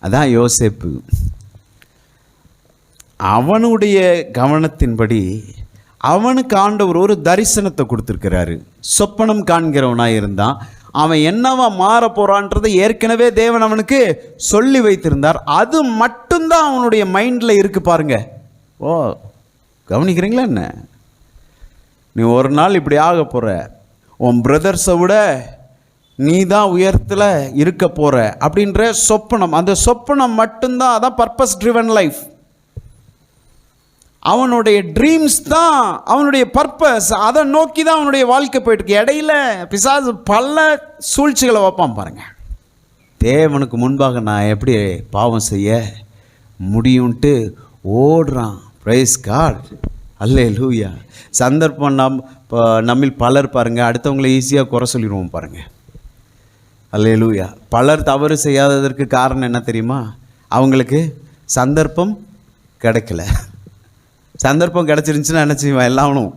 அதான் யோசேப்பு. அவனுடைய கவனத்தின்படி அவனுக்கு ஆண்டவர் ஒரு தரிசனத்தை கொடுத்துருக்கிறாரு. சொப்பனம் காண்கிறவனாக இருந்தான். அவன் என்னவா மாற போகிறான்றதை ஏற்கனவே தேவன் அவனுக்கு சொல்லி வைத்திருந்தார். அது மட்டும்தான் அவனுடைய மைண்டில் இருக்கு பாருங்க. ஓ, கவனிக்கிறீங்களா என்ன? நீ ஒரு நாள் இப்படி ஆக போகிற, உன் பிரதர்ஸை விட நீ தான் உயரத்தில் இருக்க போகிற அப்படின்ற சொப்பனம். அந்த சொப்பனம் மட்டும்தான். அதான் பர்பஸ் ட்ரிவன் லைஃப். அவனுடைய ட்ரீம்ஸ் தான் அவனுடைய பர்பஸ். அதை நோக்கி தான் அவனுடைய வாழ்க்கை போயிட்டுருக்கு. இடையில பிசாசு பல சூழ்ச்சிகளை வைப்பான் பாருங்க. தேவனுக்கு முன்பாக நான் எப்படி பாவம் செய்ய முடியும்ட்டு ஓடுறான். பிரைஸ் காட், அல்லேலூயா. சந்தர்ப்பம் நம்மில் பலர் பாருங்கள், அடுத்தவங்களை ஈஸியாக குறை சொல்லிடுவோம் பாருங்கள். அல்லேலூயா. பலர் தவறு செய்யாததற்கு காரணம் என்ன தெரியுமா? அவங்களுக்கு சந்தர்ப்பம் கிடைக்கல. சந்தர்ப்பம் கிடச்சிருந்துச்சுன்னா என்ன செய்வான்? எல்லாவனும்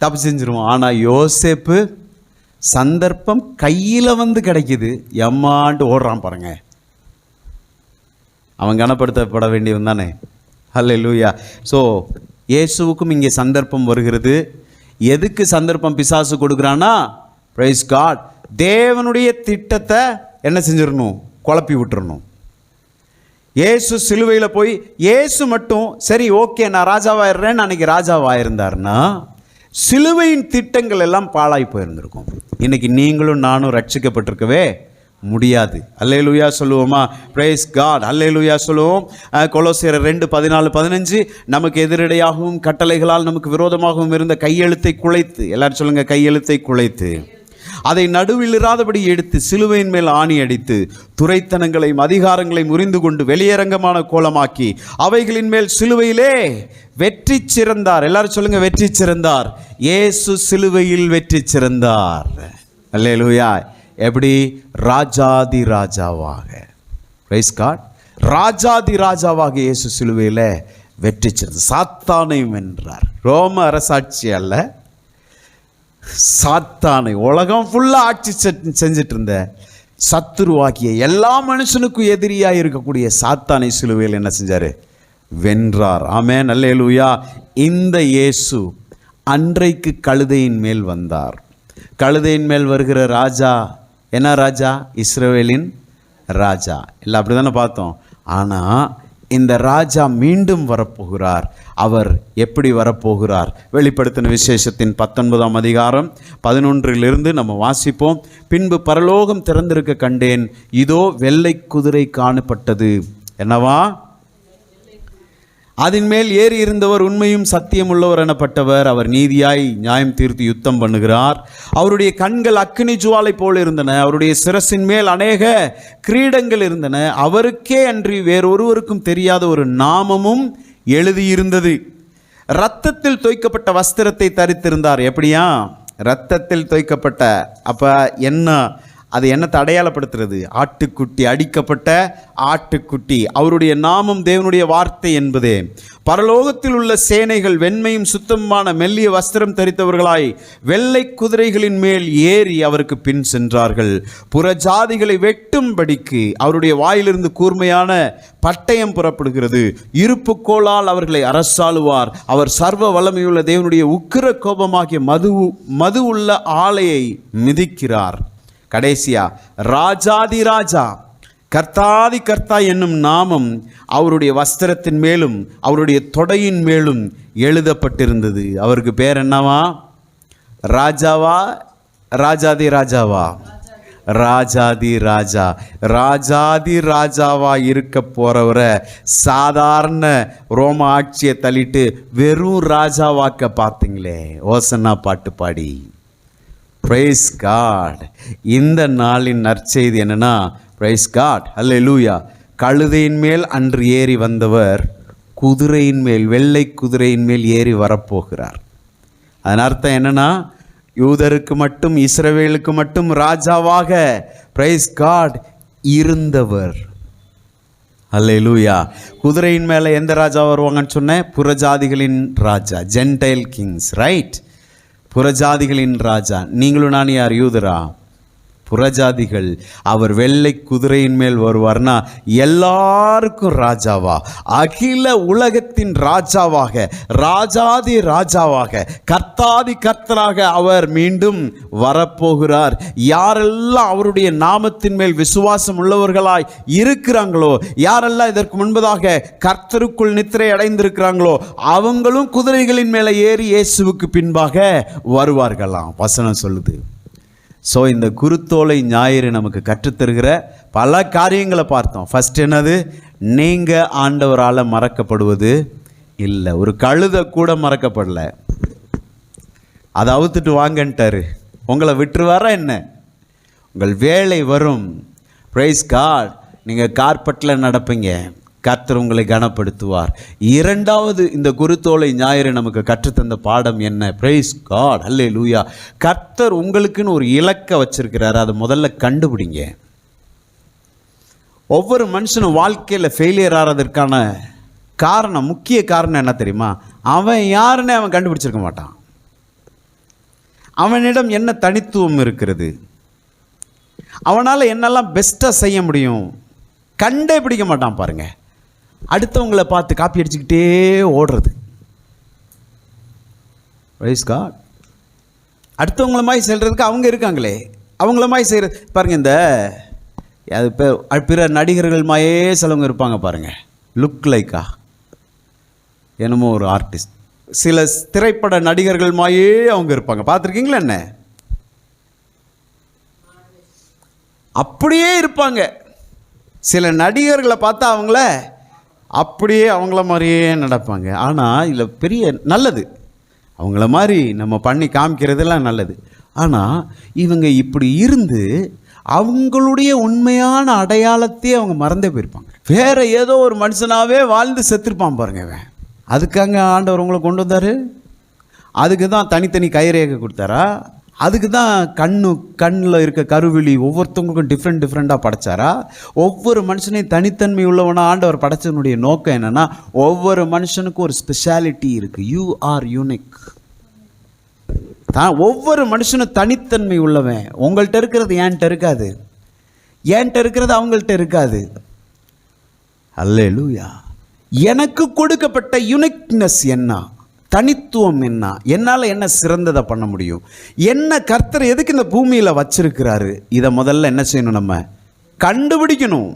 தப்பு செஞ்சிருவான். ஆனால் யோசேப்பு சந்தர்ப்பம் கையில் வந்து கிடைக்கிது, எம்மாண்டு ஓடுறான் பாருங்க. அவன் கனப்படுத்தப்பட வேண்டியவன் தானே. அல்லேலூயா. ஸோ இயேசுவுக்கும் இங்கே சந்தர்ப்பம் வருகிறது. எதுக்கு சந்தர்ப்பம் பிசாசு கொடுக்குறான்னா, பிரைஸ் காட், தேவனுடைய திட்டத்தை என்ன செஞ்சிடணும்? குழப்பி விட்டுறணும். இயேசு சிலுவையில் போய் இயேசு மட்டும் சரி ஓகே நான் ராஜாவாயிடுறேன்னு அன்றைக்கி ராஜாவாயிருந்தார்னா சிலுவையின் திட்டங்கள் எல்லாம் பாழாய் போயிருந்திருக்கும். இன்றைக்கி நீங்களும் நானும் ரட்சிக்கப்பட்டிருக்கவே முடியாது. அல்லேலூயா சொல்லுவோமா? பிரைஸ் காட், அல்லேலூயா சொல்லுவோம். கொலோசியர் 2:14-15 நமக்கு எதிரடையாகவும் கட்டளைகளால் நமக்கு விரோதமாகவும் இருந்த கையெழுத்தை குலைத்து, எல்லாரும் சொல்லுங்கள், கையெழுத்தை குலைத்து அதை நடுவில் இராதபடி எடுத்து சிலுவையின் மேல் ஆணி அடித்து துரைத்தனங்களையும் அதிகாரங்களையும் முறிந்து கொண்டு வெளியரங்கமான கோலமாக்கி அவைகளின் மேல் சிலுவையிலே வெற்றி சிறந்தார். எல்லாரும் சொல்லுங்க, வெற்றி சிறந்தார். இயேசு சிலுவையில் வெற்றி சிறந்தார். அல்லேலூயா. எப்படி? ராஜாதி ராஜாவாக. Praise God. ராஜாதி ராஜாவாக இயேசு சிலுவையில் வெற்றி சிறந்தார். சாத்தானை வென்றார். ரோம அரசாட்சி அல்ல, சாத்தானை, உலகம் ஃபுல்லாக ஆட்சி செஞ்சிட்டு இருந்த சத்துருவாக்கிய எல்லா மனுஷனுக்கும் எதிரியாக இருக்கக்கூடிய சாத்தானை சிலுவையில் என்ன செஞ்சார்? வென்றார். ஆமென், அல்லேலூயா. இந்த இயேசு அன்றைக்கு கழுதையின் மேல் வந்தார். கழுதையின் மேல் வருகிற ராஜா என்ன ராஜா? இஸ்ரவேலின் ராஜா. இல்லை அப்படி தானே பார்த்தோம். ஆனால் இந்த ராஜா மீண்டும் வரப்போகிறார். அவர் எப்படி வரப்போகிறார்? வெளிப்படுத்தின விசேஷத்தின் 19ஆம் அதிகாரம் 11 நம்ம வாசிப்போம். பின்பு பரலோகம் திறந்திருக்க கண்டேன், இதோ வெள்ளை குதிரை காணப்பட்டது. என்னவா? அதன் மேல் ஏறி இருந்தவர் உண்மையும் சத்தியம் உள்ளவர் எனப்பட்டவர். அவர் நீதியாய் நியாயம் தீர்த்து யுத்தம் பண்ணுகிறார். அவருடைய கண்கள் அக்கினி ஜுவாலை போல் இருந்தன. அவருடைய சிரசின் மேல் அநேக கிரீடங்கள் இருந்தன. அவருக்கே அன்றி வேறொருவருக்கும் தெரியாத ஒரு நாமமும் எழுதியிருந்தது. இரத்தத்தில் தோய்க்கப்பட்ட வஸ்திரத்தை தரித்திருந்தார். எப்படியா? இரத்தத்தில் தோய்க்கப்பட்ட. அப்போ என்ன அது என்னத்தை அடையாளப்படுத்துறது? ஆட்டுக்குட்டி, அடிக்கப்பட்ட ஆட்டுக்குட்டி. அவருடைய நாமம் தேவனுடைய வார்த்தை என்பதே. பரலோகத்தில் உள்ள சேனைகள் வெண்மையும் சுத்தமான மெல்லிய வஸ்திரம் தரித்தவர்களாய் வெள்ளை குதிரைகளின் மேல் ஏறி அவருக்கு பின் சென்றார்கள். புறஜாதிகளை வெட்டும்படிக்கு அவருடைய வாயிலிருந்து கூர்மையான பட்டயம் புறப்படுகிறது. இருப்புக்கோளால் அவர்களை அரசாளுவார். அவர் சர்வ வல்லமையுள்ள தேவனுடைய உக்கிர கோபமாகிய மது உள்ள ஆலையை மிதிக்கிறார். கடைசியா, ராஜாதி ராஜா, கர்த்தாதி கர்த்தா என்னும் நாமம் அவருடைய வஸ்திரத்தின் மேலும் அவருடைய தொடையின் மேலும் எழுதப்பட்டிருந்தது. அவருக்கு பேர் என்னவா? ராஜாவா, ராஜாதி ராஜாவா? ராஜாதி ராஜா. ராஜாதி ராஜாவா இருக்க போறவரை சாதாரண ரோம ஆட்சியை தள்ளிட்டு வெறும் ராஜாவாக்க பார்த்தீங்களே. ஓசன்னா பாட்டு பாடி. Price God. இந்த நாளின் நற்செய்தி என்னன்னா, பிரைஸ் காட், அல்லேலூயா. கழுதையின் மேல் அன்று ஏறி வந்தவர் குதிரையின் மேல், வெள்ளை குதிரையின் மேல் ஏறி வரப்போகிறார். அதன் அர்த்தம் என்னன்னா, யூதருக்கு மட்டும், இஸ்ரவேலுக்கு மட்டும் ராஜாவாக, பிரைஸ் காட், இருந்தவர். அல்லேலூயா. குதிரையின் மேலே எந்த ராஜா வருவாங்கன்னு சொன்னேன்? புறஜாதிகளின் ராஜா, ஜென்டைல் கிங்ஸ், ரைட்? புறஜாதிகளின் ராஜா. நீங்களும் நான் யார்? யூதரா? புறஜாதிகள். அவர் வெள்ளை குதிரையின் மேல் வருவார்னா எல்லாருக்கும் ராஜாவா, அகில உலகத்தின் ராஜாவாக, ராஜாதி ராஜாவாக, கர்த்தாதி கர்த்தராக அவர் மீண்டும் வரப்போகிறார். யாரெல்லாம் அவருடைய நாமத்தின் மேல் விசுவாசம் உள்ளவர்களாய் இருக்கிறாங்களோ, யாரெல்லாம் இதற்கு முன்பதாக கர்த்தருக்குள் நித்திரை அடைந்திருக்கிறாங்களோ, அவங்களும் குதிரைகளின் மேலே ஏறி இயேசுவுக்கு பின்பாக வருவார்களாம். வசனம் சொல்லுது. ஸோ இந்த குருத்தோலை ஞாயிறு நமக்கு கற்றுத்தருகிற பல காரியங்களை பார்த்தோம். ஃபஸ்ட் என்னது? நீங்கள் ஆண்டவரால் மறக்கப்படுவது இல்லை. ஒரு கழுதை கூட மறக்கப்படலை. அதை அவுத்துட்டு வாங்கன்ட்டாரு. உங்களை விட்டுருவாரா என்ன? உங்கள் வேலை வரும். Praise God. நீங்கள் கார்பெட்டில் நடப்பீங்க, கர்த்தர் உங்களை கனப்படுத்துவார். இரண்டாவது, இந்த குருத்தோலை ஞாயிறு நமக்கு கற்றுத்தந்த பாடம் என்ன? பிரைஸ் காட், அல்லேலூயா. கர்த்தர் உங்களுக்குன்னு ஒரு இலக்கை வச்சிருக்கிறாரு. அதை முதல்ல கண்டுபிடிங்க. ஒவ்வொரு மனுஷனும் வாழ்க்கையில் ஃபெயிலியர் ஆகிறதுக்கான காரணம், முக்கிய காரணம் என்ன தெரியுமா? அவன் யாருன்னு அவன் கண்டுபிடிச்சிருக்க மாட்டான். அவனிடம் என்ன தனித்துவம் இருக்கிறது, அவனால் என்னெல்லாம் பெஸ்ட்டாக செய்ய முடியும், கண்டே பிடிக்க மாட்டான். பாருங்க, அடுத்தவங்களை பார்த்து காப்பி அடிச்சுக்கிட்டே ஓடுறது. Praise God. அடுத்தவங்கள மாதிரி செல்றதுக்கு அவங்க இருக்காங்களே, அவங்கள மாதிரி செய்கிறது. பாருங்கள், இந்த அது பிற நடிகர்கள் மாதிரியே சிலவங்க இருப்பாங்க பாருங்கள். லுக் லைக்கா என்னமோ ஒரு ஆர்டிஸ்ட். சில திரைப்பட நடிகர்கள் மாதிரியே அவங்க இருப்பாங்க. பார்த்துருக்கீங்களா என்ன? அப்படியே இருப்பாங்க. சில நடிகர்களை பார்த்தா அவங்கள அப்படியே அவங்கள மாதிரியே நடப்பாங்க. ஆனால் இதில் பெரிய நல்லது, அவங்கள மாதிரி நம்ம பண்ணி காமிக்கிறதெல்லாம் நல்லது. ஆனால் இவங்க இப்படி இருந்து அவங்களுடைய உண்மையான அடையாளத்தையே அவங்க மறந்தே போயிருப்பாங்க. வேற ஏதோ ஒரு மனுஷனாகவே வாழ்ந்து செத்துருப்பான் பாருங்க அவன். அதுக்காங்க ஆண்டவர் உங்களை கொண்டு வந்தார்? அதுக்கு தான் தனித்தனி கைரேகை கொடுத்தாரா? அதுக்கு தான் கண்ணில் இருக்க கருவிழி ஒவ்வொருத்தவங்களுக்கும் டிஃப்ரெண்ட்டாக படைச்சாரா? ஒவ்வொரு மனுஷனையும் தனித்தன்மை உள்ளவனாக ஆண்டவர் படைச்சவனுடைய நோக்கம் என்னென்னா, ஒவ்வொரு மனுஷனுக்கும் ஒரு ஸ்பெஷாலிட்டி இருக்குது. You are unique. ஒவ்வொரு மனுஷனும் தனித்தன்மை உள்ளவன். உங்கள்கிட்ட இருக்கிறது என்கிட்ட இருக்காது, என்கிட்ட இருக்கிறது அவங்கள்ட்ட இருக்காது. அல்லேலூயா. எனக்கு கொடுக்கப்பட்ட யுனிக்னஸ் என்ன, தனித்துவம் என்ன, என்னால் என்ன சிறந்ததை பண்ண முடியும், என்ன கர்த்தர் எதுக்கு இந்த பூமியில் வச்சிருக்கிறாரு, இதை முதல்ல என்ன செய்யணும்? நம்ம கண்டுபிடிக்கணும்.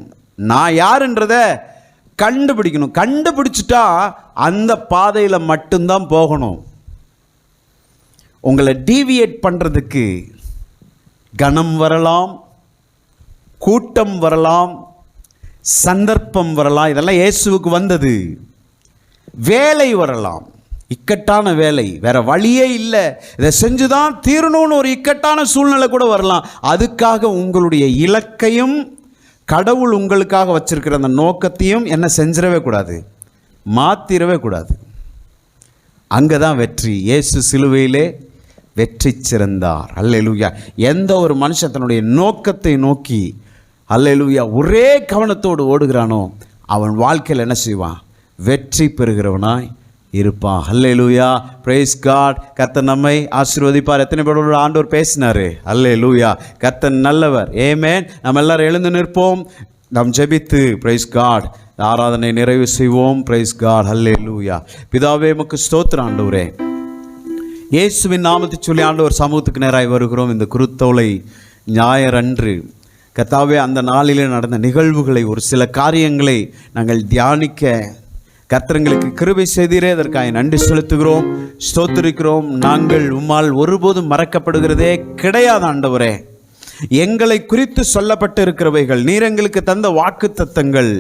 நான் யாருன்றத கண்டுபிடிக்கணும். கண்டுபிடிச்சிட்டா அந்த பாதையில் மட்டும்தான் போகணும். உங்களை டீவியேட் பண்ணுறதுக்கு கணம் வரலாம், கூட்டம் வரலாம், சந்தர்ப்பம் வரலாம். இதெல்லாம் இயேசுவுக்கு வந்தது. வேலை வரலாம், இக்கட்டான வேலை, வேற வழியே இல்லை, இதை செஞ்சுதான் தீரணும்னு ஒரு இக்கட்டான சூழ்நிலை கூட வரலாம். அதுக்காக உங்களுடைய இலக்கையும் கடவுள் உங்களுக்காக வச்சிருக்கிற அந்த நோக்கத்தையும் என்ன செஞ்சிடவே கூடாது, மாற்றிடவே கூடாது. அங்கே தான் வெற்றி. இயேசு சிலுவையிலே வெற்றி சிறந்தார். அல்லேலூயா. எந்த ஒரு மனுஷன் தன்னுடைய நோக்கத்தை நோக்கி அல்லேலூயா ஒரே கவனத்தோடு ஓடுகிறானோ அவன் வாழ்க்கையில் என்ன செய்வான்? வெற்றி பெறுகிறவனாய் இருப்பான். அல்லேலூயா. Praise God. கர்த்தர் நம்மை ஆசீர்வதிப்பார். எத்தனை பேரோட ஆண்டவர் பேசினாரு? அல்லேலூயா. கர்த்தர் நல்லவர். ஆமென். நம்ம எல்லாரும் எழுந்து நிற்போம். நாம் ஜெபித்து பிரைஸ் காட் ஆராதனை நிறைவு செய்வோம். Praise God. அல்லேலூயா. பிதாவே உமக்கு ஸ்தோத்திரம் ஆண்டவரே. இயேசுவின் நாமத்தை சொல்லி ஆண்டவர் சமூகத்துக்கு நேராய் வருகிறோம். இந்த குருத்தோலை ஞாயிறன்று கர்த்தாவே அந்த நாளிலே நடந்த நிகழ்வுகளை, ஒரு சில காரியங்களை நாங்கள் தியானிக்க கர்த்தர்களுக்கு கிருபை செய்தீரே, அதற்காக நன்றி செலுத்துகிறோம், ஸ்தோத்திரிக்கிறோம். நாங்கள் உம்மால் ஒருபோதும் மறக்கப்படுகிறதே கிடையாது ஆண்டவரே. எங்களை குறித்து சொல்லப்பட்டு இருக்கிறவைகள், நீர் எங்களுக்கு தந்த வாக்குத்தத்தங்கள்,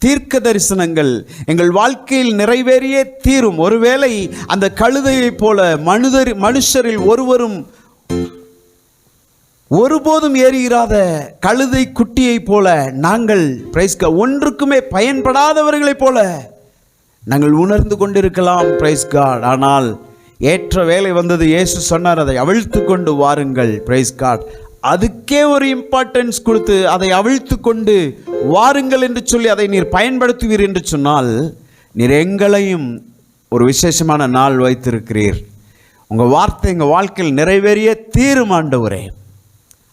தீர்க்க தரிசனங்கள் எங்கள் வாழ்க்கையில் நிறைவேறியே தீரும். ஒருவேளை அந்த கழுதையைப் போல மனுஷரில் ஒருவரும் ஒருபோதும் ஏறியிராத கழுதை குட்டியைப் போல நாங்கள் பிரைஸ்க ஒன்றுக்குமே பயன்படாதவர்களைப் போல நாங்கள் உணர்ந்து கொண்டிருக்கலாம். Praise God. ஆனால் ஏற்ற வேலை வந்தது. இயேசு சொன்னார், அதை அவிழ்த்து கொண்டு வாருங்கள். Praise God. அதுக்கே ஒரு இம்பார்ட்டன்ஸ் கொடுத்து அதை அவிழ்த்து கொண்டு வாருங்கள் என்று சொல்லி அதை நீர் பயன்படுத்துவீர் என்று சொன்னால், நீர் எங்களையும் ஒரு விசேஷமான நாள் வைத்திருக்கிறீர். உங்கள் வார்த்தை எங்கள் வாழ்க்கையில் நிறைவேறிய தீரும் ஆண்டவரே.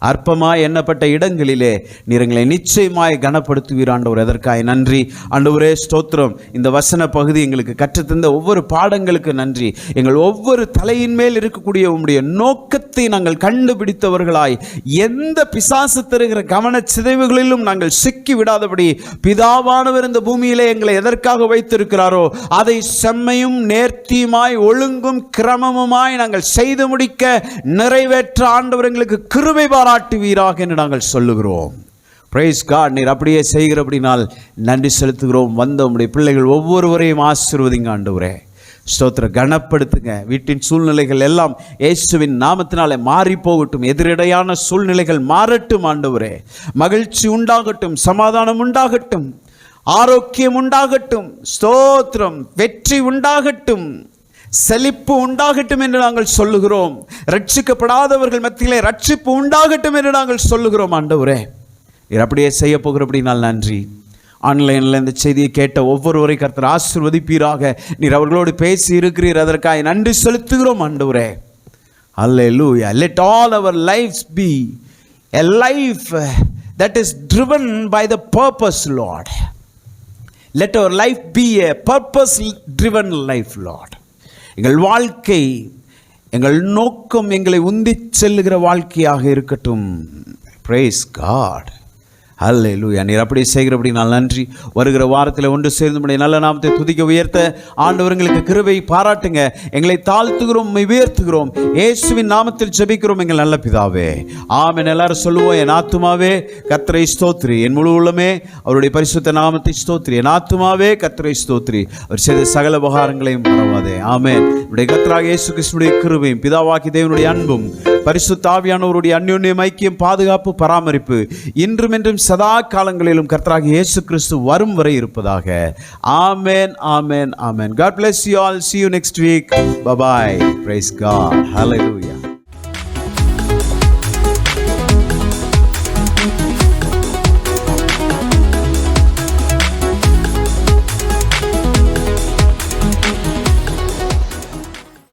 அற்பமாய் எண்ணப்பட்ட இடங்களிலே நீர் எங்களை நிச்சயமாய் கனப்படுத்துவீர் ஆண்டவர். எதற்காக நன்றி ஆண்டவரே. ஸ்தோத்திரம். இந்த வசன பகுதி எங்களுக்கு கற்றுத்தந்த ஒவ்வொரு பாடங்களுக்கு நன்றி. எங்கள் ஒவ்வொரு தலையின் மேல் இருக்கக்கூடிய உம்முடைய நோக்கத்தை நாங்கள் கண்டுபிடித்தவர்களாய் எந்த பிசாசு தருகிற கவன சிதைவுகளிலும் நாங்கள் சிக்கி விடாதபடி பிதாவானவர் இந்த பூமியிலே எங்களை எதற்காக வைத்திருக்கிறாரோ அதை செம்மையும் நேர்த்தியுமாய் ஒழுங்கும் கிரமமுமாய் நாங்கள் செய்து முடிக்க நிறைவேற்ற ஆண்டவர் எங்களுக்கு கிருபை பாராட்டுவீராக என்று நாங்கள் சொல்லுகிறோம். Praise God. நீர் அப்படியே செய்கிறபடினால் நன்றி செலுத்துகிறோம். வந்த உம்முடைய பிள்ளைகள் ஒவ்வொருவரையும் ஆசீர்வதிங்க ஆண்டவரே. ஸ்தோத்திர. கனப்படுத்துங்க. வீட்டின் சூழ்நிலைகள் எல்லாம் இயேசுவின் நாமத்தினாலே மாறி போகட்டும். எதிரடையான சூழ்நிலைகள் மாறட்டும் ஆண்டவரே. மகிழ்ச்சி உண்டாகட்டும், சமாதானம் உண்டாகட்டும், ஆரோக்கியம் உண்டாகட்டும். ஸ்தோத்திரம். வெற்றி உண்டாகட்டும், செழிப்பு உண்டாகட்டும் என்று நாங்கள் சொல்லுகிறோம். ரட்சிக்கப்படாதவர்கள் மத்தியிலே ரட்சிப்பு உண்டாகட்டும் என்று நாங்கள் சொல்லுகிறோம் ஆண்டவரே. நீர் அப்படியே செய்ய போகிறபடினால் நன்றி. ஆன்லைனில் இந்த செய்தியை கேட்ட ஒவ்வொருவரை கர்த்தர் ஆசீர்வதிப்பீராக. நீர் அவர்களோடு பேசி இருக்கிறீர், அதற்காக நன்றி செலுத்துகிறோம் ஆண்டவரே. அல்லேலூயா. Let all our lives be a life that is driven by the purpose, Lord. Let our life be a purpose driven life, Lord. எங்கள் வாழ்க்கை, எங்கள் நோக்கம் எங்களை உந்திச் செல்லுகிற வாழ்க்கையாக இருக்கட்டும். Praise God. அல்லேலூயா. நீர் அப்படி செய்கிறபடி நான் நன்றி. வருகிற வாரத்தில் ஒன்று சேர்ந்து நம்முடைய நல்ல நாமத்தை துதிக்க உயர்த்த ஆண்டவர்களுக்கு கிருபை பாராட்டுங்க. எங்களை தாழ்த்துகிறோம், உயர்த்துகிறோம். இயேசுவின் நாமத்தில் ஜெபிக்கிறோம் எங்கள் நல்ல பிதாவே. ஆமென். எல்லாரும் சொல்லுவோம். என் ஆத்துமாவே கர்த்தரை ஸ்தோத்திரி, என் முழு உள்ளமே அவருடைய பரிசுத்த நாமத்தை ஸ்தோத்திரி. என் ஆத்துமாவே கர்த்தரை ஸ்தோத்திரி, அவர் செய்த சகல உபகாரங்களையும் மறவாதே. ஆமென். நம்முடைய கர்த்தராகிய இயேசு கிறிஸ்துவினுடைய கிருபையும் பிதாவாகி தேவனுடைய அன்பும் பரிசுத்த ஆவியானவருடைய அந்யோன்யம், ஐக்கியம், பாதுகாப்பு, பராமரிப்பு இன்றும் என்றும் சதா காலங்களிலும் கர்த்தராகிய இயேசு கிறிஸ்து வரும் வரை இருப்பதாக. ஆமென், ஆமென், ஆமென். God bless you all. See you next week. Bye bye. Praise God. Hallelujah.